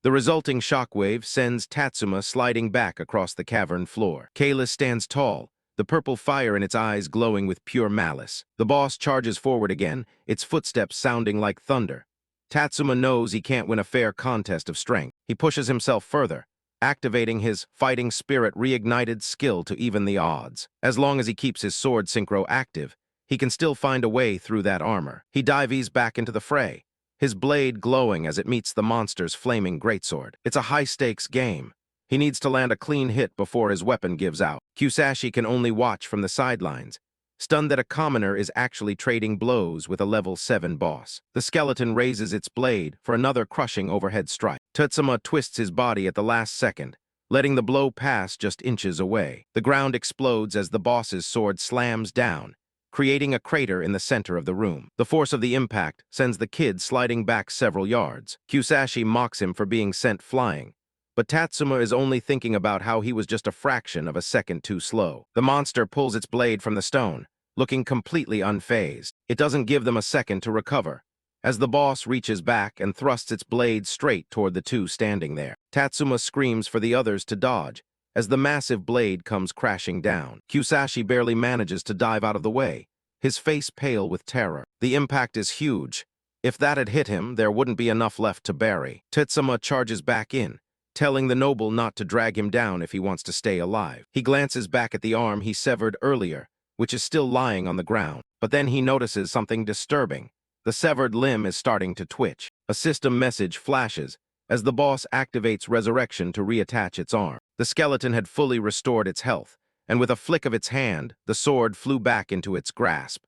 Speaker 1: The resulting shockwave sends Tatsuma sliding back across the cavern floor. Kayla stands tall, the purple fire in its eyes glowing with pure malice. The boss charges forward again, its footsteps sounding like thunder. Tatsuma knows he can't win a fair contest of strength. He pushes himself further, activating his fighting spirit reignited skill to even the odds. As long as he keeps his sword synchro active, he can still find a way through that armor. He dives back into the fray, his blade glowing as it meets the monster's flaming greatsword. It's a high-stakes game. He needs to land a clean hit before his weapon gives out. Kusashi can only watch from the sidelines, stunned that a commoner is actually trading blows with a level 7 boss. The skeleton raises its blade for another crushing overhead strike. Tatsuma twists his body at the last second, letting the blow pass just inches away. The ground explodes as the boss's sword slams down, creating a crater in the center of the room. The force of the impact sends the kid sliding back several yards. Kusashi mocks him for being sent flying, but Tatsuma is only thinking about how he was just a fraction of a second too slow. The monster pulls its blade from the stone, looking completely unfazed. It doesn't give them a second to recover, as the boss reaches back and thrusts its blade straight toward the two standing there. Tatsuma screams for the others to dodge, as the massive blade comes crashing down. Kusashi barely manages to dive out of the way, his face pale with terror. The impact is huge. If that had hit him, there wouldn't be enough left to bury. Tatsuma charges back in, telling the noble not to drag him down if he wants to stay alive. He glances back at the arm he severed earlier, which is still lying on the ground. But then he notices something disturbing. The severed limb is starting to twitch. A system message flashes as the boss activates resurrection to reattach its arm. The skeleton had fully restored its health, and with a flick of its hand, the sword flew back into its grasp.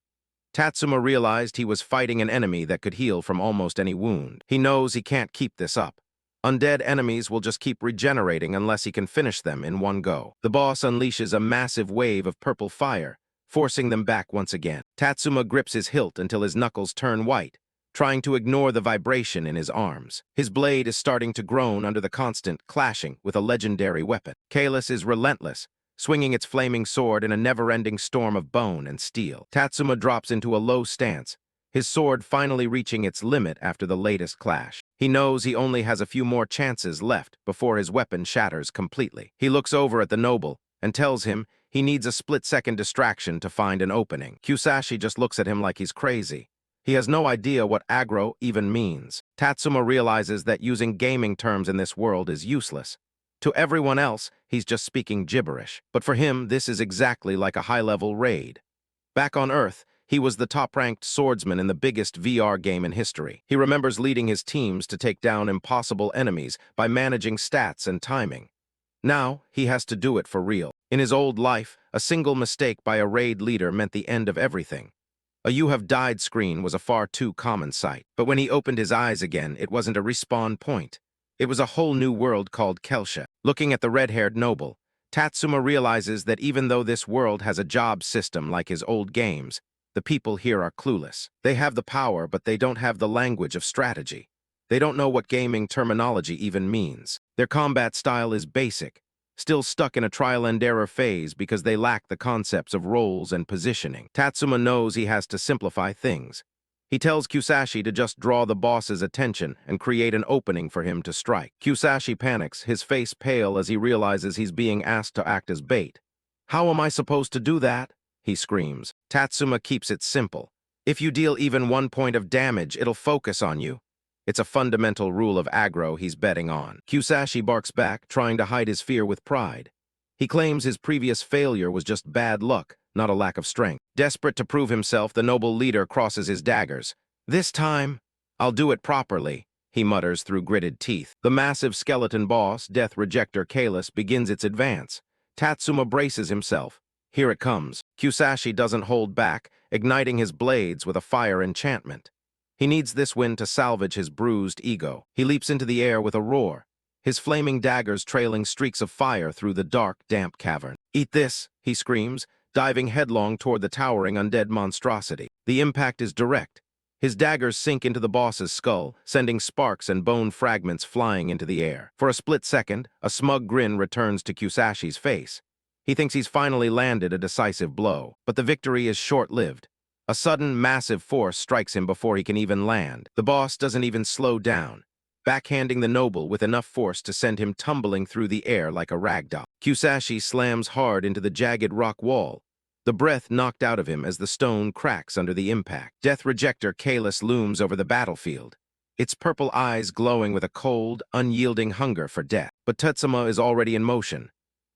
Speaker 1: Tatsuma realized he was fighting an enemy that could heal from almost any wound. He knows he can't keep this up. Undead enemies will just keep regenerating unless he can finish them in one go. The boss unleashes a massive wave of purple fire, forcing them back once again. Tatsuma grips his hilt until his knuckles turn white, trying to ignore the vibration in his arms. His blade is starting to groan under the constant clashing with a legendary weapon. Kalis is relentless, swinging its flaming sword in a never-ending storm of bone and steel. Tatsuma drops into a low stance, his sword finally reaching its limit after the latest clash. He knows he only has a few more chances left before his weapon shatters completely. He looks over at the noble and tells him he needs a split-second distraction to find an opening. Kusashi just looks at him like he's crazy. He has no idea what aggro even means. Tatsuma realizes that using gaming terms in this world is useless. To everyone else, he's just speaking gibberish. But for him, this is exactly like a high-level raid. Back on Earth, he was the top-ranked swordsman in the biggest VR game in history. He remembers leading his teams to take down impossible enemies by managing stats and timing. Now, he has to do it for real. In his old life, a single mistake by a raid leader meant the end of everything. A "you have died" screen was a far too common sight. But when he opened his eyes again, it wasn't a respawn point. It was a whole new world called Kelsha. Looking at the red-haired noble, Tatsuma realizes that even though this world has a job system like his old games, the people here are clueless. They have the power, but they don't have the language of strategy. They don't know what gaming terminology even means. Their combat style is basic, still stuck in a trial-and-error phase because they lack the concepts of roles and positioning. Tatsuma knows he has to simplify things. He tells Kusashi to just draw the boss's attention and create an opening for him to strike. Kusashi panics, his face pale as he realizes he's being asked to act as bait. "How am I supposed to do that?" he screams. Tatsuma keeps it simple. "If you deal even 1 point of damage, it'll focus on you." It's a fundamental rule of aggro he's betting on. Kusashi barks back, trying to hide his fear with pride. He claims his previous failure was just bad luck, not a lack of strength. Desperate to prove himself, the noble leader crosses his daggers. "This time, I'll do it properly," he mutters through gritted teeth. The massive skeleton boss, Death Rejector Kalis, begins its advance. Tatsuma braces himself. Here it comes. Kusashi doesn't hold back, igniting his blades with a fire enchantment. He needs this win to salvage his bruised ego. He leaps into the air with a roar, his flaming daggers trailing streaks of fire through the dark, damp cavern. "Eat this," he screams, diving headlong toward the towering undead monstrosity. The impact is direct. His daggers sink into the boss's skull, sending sparks and bone fragments flying into the air. For a split second, a smug grin returns to Kusashi's face. He thinks he's finally landed a decisive blow, but the victory is short-lived. A sudden, massive force strikes him before he can even land. The boss doesn't even slow down, backhanding the noble with enough force to send him tumbling through the air like a ragdoll. Kusashi slams hard into the jagged rock wall, the breath knocked out of him as the stone cracks under the impact. Death Rejector Kalis looms over the battlefield, its purple eyes glowing with a cold, unyielding hunger for death. But Tatsuma is already in motion.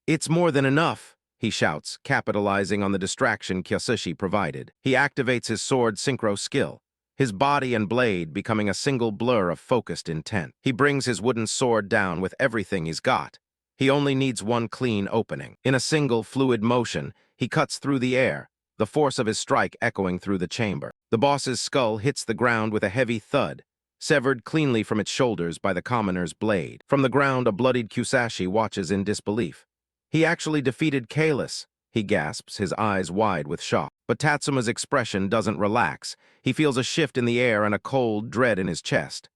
Speaker 1: "It's more than enough," he shouts, capitalizing on the distraction Kusashi provided. He activates his sword synchro skill, his body and blade becoming a single blur of focused intent. He brings his wooden sword down with everything he's got. He only needs one clean opening. In a single, fluid motion, he cuts through the air, the force of his strike echoing through the chamber. The boss's skull hits the ground with a heavy thud, severed cleanly from its shoulders by the commoner's blade. From the ground, a bloodied Kusashi watches in disbelief. "He actually defeated Kalis," he gasps, his eyes wide with shock. But Tatsuma's expression doesn't relax. He feels a shift in the air and a cold dread in his chest.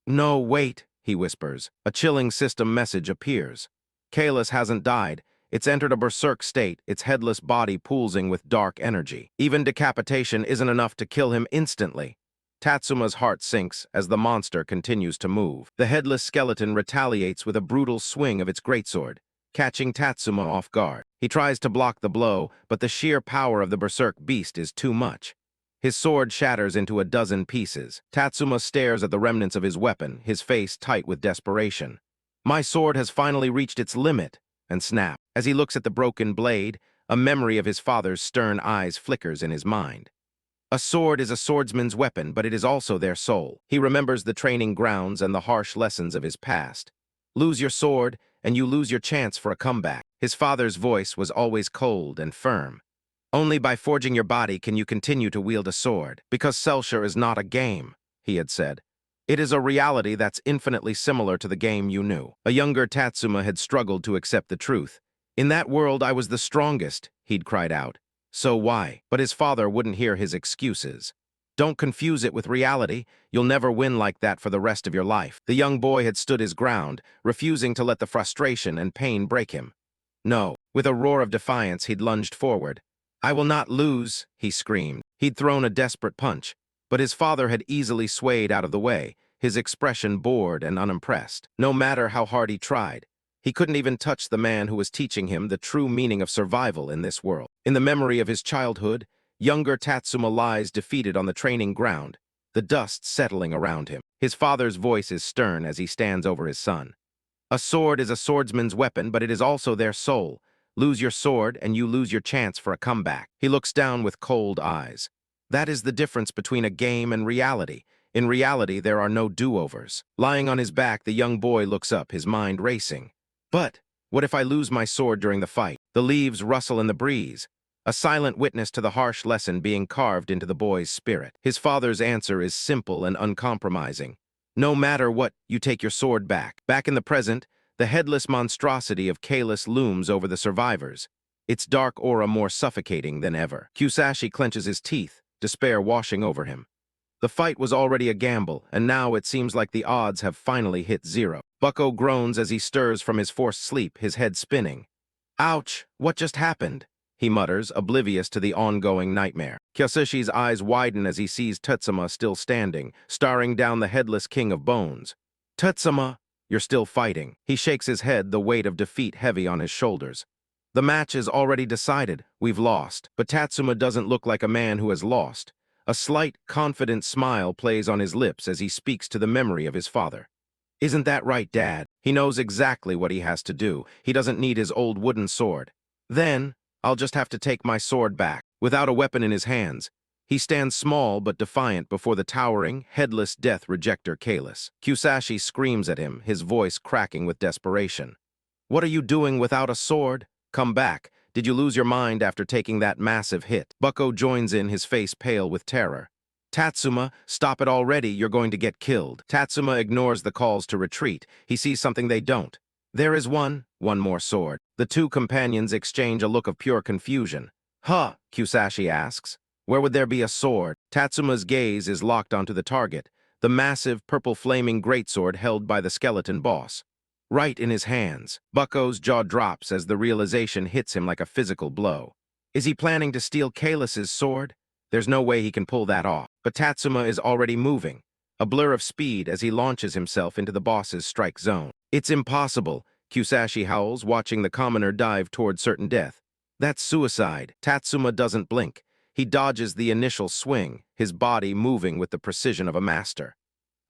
Speaker 1: "No, wait," he whispers. A chilling system message appears. Kalis hasn't died. It's entered a berserk state, its headless body pulsing with dark energy. Even decapitation isn't enough to kill him instantly. Tatsuma's heart sinks as the monster continues to move. The headless skeleton retaliates with a brutal swing of its greatsword, catching Tatsuma off guard. He tries to block the blow, but the sheer power of the berserk beast is too much. His sword shatters into a dozen pieces. Tatsuma stares at the remnants of his weapon, his face tight with desperation. "My sword has finally reached its limit," and snap. As he looks at the broken blade, a memory of his father's stern eyes flickers in his mind. A sword is a swordsman's weapon, but it is also their soul. He remembers the training grounds and the harsh lessons of his past. Lose your sword, and you lose your chance for a comeback. His father's voice was always cold and firm. Only by forging your body can you continue to wield a sword. Because Celshire is not a game, he had said. It is a reality that's infinitely similar to the game you knew. A younger Tatsuma had struggled to accept the truth. In that world, I was the strongest, he'd cried out. So why? But his father wouldn't hear his excuses. Don't confuse it with reality. You'll never win like that for the rest of your life. The young boy had stood his ground, refusing to let the frustration and pain break him. No. With a roar of defiance, he'd lunged forward. "I will not lose," he screamed. He'd thrown a desperate punch, but his father had easily swayed out of the way, his expression bored and unimpressed. No matter how hard he tried, he couldn't even touch the man who was teaching him the true meaning of survival in this world. In the memory of his childhood, younger Tatsuma lies defeated on the training ground, the dust settling around him. His father's voice is stern as he stands over his son. "A sword is a swordsman's weapon, but it is also their soul. Lose your sword, and you lose your chance for a comeback." He looks down with cold eyes. That is the difference between a game and reality. In reality, there are no do-overs. Lying on his back, the young boy looks up, his mind racing. But what if I lose my sword during the fight? The leaves rustle in the breeze, a silent witness to the harsh lesson being carved into the boy's spirit. His father's answer is simple and uncompromising. No matter what, you take your sword back. Back in the present, the headless monstrosity of Kalis looms over the survivors, its dark aura more suffocating than ever. Kusashi clenches his teeth, despair washing over him. The fight was already a gamble, and now it seems like the odds have finally hit zero. Bucko groans as he stirs from his forced sleep, his head spinning. Ouch, what just happened? He mutters, oblivious to the ongoing nightmare. Kyosushi's eyes widen as he sees Tetsuma still standing, staring down the headless king of bones. Tetsuma, you're still fighting. He shakes his head, the weight of defeat heavy on his shoulders. The match is already decided. We've lost. But Tatsuma doesn't look like a man who has lost. A slight, confident smile plays on his lips as he speaks to the memory of his father. Isn't that right, Dad? He knows exactly what he has to do. He doesn't need his old wooden sword. Then, I'll just have to take my sword back. Without a weapon in his hands, he stands small but defiant before the towering, headless death rejector Kalis. Kusashi screams at him, his voice cracking with desperation. What are you doing without a sword? Come back. Did you lose your mind after taking that massive hit? Bucko joins in, his face pale with terror. Tatsuma, stop it already, you're going to get killed. Tatsuma ignores the calls to retreat. He sees something they don't. There is one more sword. The two companions exchange a look of pure confusion. Huh, Kusashi asks. Where would there be a sword? Tatsuma's gaze is locked onto the target, the massive purple flaming greatsword held by the skeleton boss. Right in his hands. Bucko's jaw drops as the realization hits him like a physical blow. Is he planning to steal Kalis's sword? There's no way he can pull that off. But Tatsuma is already moving, a blur of speed as he launches himself into the boss's strike zone. It's impossible, Kusashi howls, watching the commoner dive toward certain death. That's suicide. Tatsuma doesn't blink. He dodges the initial swing, his body moving with the precision of a master.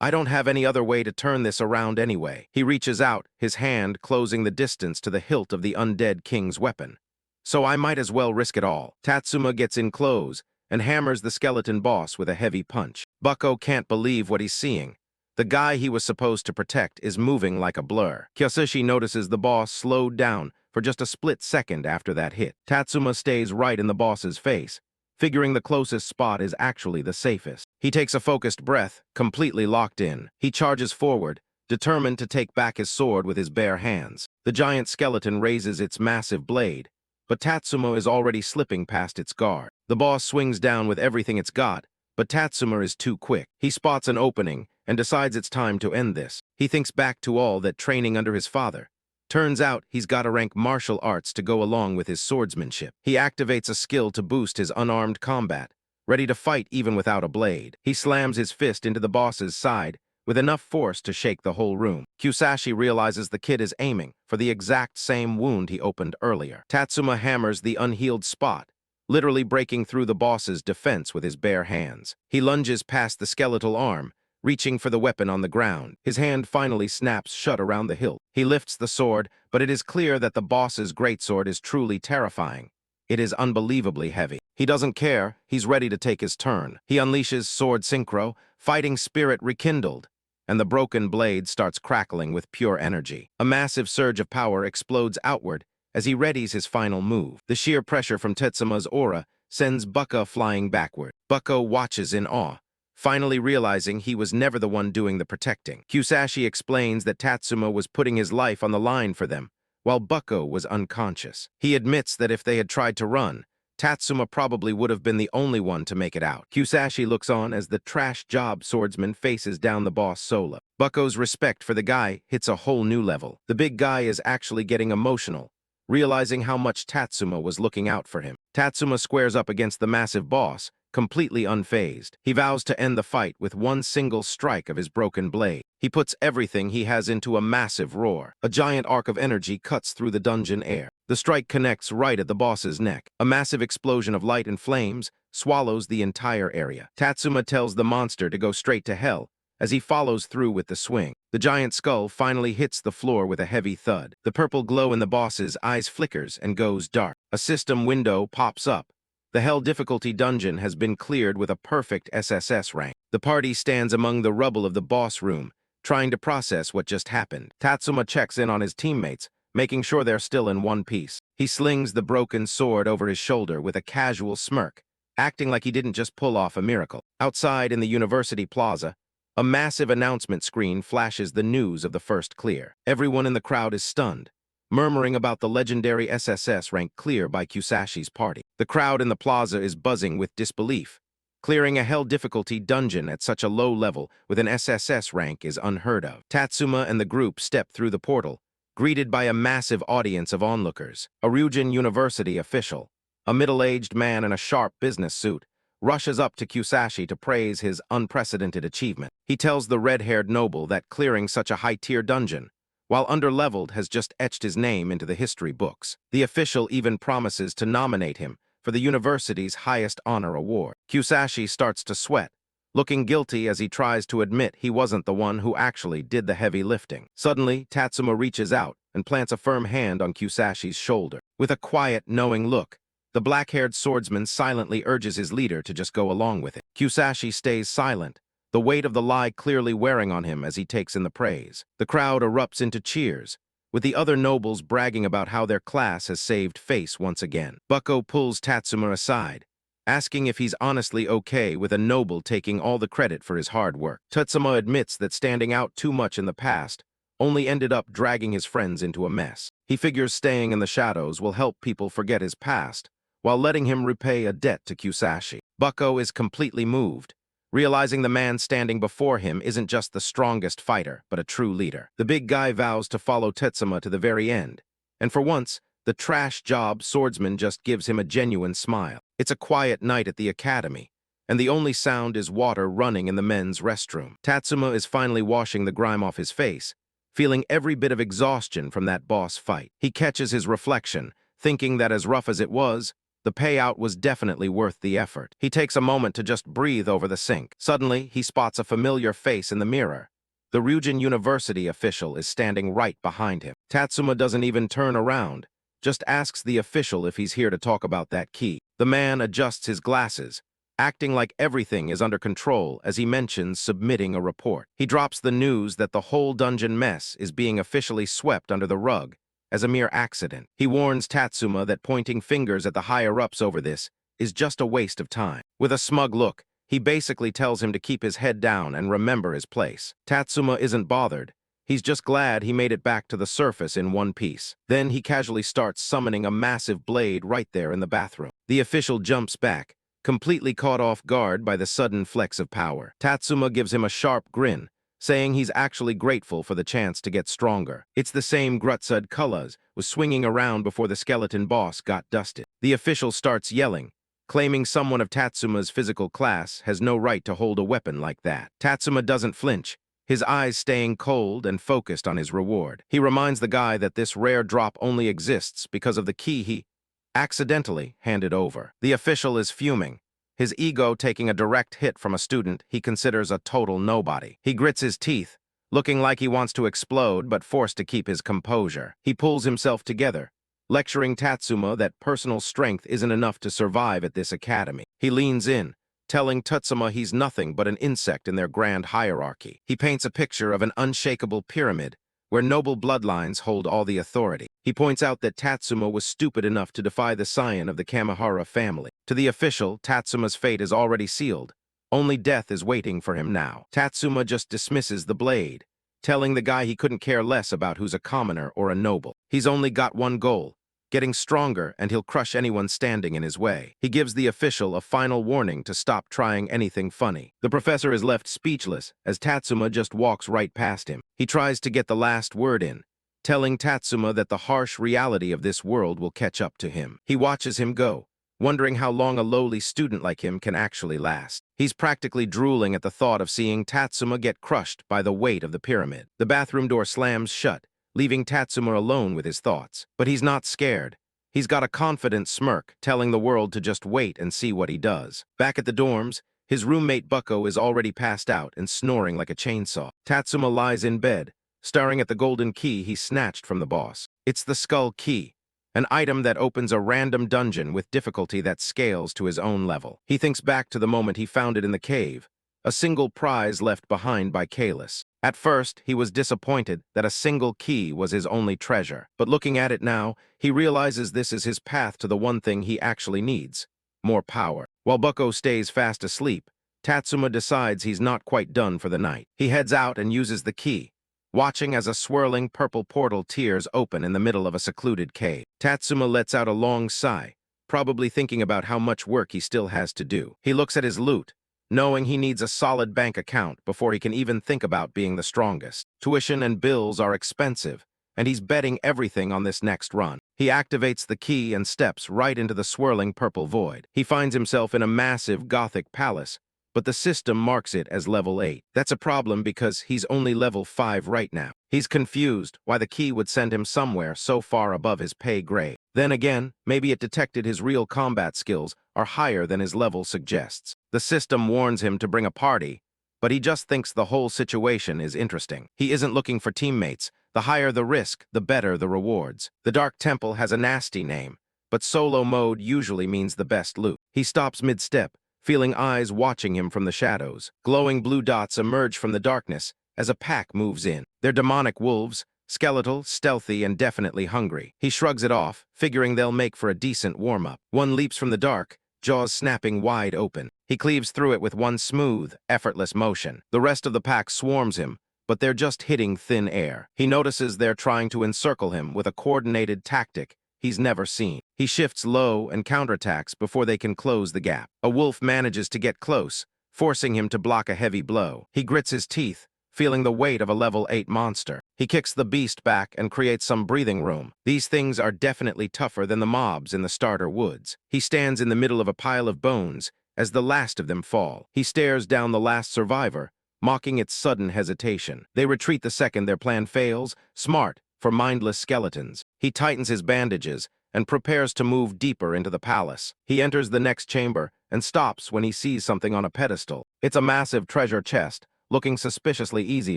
Speaker 1: I don't have any other way to turn this around anyway. He reaches out, his hand closing the distance to the hilt of the undead king's weapon. So I might as well risk it all. Tatsuma gets in close and hammers the skeleton boss with a heavy punch. Bucko can't believe what he's seeing. The guy he was supposed to protect is moving like a blur. Kyosushi notices the boss slowed down for just a split second after that hit. Tatsuma stays right in the boss's face, figuring the closest spot is actually the safest. He takes a focused breath, completely locked in. He charges forward, determined to take back his sword with his bare hands. The giant skeleton raises its massive blade, but Tatsuma is already slipping past its guard. The boss swings down with everything it's got, but Tatsuma is too quick. He spots an opening and decides it's time to end this. He thinks back to all that training under his father. Turns out he's got to rank martial arts to go along with his swordsmanship. He activates a skill to boost his unarmed combat, ready to fight even without a blade. He slams his fist into the boss's side with enough force to shake the whole room. Kusashi realizes the kid is aiming for the exact same wound he opened earlier. Tatsuma hammers the unhealed spot, literally breaking through the boss's defense with his bare hands. He lunges past the skeletal arm, reaching for the weapon on the ground. His hand finally snaps shut around the hilt. He lifts the sword, but it is clear that the boss's greatsword is truly terrifying. It is unbelievably heavy. He doesn't care. He's ready to take his turn. He unleashes sword synchro, fighting spirit rekindled, and the broken blade starts crackling with pure energy. A massive surge of power explodes outward as he readies his final move. The sheer pressure from Tetsuma's aura sends Bucko flying backward. Bucko watches in awe, finally realizing he was never the one doing the protecting. Kusashi explains that Tatsuma was putting his life on the line for them, while Bucko was unconscious. He admits that if they had tried to run, Tatsuma probably would have been the only one to make it out. Kusashi looks on as the trash job swordsman faces down the boss solo. Bucko's respect for the guy hits a whole new level. The big guy is actually getting emotional, realizing how much Tatsuma was looking out for him. Tatsuma squares up against the massive boss, completely unfazed. He vows to end the fight with one single strike of his broken blade. He puts everything he has into a massive roar. A giant arc of energy cuts through the dungeon air. The strike connects right at the boss's neck. A massive explosion of light and flames swallows the entire area. Tatsuma tells the monster to go straight to hell as he follows through with the swing. The giant skull finally hits the floor with a heavy thud. The purple glow in the boss's eyes flickers and goes dark. A system window pops up. The Hell difficulty dungeon has been cleared with a perfect SSS rank. The party stands among the rubble of the boss room, trying to process what just happened. Tatsuma checks in on his teammates, making sure they're still in one piece. He slings the broken sword over his shoulder with a casual smirk, acting like he didn't just pull off a miracle. Outside in the university plaza, a massive announcement screen flashes the news of the first clear. Everyone in the crowd is stunned, murmuring about the legendary SSS ranked clear by Kusashi's party. The crowd in the plaza is buzzing with disbelief, Clearing a hell difficulty dungeon at such a low level with an SSS rank is unheard of. Tatsuma and the group step through the portal, greeted by a massive audience of onlookers. A Ryujin University official, a middle-aged man in a sharp business suit, rushes up to Kusashi to praise his unprecedented achievement. He tells the red-haired noble that clearing such a high-tier dungeon, while underleveled, has just etched his name into the history books. The official even promises to nominate him for the university's highest honor award. Kusashi starts to sweat, looking guilty as he tries to admit he wasn't the one who actually did the heavy lifting. Suddenly, Tatsuma reaches out and plants a firm hand on Kusashi's shoulder. With a quiet, knowing look, the black-haired swordsman silently urges his leader to just go along with it. Kusashi stays silent, the weight of the lie clearly wearing on him as he takes in the praise. The crowd erupts into cheers, with the other nobles bragging about how their class has saved face once again. Bucko pulls Tatsuma aside, asking if he's honestly okay with a noble taking all the credit for his hard work. Tatsuma admits that standing out too much in the past only ended up dragging his friends into a mess. He figures staying in the shadows will help people forget his past, while letting him repay a debt to Kusashi. Bucko is completely moved, realizing the man standing before him isn't just the strongest fighter, but a true leader. The big guy vows to follow Tatsuma to the very end, and for once, the trash job swordsman just gives him a genuine smile. It's a quiet night at the academy, and the only sound is water running in the men's restroom. Tatsuma is finally washing the grime off his face, feeling every bit of exhaustion from that boss fight. He catches his reflection, thinking that as rough as it was, the payout was definitely worth the effort. He takes a moment to just breathe over the sink. Suddenly, he spots a familiar face in the mirror. The Ryujin University official is standing right behind him. Tatsuma doesn't even turn around, just asks the official if he's here to talk about that key. The man adjusts his glasses, acting like everything is under control as he mentions submitting a report. He drops the news that the whole dungeon mess is being officially swept under the rug as a mere accident. He warns Tatsuma that pointing fingers at the higher-ups over this is just a waste of time. With a smug look, he basically tells him to keep his head down and remember his place. Tatsuma isn't bothered. He's just glad he made it back to the surface in one piece. Then he casually starts summoning a massive blade right there in the bathroom. The official jumps back, completely caught off guard by the sudden flex of power. Tatsuma gives him a sharp grin, saying he's actually grateful for the chance to get stronger. It's the same Grutsud Kullas was swinging around before the skeleton boss got dusted. The official starts yelling, claiming someone of Tatsuma's physical class has no right to hold a weapon like that. Tatsuma doesn't flinch, his eyes staying cold and focused on his reward. He reminds the guy that this rare drop only exists because of the key he accidentally handed over. The official is fuming, his ego taking a direct hit from a student he considers a total nobody. He grits his teeth, looking like he wants to explode but forced to keep his composure. He pulls himself together, lecturing Tatsuma that personal strength isn't enough to survive at this academy. He leans in, telling Tatsuma he's nothing but an insect in their grand hierarchy. He paints a picture of an unshakable pyramid where noble bloodlines hold all the authority. He points out that Tatsuma was stupid enough to defy the scion of the Kamihara family. To the official, Tatsuma's fate is already sealed. Only death is waiting for him now. Tatsuma just dismisses the blade, telling the guy he couldn't care less about who's a commoner or a noble. He's only got one goal, getting stronger, and he'll crush anyone standing in his way. He gives the official a final warning to stop trying anything funny. The professor is left speechless as Tatsuma just walks right past him. He tries to get the last word in, telling Tatsuma that the harsh reality of this world will catch up to him. He watches him go, wondering how long a lowly student like him can actually last. He's practically drooling at the thought of seeing Tatsuma get crushed by the weight of the pyramid. The bathroom door slams shut, leaving Tatsuma alone with his thoughts. But he's not scared. He's got a confident smirk, telling the world to just wait and see what he does. Back at the dorms, his roommate Bucko is already passed out and snoring like a chainsaw. Tatsuma lies in bed, staring at the golden key he snatched from the boss. It's the skull key, an item that opens a random dungeon with difficulty that scales to his own level. He thinks back to the moment he found it in the cave, a single prize left behind by Kalis. At first, he was disappointed that a single key was his only treasure, but looking at it now, he realizes this is his path to the one thing he actually needs: more power. While Bucko stays fast asleep, Tatsuma decides he's not quite done for the night. He heads out and uses the key, watching as a swirling purple portal tears open in the middle of a secluded cave. Tatsuma lets out a long sigh, probably thinking about how much work he still has to do. He looks at his loot, knowing he needs a solid bank account before he can even think about being the strongest. Tuition and bills are expensive, and he's betting everything on this next run. He activates the key and steps right into the swirling purple void. He finds himself in a massive Gothic palace, but the system marks it as level 8. That's a problem because he's only level 5 right now. He's confused why the key would send him somewhere so far above his pay grade. Then again, maybe it detected his real combat skills are higher than his level suggests. The system warns him to bring a party, but he just thinks the whole situation is interesting. He isn't looking for teammates. The higher the risk, the better the rewards. The Dark Temple has a nasty name, but solo mode usually means the best loot. He stops mid-step, feeling eyes watching him from the shadows. Glowing blue dots emerge from the darkness as a pack moves in. They're demonic wolves, skeletal, stealthy, and definitely hungry. He shrugs it off, figuring they'll make for a decent warm-up. One leaps from the dark, jaws snapping wide open. He cleaves through it with one smooth, effortless motion. The rest of the pack swarms him, but they're just hitting thin air. He notices they're trying to encircle him with a coordinated tactic he's never seen. He shifts low and counterattacks before they can close the gap. A wolf manages to get close, forcing him to block a heavy blow. He grits his teeth, feeling the weight of a level 8 monster. He kicks the beast back and creates some breathing room. These things are definitely tougher than the mobs in the starter woods. He stands in the middle of a pile of bones as the last of them fall. He stares down the last survivor, mocking its sudden hesitation. They retreat the second their plan fails, smart for mindless skeletons. He tightens his bandages and prepares to move deeper into the palace. He enters the next chamber and stops when he sees something on a pedestal. It's a massive treasure chest, looking suspiciously easy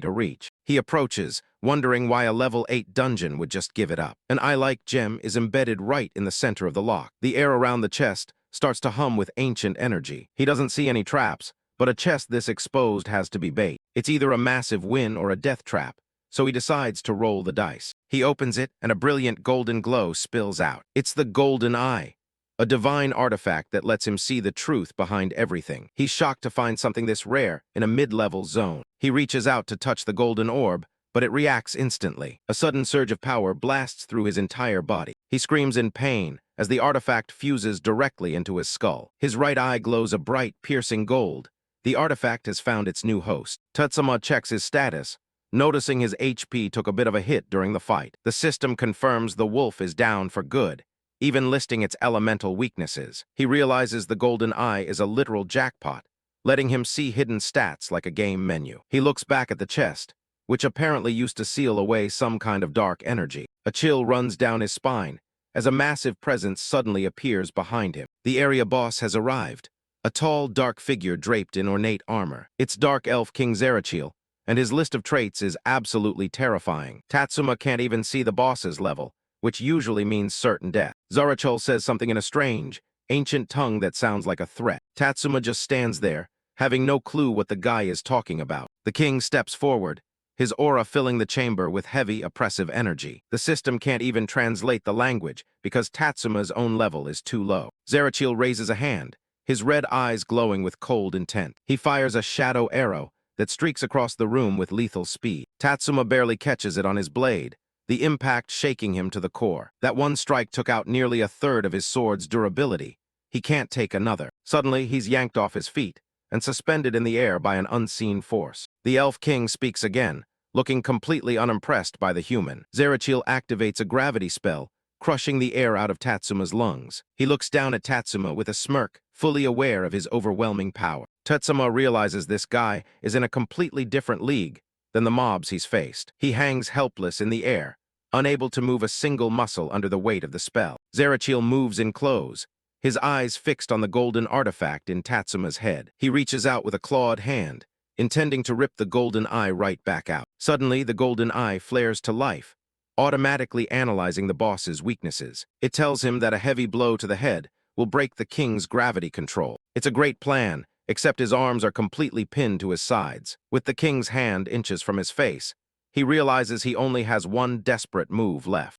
Speaker 1: to reach. He approaches, wondering why a level 8 dungeon would just give it up. An eye-like gem is embedded right in the center of the lock. The air around the chest starts to hum with ancient energy. He doesn't see any traps, but a chest this exposed has to be bait. It's either a massive win or a death trap, so he decides to roll the dice. He opens it, and a brilliant golden glow spills out. It's the golden eye, a divine artifact that lets him see the truth behind everything. He's shocked to find something this rare in a mid-level zone. He reaches out to touch the golden orb, but it reacts instantly. A sudden surge of power blasts through his entire body. He screams in pain as the artifact fuses directly into his skull. His right eye glows a bright, piercing gold. The artifact has found its new host. Tatsuma checks his status, noticing his HP took a bit of a hit during the fight. The system confirms the wolf is down for good, even listing its elemental weaknesses. He realizes the golden eye is a literal jackpot, letting him see hidden stats like a game menu. He looks back at the chest, which apparently used to seal away some kind of dark energy. A chill runs down his spine as a massive presence suddenly appears behind him. The area boss has arrived, a tall, dark figure draped in ornate armor. It's Dark Elf King Zerachiel, and his list of traits is absolutely terrifying. Tatsuma can't even see the boss's level, which usually means certain death. Zerachiel says something in a strange, ancient tongue that sounds like a threat. Tatsuma just stands there, having no clue what the guy is talking about. The king steps forward, his aura filling the chamber with heavy, oppressive energy. The system can't even translate the language because Tatsuma's own level is too low. Zerachiel raises a hand, his red eyes glowing with cold intent. He fires a shadow arrow that streaks across the room with lethal speed. Tatsuma barely catches it on his blade, the impact shaking him to the core. That one strike took out nearly a third of his sword's durability. He can't take another. Suddenly, he's yanked off his feet and suspended in the air by an unseen force. The Elf King speaks again, looking completely unimpressed by the human. Zerachiel activates a gravity spell, crushing the air out of Tatsuma's lungs. He looks down at Tatsuma with a smirk, fully aware of his overwhelming power. Tatsuma realizes this guy is in a completely different league than the mobs he's faced. He hangs helpless in the air, unable to move a single muscle under the weight of the spell. Zerachiel moves in close, his eyes fixed on the golden artifact in Tatsuma's head. He reaches out with a clawed hand, intending to rip the golden eye right back out. Suddenly, the golden eye flares to life, automatically analyzing the boss's weaknesses. It tells him that a heavy blow to the head will break the king's gravity control. It's a great plan, except his arms are completely pinned to his sides. With the king's hand inches from his face, he realizes he only has one desperate move left.